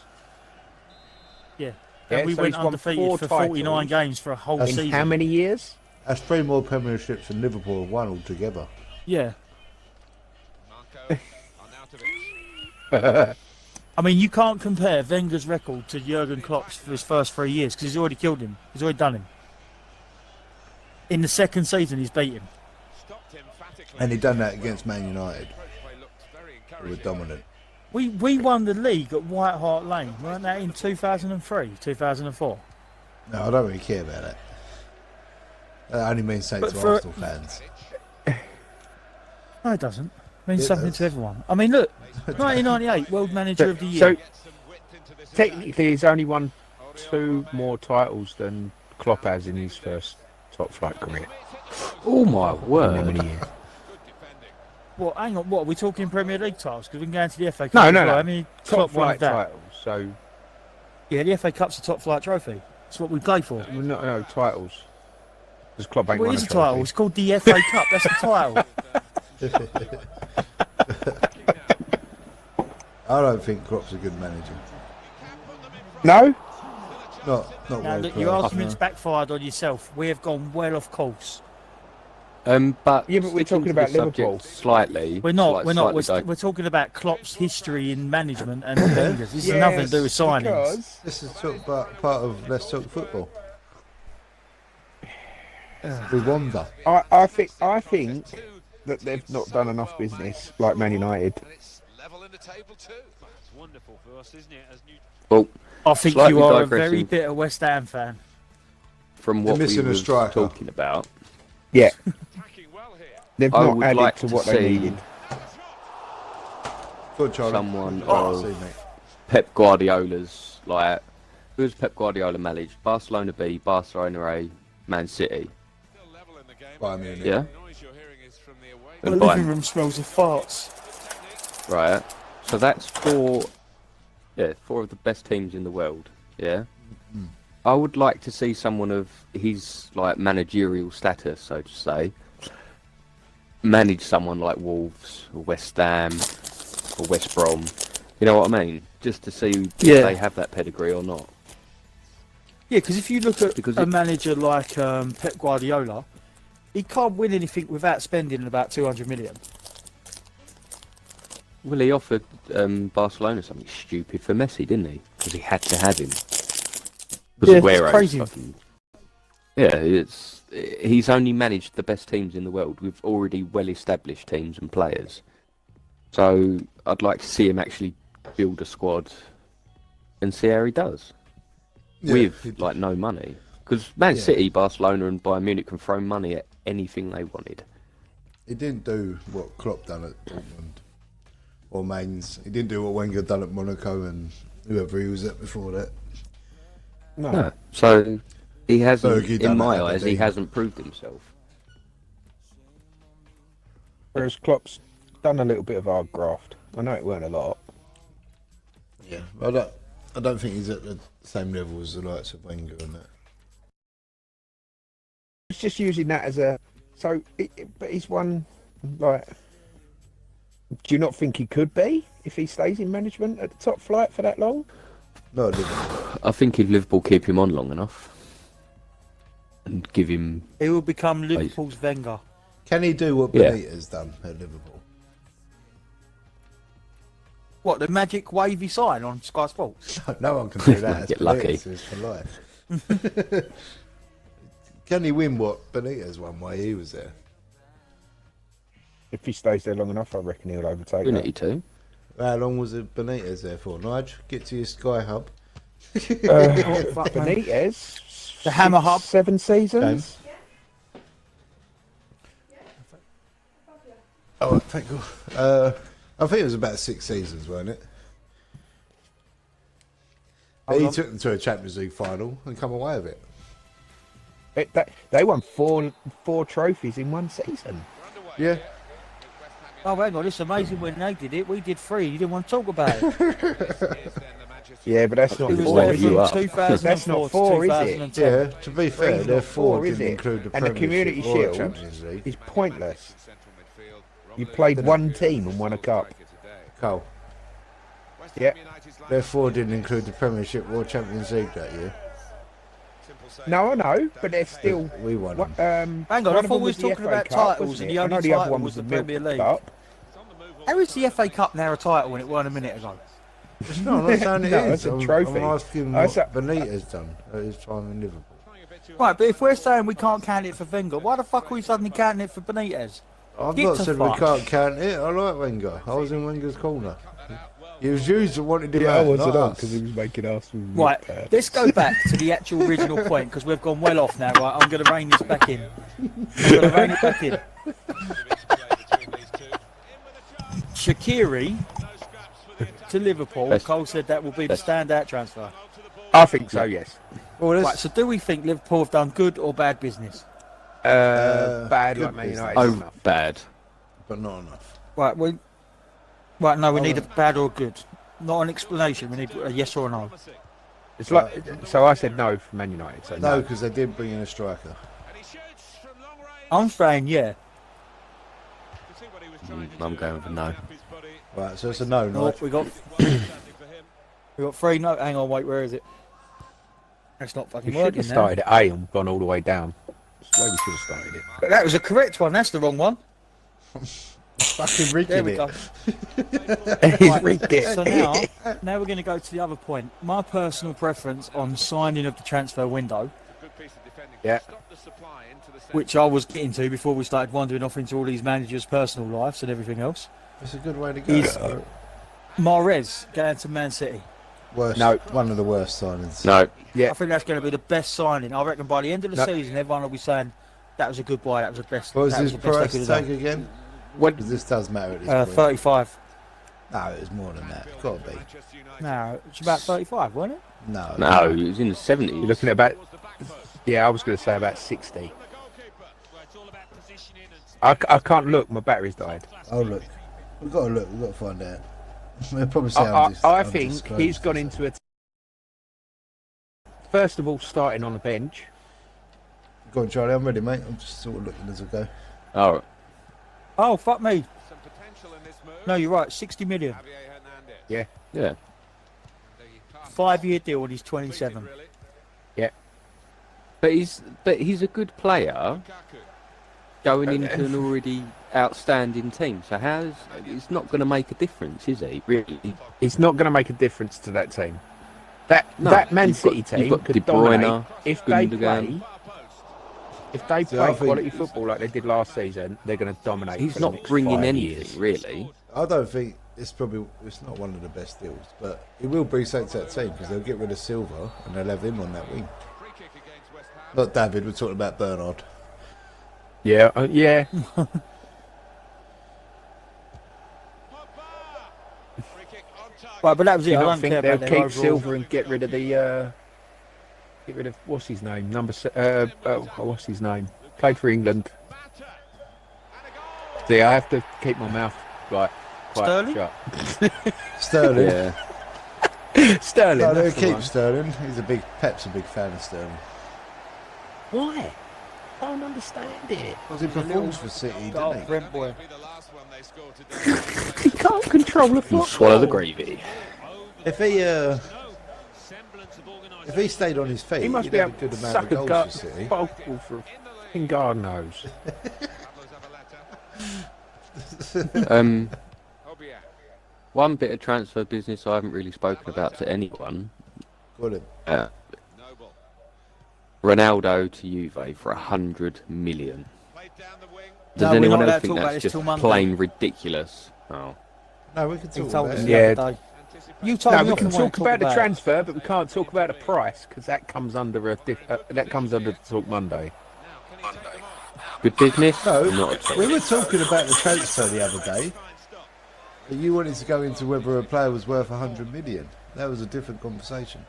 Yeah. Yeah, And we so went he's won undefeated 4 for 49 titles. games for a whole That's- In season. how many years? That's 3 more Premierships than Liverpool have won altogether. Yeah. Marco Arnautovic. I mean, you can't compare Wenger's record to Jurgen Klopp's for his first 3 years because he's already killed him. He's already done him. In the second season, he's beat him. Stopped emphatically. And he done that against Man United. Approach play looked very Who were encouraging. dominant. We won the league at White Hart Lane, weren't that in 2003, 2004? No, I don't really care about that. That only means something But to for- Arsenal fans. No, it doesn't. It means It something does. to everyone. I mean, look, 1998 World Manager of the Year. So Get some width into this attack. technically, he's only won 2 more titles than Klopp has in his first top flight career. Oh my In how word! many years? Good defending. Well, hang on, what, are we talking Premier League titles? Because we can go into the FA Cup No, as no, well. no. I mean, Top Klopp won flight that. titles. So Yeah, the FA Cup's a top flight trophy. It's what we play for. no titles. Because Klopp ain't Well, won it is a a title. trophy. It's called the FA Cup. That's the title. I don't think Klopp's a good manager. No. Not Now, well look, played. your argument's backfired on yourself. We have gone well off course. But Yeah, but we're sticking talking to about the subject Liverpool. Slightly. We're not. We're not. slightly We're talking about Klopp's history in management and Wenger's. This has nothing to do with signings. Because This is talk about part of Let's Talk Football. We wander. I think that they've not done enough business like Man United. And it's level in the table too. It's wonderful for us, isn't it? As new Well, I think Slightly you are a digressing. very bitter West Ham fan. from what we missing a were striker. talking about, Yeah, Attacking well here. they've I not would added like to to what they see needed. Good, Charlie. someone Oh, of see, mate. Pep Guardiola's, like, who's Pep Guardiola managed? Barcelona B, Barcelona A, Man City. Still level in the game. Bayern Munich. Yeah, The noise you're hearing is from the away. The And living Bayern. room smells of farts. Right. So that's 4 of the best teams in the world. Yeah. I would like to see someone of his, like, managerial status, so to say, manage someone like Wolves or West Ham or West Brom. You know what I mean? Just to see if Yeah. they have that pedigree or not. Yeah, because if you look at Because a it- manager like Pep Guardiola, he can't win anything without spending about 200 million. Well, he offered Barcelona something stupid for Messi, didn't he? Because he had to have him. Because Yeah, it's crazy. he's only managed the best teams in the world with already well-established teams and players. So I'd like to see him actually build a squad and see how he does Yeah, with he- like no money. Because Man Yeah. City, Barcelona, and Bayern Munich can throw money at anything they wanted. He didn't do what Klopp done at Dortmund or Mainz. He didn't do what Wenger done at Monaco and whoever he was at before that. No. No. So he hasn't, Fergie done in it my at eyes, he Aberdeen. hasn't proved himself. Whereas Klopp's done a little bit of hard graft. I know it weren't a lot. Yeah, I don't think he's at the same level as the likes of Wenger and that. It's just using that as a. So, but he's won. Like, do you not think he could be if he stays in management at the top flight for that long? Not at Liverpool. I think if Liverpool keep him on long enough and give him, He will become Liverpool's Wenger. Can he do what Yeah. Benitez done at Liverpool? What, the magic wavy sign on Sky Sports? No one can do that. Get lucky. Benitez is for life. Can he win what Benitez won while he was there? If he stays there long enough, I reckon he'll overtake we that. need to. How long was it Benitez there for? Nige, get to your Sky Hub. Oh, fuck, man. Benitez, The Hammer Hub. 7 seasons. Oh, thank God. I think it was about 6 seasons, weren't it? But he took them to a Champions League final and come away with it. They won four trophies in one season. Yeah. Oh, hang on, it's amazing when they did it. We did 3. You didn't want to talk about it. Yeah, but that's not It was four. there Is you from up. 2004 That's not to 4, is it? 2010. Yeah, to be fair, their four, 4 is didn't it? include the And the Premiership Community or the Shield Champions League. is pointless. You played one team and won a cup. Cole, Yeah. their 4 didn't include the Premiership or Champions League that year. No, I know, but they're still. We won them. Hang on, one I of thought them we was the talking FA about Cup, titles wasn't and it? the I only know the other title one was the Milk Premier League. Cup. How is the FA Cup now a title when it weren't a minute ago? No, I'm not saying it No, is. it's a I'm trophy. asking Oh, what so- Benitez done at his time in Liverpool. Right, but if we're saying we can't count it for Wenger, why the fuck are we suddenly counting it for Benitez? I've Get not to said we fuck. can't count it. I like Wenger. I was in Wenger's corner. It was you that wanted him Yeah, I out, wasn't not on us. because he was making us. Right, let's go back to the actual original point because we've gone well off now. Right, I'm going to rein this back in. I'm going to rein it back in. Shaqiri to Liverpool. Best- Cole said that will be the standout transfer. I think so. Yes. Well, let's- Right, so do we think Liverpool have done good or bad business? Bad good like Man business. United. Oh, bad. but not enough. Right, no, we need a bad or good. Not an explanation. We need a yes or a no. It's like so. I said no for Man United. So No, no. because they did bring in a striker. I'm saying yeah. I'm going for no. Right, so it's a no, No, right? we got 3. No, hang on, wait, where is it? That's not We fucking should working have now. started at A and gone all the way down. That's the way we should have started it. But that was a correct one. That's the wrong one. Fucking There rigging we it. go. He's rigged it. So now we're going to go to the other point. My personal preference on signing of the transfer window, Yeah. which I was getting to before we started wandering off into all these managers' personal lives and everything else, It's a good way to go. is Mahrez going to Man City. Worst, No. one of the worst signings. No. Yeah. I think that's going to be the best signing. I reckon by the end of the No. season, everyone will be saying that was a good buy. That was the best. What was that his was the best price they could tag have done. again? What? Because this does matter at this point. 35. No, it was more than that. Got to be. No, it's about 35, wasn't it? No. No, it was in the 70s. You're looking at about. Yeah, I was going to say about 60. I can't look. My battery's died. Oh, look. We've got to look. We've got to find out. They'll probably say I think he's gone into a. First of all, starting on the bench. Go on, Charlie. I'm ready, mate. I'm just sort of looking as I go. Oh, Oh, fuck me. No, you're right. 60 million. Yeah. yeah. 5-year deal and he's 27. But he's a good player going into an already outstanding team. So it's not going to make a difference, is he? Really? It's not going to make a difference to that team. No, That Man you've got- City you've team got could De Bruyne, dominate if they Gundogan. play. If they I play think- quality football like they did last season, they're going to dominate. He's for the not next bringing 5 anything, years. really. I don't think it's not one of the best deals, but it will bring something to that team because they'll get rid of Silva and they'll have him on that wing. Not David. We're talking about Bernard. Yeah, yeah. Right, but that was it. Do you I not don't think care they'll about keep their overall. Silver and get rid of the? Get rid of what's his name? What's his name? Played for England. See, I have to keep my mouth quite Sterling? shut. Sterling. Yeah. Sterling. No, they'll that's the keep one. Sterling. Pep's a big fan of Sterling. Why? I don't understand it. Because he performs for City, Oh, doesn't he? Brent boy. He can't control the football. Swallow the gravy. If he stayed on his feet, He must he'd be have able a good to amount suck of a goals gut for City. ball for fucking God knows. One bit of transfer business I haven't really spoken about to anyone. Got him. Ronaldo to Juve for 100 million. Does No, we're anyone not allowed else to think talk about that's this just till Monday. plain ridiculous? Oh, No, we can He talk told about us it. the Yeah. other day. You told No, me we off can and won't talk about the it. transfer, but we can't talk about the price because that comes under that comes under Talk Monday. good business? No, Not at all. we were talking about the transfer the other day. But you wanted to go into whether a player was worth 100 million. That was a different conversation.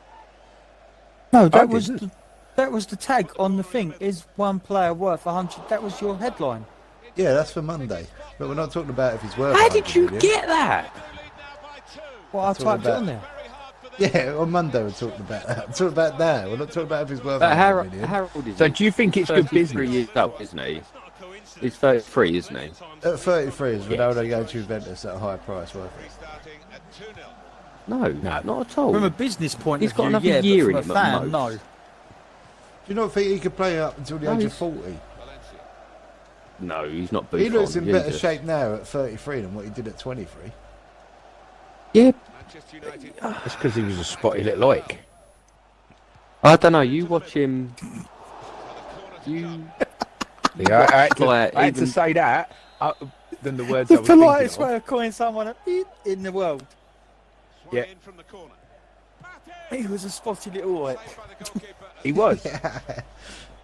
No, I that was didn't. That was the tag on the thing. Is one player worth 100? That was your headline. Yeah, that's for Monday. But we're not talking about if he's worth. How did 100 you million. get that? Well, I That's all typed it about- on there. Yeah, on Monday we're talking about that. I'm talking about that. We're not talking about if he's worth But 100 million. Harold is. So he? do you think it's good 33 business? years old, isn't he? He's 33, isn't he? At 33, is Ronaldo going to Juventus at a high price worth it? No, not at all. From a business point He's of got view, another yeah, year but in from a him at fan, most. no. Do you not think he could play up until the No, age of he's- 40? No, he's not He Buffon. looks in better Jesus. shape now at 33 than what he did at 23. Yeah, It's because he was a spotty little like. I don't know. You watch him. You. Yeah, I had to, Like, I had to even- say that than the words I The was thinking politest of. way of calling someone a beep in the world. Yeah. He was a spotty little white. He was.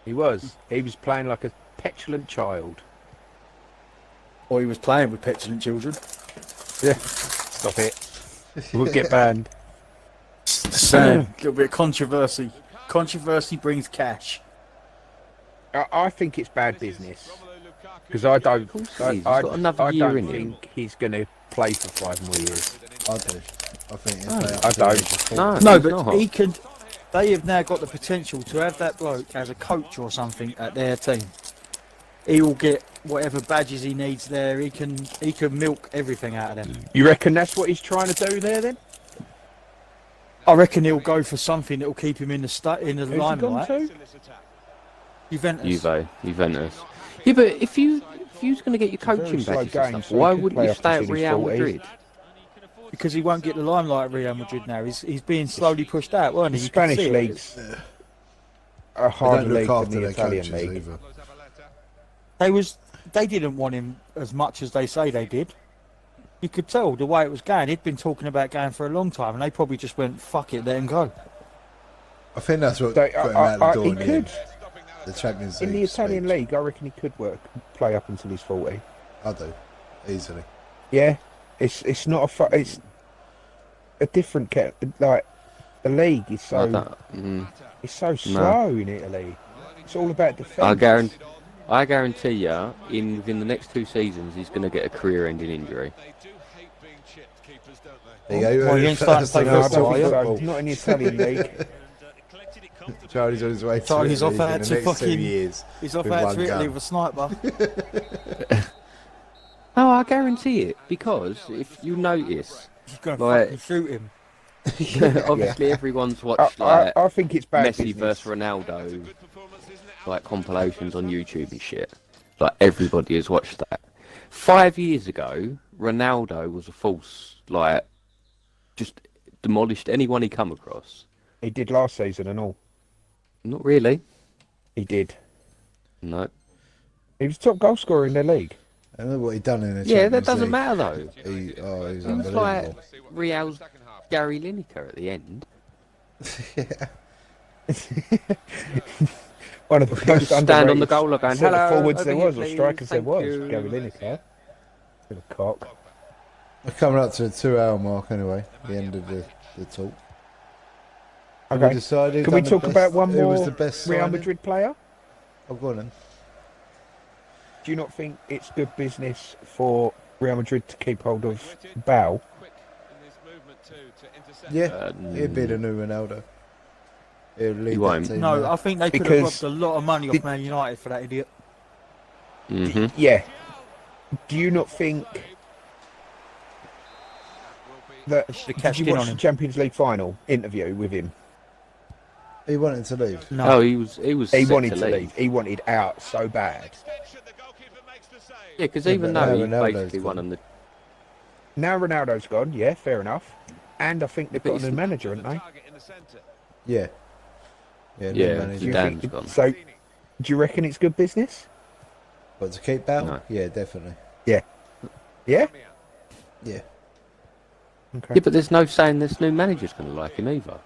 He was. He was playing like a petulant child. Or he was playing with petulant children. Yeah. Stop it. We'll get banned. A little bit of controversy. Controversy brings cash. I think it's bad business because I don't. course I, he is. He's I, got another I year don't in him. think he's going to play for 5 more years. I do. I think he'll No, play up I to the don't. age of 40. No, No, he's but not. he can. They have now got the potential to have that bloke as a coach or something at their team. He will get whatever badges he needs there. He can milk everything out of them. You reckon that's what he's trying to do there then? I reckon he'll go for something that will keep him in the in the Who's he gone limelight. to? Juventus. Juventus. Yeah, but if you was going to get your It's a very coaching slow badges game, and stuff, so he why could wouldn't play you up stay at until he's Real 40. Madrid? Because he won't get the limelight at Real Madrid now. He's being slowly pushed out, weren't The he? You can Spanish see it. leagues are They don't harder look league after than the their Italian coaches league. either. They didn't want him as much as they say they did. You could tell the way it was going. He'd been talking about going for a long time, and they probably just went, "Fuck it, let him go." I think that's what So, put him out the door he in the could. end. The Champions League In the Italian speech. league, I reckon he could play up until he's 40. I do. Easily. Yeah, it's not it's a different like the league is I so don't- it's so slow in Italy. It's all about defence. I guarantee you, within the next 2 seasons, he's going to get a career-ending injury. There you go. Well, you ain't starting to play No, I football, don't are you? think so. Not in the Italian league. Charlie's on his way to Charlie's Italy off out in the to next 2 fucking- years. He's off With out one to Italy gun. with a sniper. No, I guarantee it, because if you notice, He's going to Like- fucking shoot him. obviously everyone's watched like I think it's bad Messi business. versus Ronaldo, like compilations on YouTube and shit. Like everybody has watched that. 5 years ago, Ronaldo was a force, like just demolished anyone he come across. He did last season and all. Not really. He did. No. He was top goal scorer in their league. I know what he done in the Yeah, that Champions doesn't League. matter though. He's He was unbelievable. like Real's Gary Lineker at the end. One of the most Stand on the underrated goal line going, centre "Hello, forwards over there here, was, or please, strikers there thank was. you." Gary Lineker. Bit of cock. We're coming up to the 2-hour mark anyway. The end of the talk. Have we Okay. decided Can we on the talk best- about one who was more the best Real signing? Madrid player? Oh, go on then. Do you not think it's good business for Real Madrid to keep hold of Bale? Yeah, he'd be the new Ronaldo. He'll lead He that won't. team No, now. I think they could have Because- robbed a lot of money off Man United for that idiot. hmm Yeah. Do you not think that? They should have Did cashed you in watch on the him. Champions League final interview with him? He wanted to leave. No. Oh, he was. He set wanted to leave. He wanted out so bad. Yeah, because Yeah, even but though now he Ronaldo's basically won gone. on the. Now Ronaldo's gone. Yeah, fair enough. And I think they've But got a he's- new manager, haven't they? Yeah. Yeah, new Yeah, manager. Do you Zidane's think- gone. So, do you reckon it's good business? But to keep Bale? No. Yeah, definitely. Yeah. Yeah. Okay. Yeah, but there's no saying this new manager's going to like him either.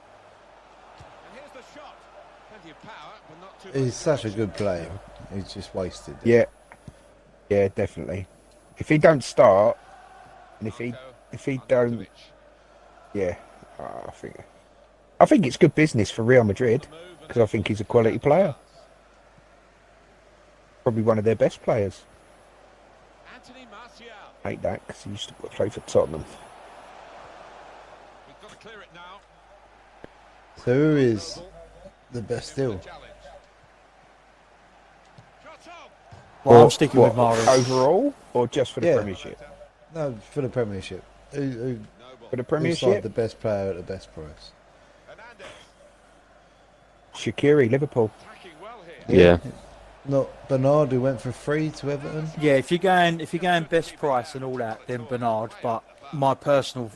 He's such a good player. He's just wasted. Yeah. Yeah, definitely. If he don't start, and if he don't, yeah, I think it's good business for Real Madrid. because I think he's a quality player. Probably one of their best players. Anthony Martial. Hate that because he used to play for Tottenham. We've got to clear it now. So who is the best deal? Challenge. Shot on. Well, I'm sticking with Mahrez. Overall, or just for the Yeah. Premiership? No, for the Premiership. Who For the who's like Premiership, the best player at the best price? Hernandez. Shaqiri, Liverpool. Attacking well here. Yeah. Not Bernard, who went for free to Everton. Yeah, if you're going best price and all that, then Bernard. But my personal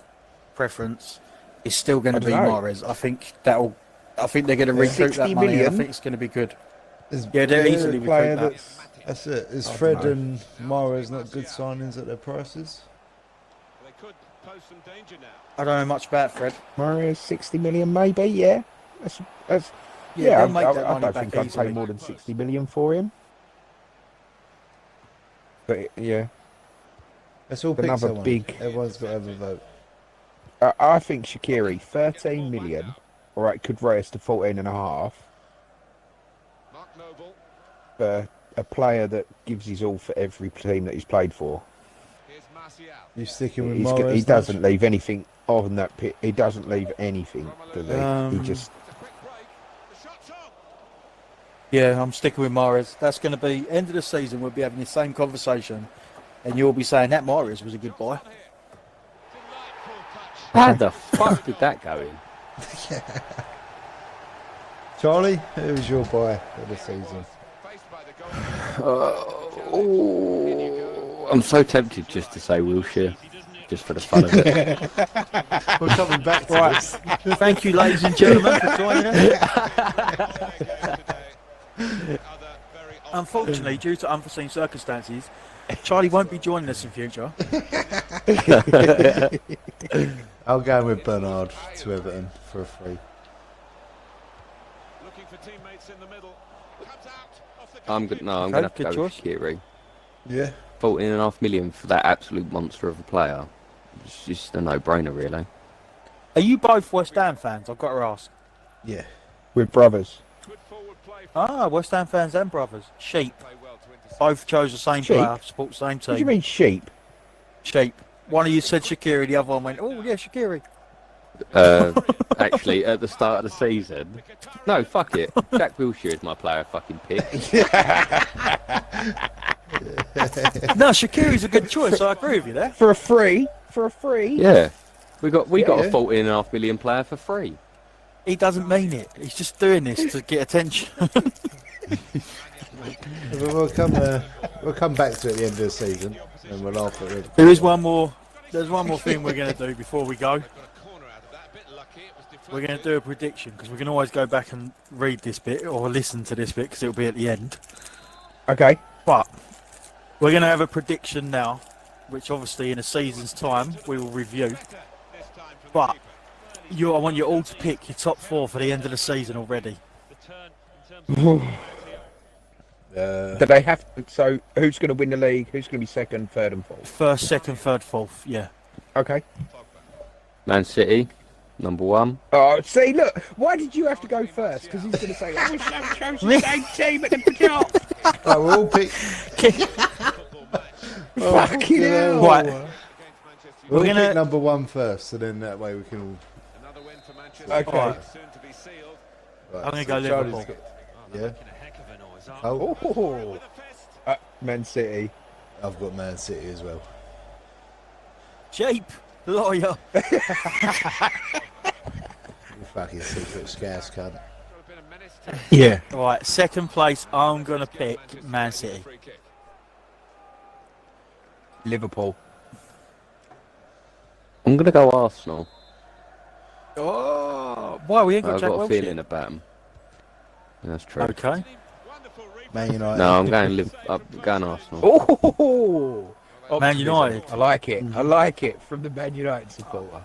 preference is still going to I be don't know. Mahrez. I think they're going to recoup 60 that money. And I million? think it's going to be good. Is Yeah, they're the easily player recoup that. that's it. Is I Fred don't and Mahrez not good signings at their prices? They could pose some danger now. I don't know much about Fred. Mario, 60 million maybe, yeah. That's Yeah, I, they'll make that I money don't back think I'd easily. pay more than 60 million for him. But yeah, Let's all pick Another someone. big- Everyone's got to have a vote. I think Shaqiri, 13 million, all right, could raise to 14 and a half. Mark Noble. For a player that gives his all for every team that he's played for. Here's Martial. You sticking with He Mahrez? doesn't leave anything on that pit. He doesn't leave anything, does he? He just It's a quick break. The shot's on. Yeah, I'm sticking with Mahrez. That's going to be end of the season. We'll be having the same conversation, and you'll be saying that Mahrez was a good buy. Delightful touch. How the fuck did that go in? Charlie, who's your buy for the season? Faced by the goal. Oh, I'm so tempted just to say Wilshere, just for the fun of it. We're coming back to Right. this. Thank you, ladies and gentlemen, for joining us. Unfortunately, due to unforeseen circumstances, Charlie won't be joining us in future. I'll go with Bernard to Everton for a free. Looking for teammates in the middle. Comes out off the I'm goalkeeper. I'm Okay, gonna have to good go with choice. Shaqiri. Yeah. 14.5 million for that absolute monster of a player. It's just a no-brainer, really. Are you both West Ham fans? I've got to ask. Yeah. with brothers. Good forward play. Ah, West Ham fans and brothers. Sheep. Play well to intercept. Both chose the same Sheep? player, support the same What do you team. mean sheep? Sheep. One of you said Shaqiri, the other one went, oh, yeah, Shaqiri. Actually, at the start of the season, no, fuck it. Jack Wilshere is my player fucking pick. No, Shaqiri's a good choice. I agree with you there. For a free? For a free? Yeah, we got a Yeah. 14.5 million player for free. He doesn't mean it. He's just doing this to get attention. We'll come back to it at the end of the season and we'll laugh at it. There is one more. There's one more thing we're going to do before we go. Got a corner out of that. A bit lucky. It was deflected. We're going to do a prediction because we can always go back and read this bit or listen to this bit because it'll be at the end. Okay. But we're going to have a prediction now, which obviously in a season's time we will review. This time from But I want you all to pick your top four for the end of the season already. Do they have? So who's going to win the league? Who's going to be second, third, and fourth? First, second, third, fourth. Yeah. Okay. Man City, number one. Oh, see, look. Why did you have to go first? Because he's going to say, "Oh, we chose the same team at the top." Right, we'll all pick. Fucking hell. Right. We'll We're gonna- pick number one first, so then that way we can all. another win for Manchester. Okay. United, soon to be sealed. Right, I'm gonna so go Charlie's Liverpool. got- yeah. Oh. Oh, Oh, With a fist. Man City. I've got Man City as well. Sheep. Lawyer. You fucking secret scouse cunt. Got a bit of menace to it. Yeah. Right. Second place. I'm going to pick Man City. Free kick. Liverpool. I'm gonna go Arsenal. Oh. Why we ain't got I've Jack got a Wilshere? feeling about them. That's true. Okay. Wonderful replay. Man United. No, I'm going Arsenal. Oh, Man United. I like it. I like it from the Man United supporter.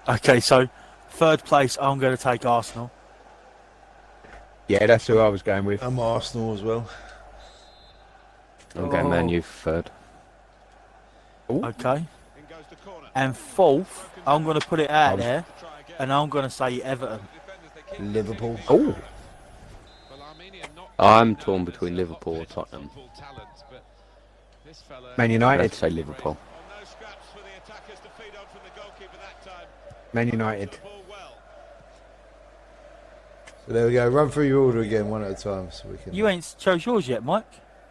Okay. So third place. I'm going to take Arsenal. Yeah, that's who I was going with. I'm Arsenal as well. I'm going Man Oh. U third. Okay. In goes the corner. And fourth, I'm going to put it out there, Try again. and I'm going to say Everton. Defenders, they keep Liverpool. Oh, I'm torn between Liverpool or Tottenham. Man I'd United. say Liverpool. No scraps for the attackers to feed on from the goalkeeper that time. Man United. Ball well. So there we go. Run through your order again, one at a time, so we can. You ain't chose yours yet, Mike.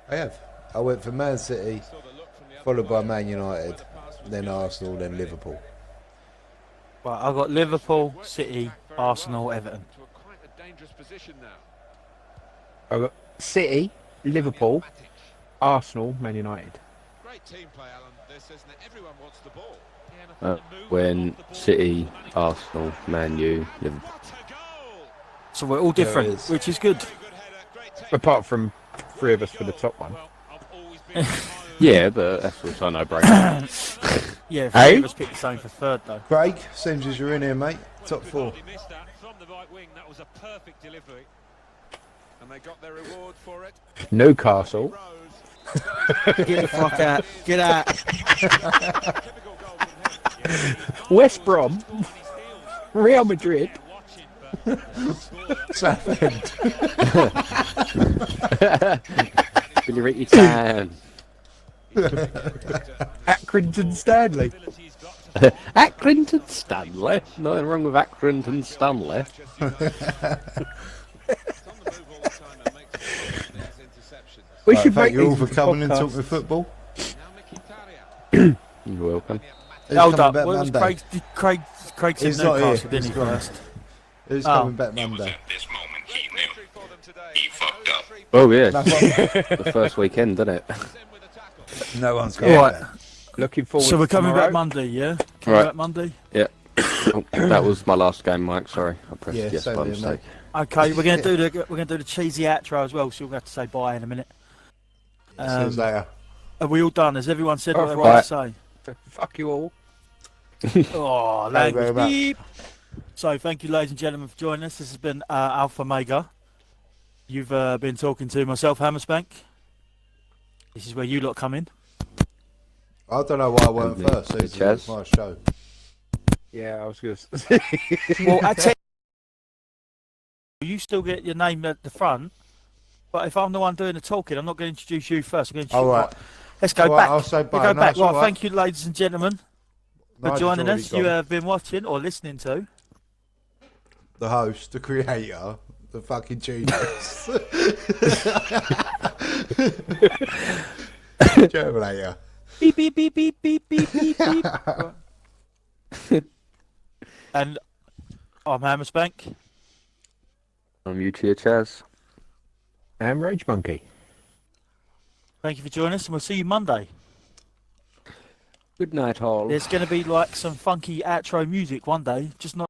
I have. I went for Man City, followed by Man United, then Arsenal, then Liverpool. Right, I've got Liverpool, City, Arsenal, Everton. To a quite a dangerous position now. I've got City, Liverpool, Arsenal, Man United. Great team play, Alan. This isn't it? Everyone wants the ball. When City, Arsenal, Man U, Liverpool. What a goal! So we're all different, is. which is good. Good header. Great take. Apart from 3 of us for the top one. Well, I've always been Yeah, but that's also a no-brainer. Yeah, Hey? three of us picked the same for third though. Craig, seems as you're in here, mate. Top 4. Hardly missed that from the right wing. That was a perfect delivery. and they got their reward for it. Newcastle. Rose. Get the fuck out. Get out. Typical goal from him. West Brom. Real Madrid. Southend. Billy Ricky Tan. Accrington Stanley. Accrington Stanley. Nothing wrong with Accrington Stanley. We Right, should thank make you all these for coming and podcasts. talking football. You're welcome. Who's Hold coming up. back What was Monday? Craig said He's not here. Newcastle, didn't he, He's gone. first? Who's Oh. coming back Monday? This moment he knew he fucked up. Oh yeah, No, one- the first weekend, didn't it? no one's All coming right. back. Looking forward So we're to coming tomorrow. back Monday, yeah? Coming Right. back Monday? Oh, that was my last game, Mike. Sorry, I pressed Yeah, yes same by here, mistake. Okay, we're gonna do the cheesy outro as well, so we'll have to say bye in a minute. See you later. Are we all done? Has everyone said what they Right. want to say? Fuck you all. Oh, Thank you very language. much. Beep. So, thank you, ladies and gentlemen, for joining us. This has been Alpha Mega. You've been talking to myself, Hammersbank. This is where you lot come in. I don't know why I weren't And me. first. It's Chaz. my show. Yeah, I was going to say. Well, I tell you still get your name at the front, but if I'm the one doing the talking, I'm not going to introduce you first. I'm going to All introduce right. Let's go All right, back. I'll say We'll bye. go No, back. it's all Right, right. thank you, ladies and gentlemen, for Nigel's joining already us. You gone. have been watching or listening to. The host, the creator, the fucking genius. Jerminator. Beep, beep, beep, beep, beep, beep, beep, beep. Right. And I'm Hammersbank. I'm you, cheer, Chaz. I'm Rage Monkey. Thank you for joining us, and we'll see you Monday. Good night, all. There's going to be like some funky outro music one day, just not.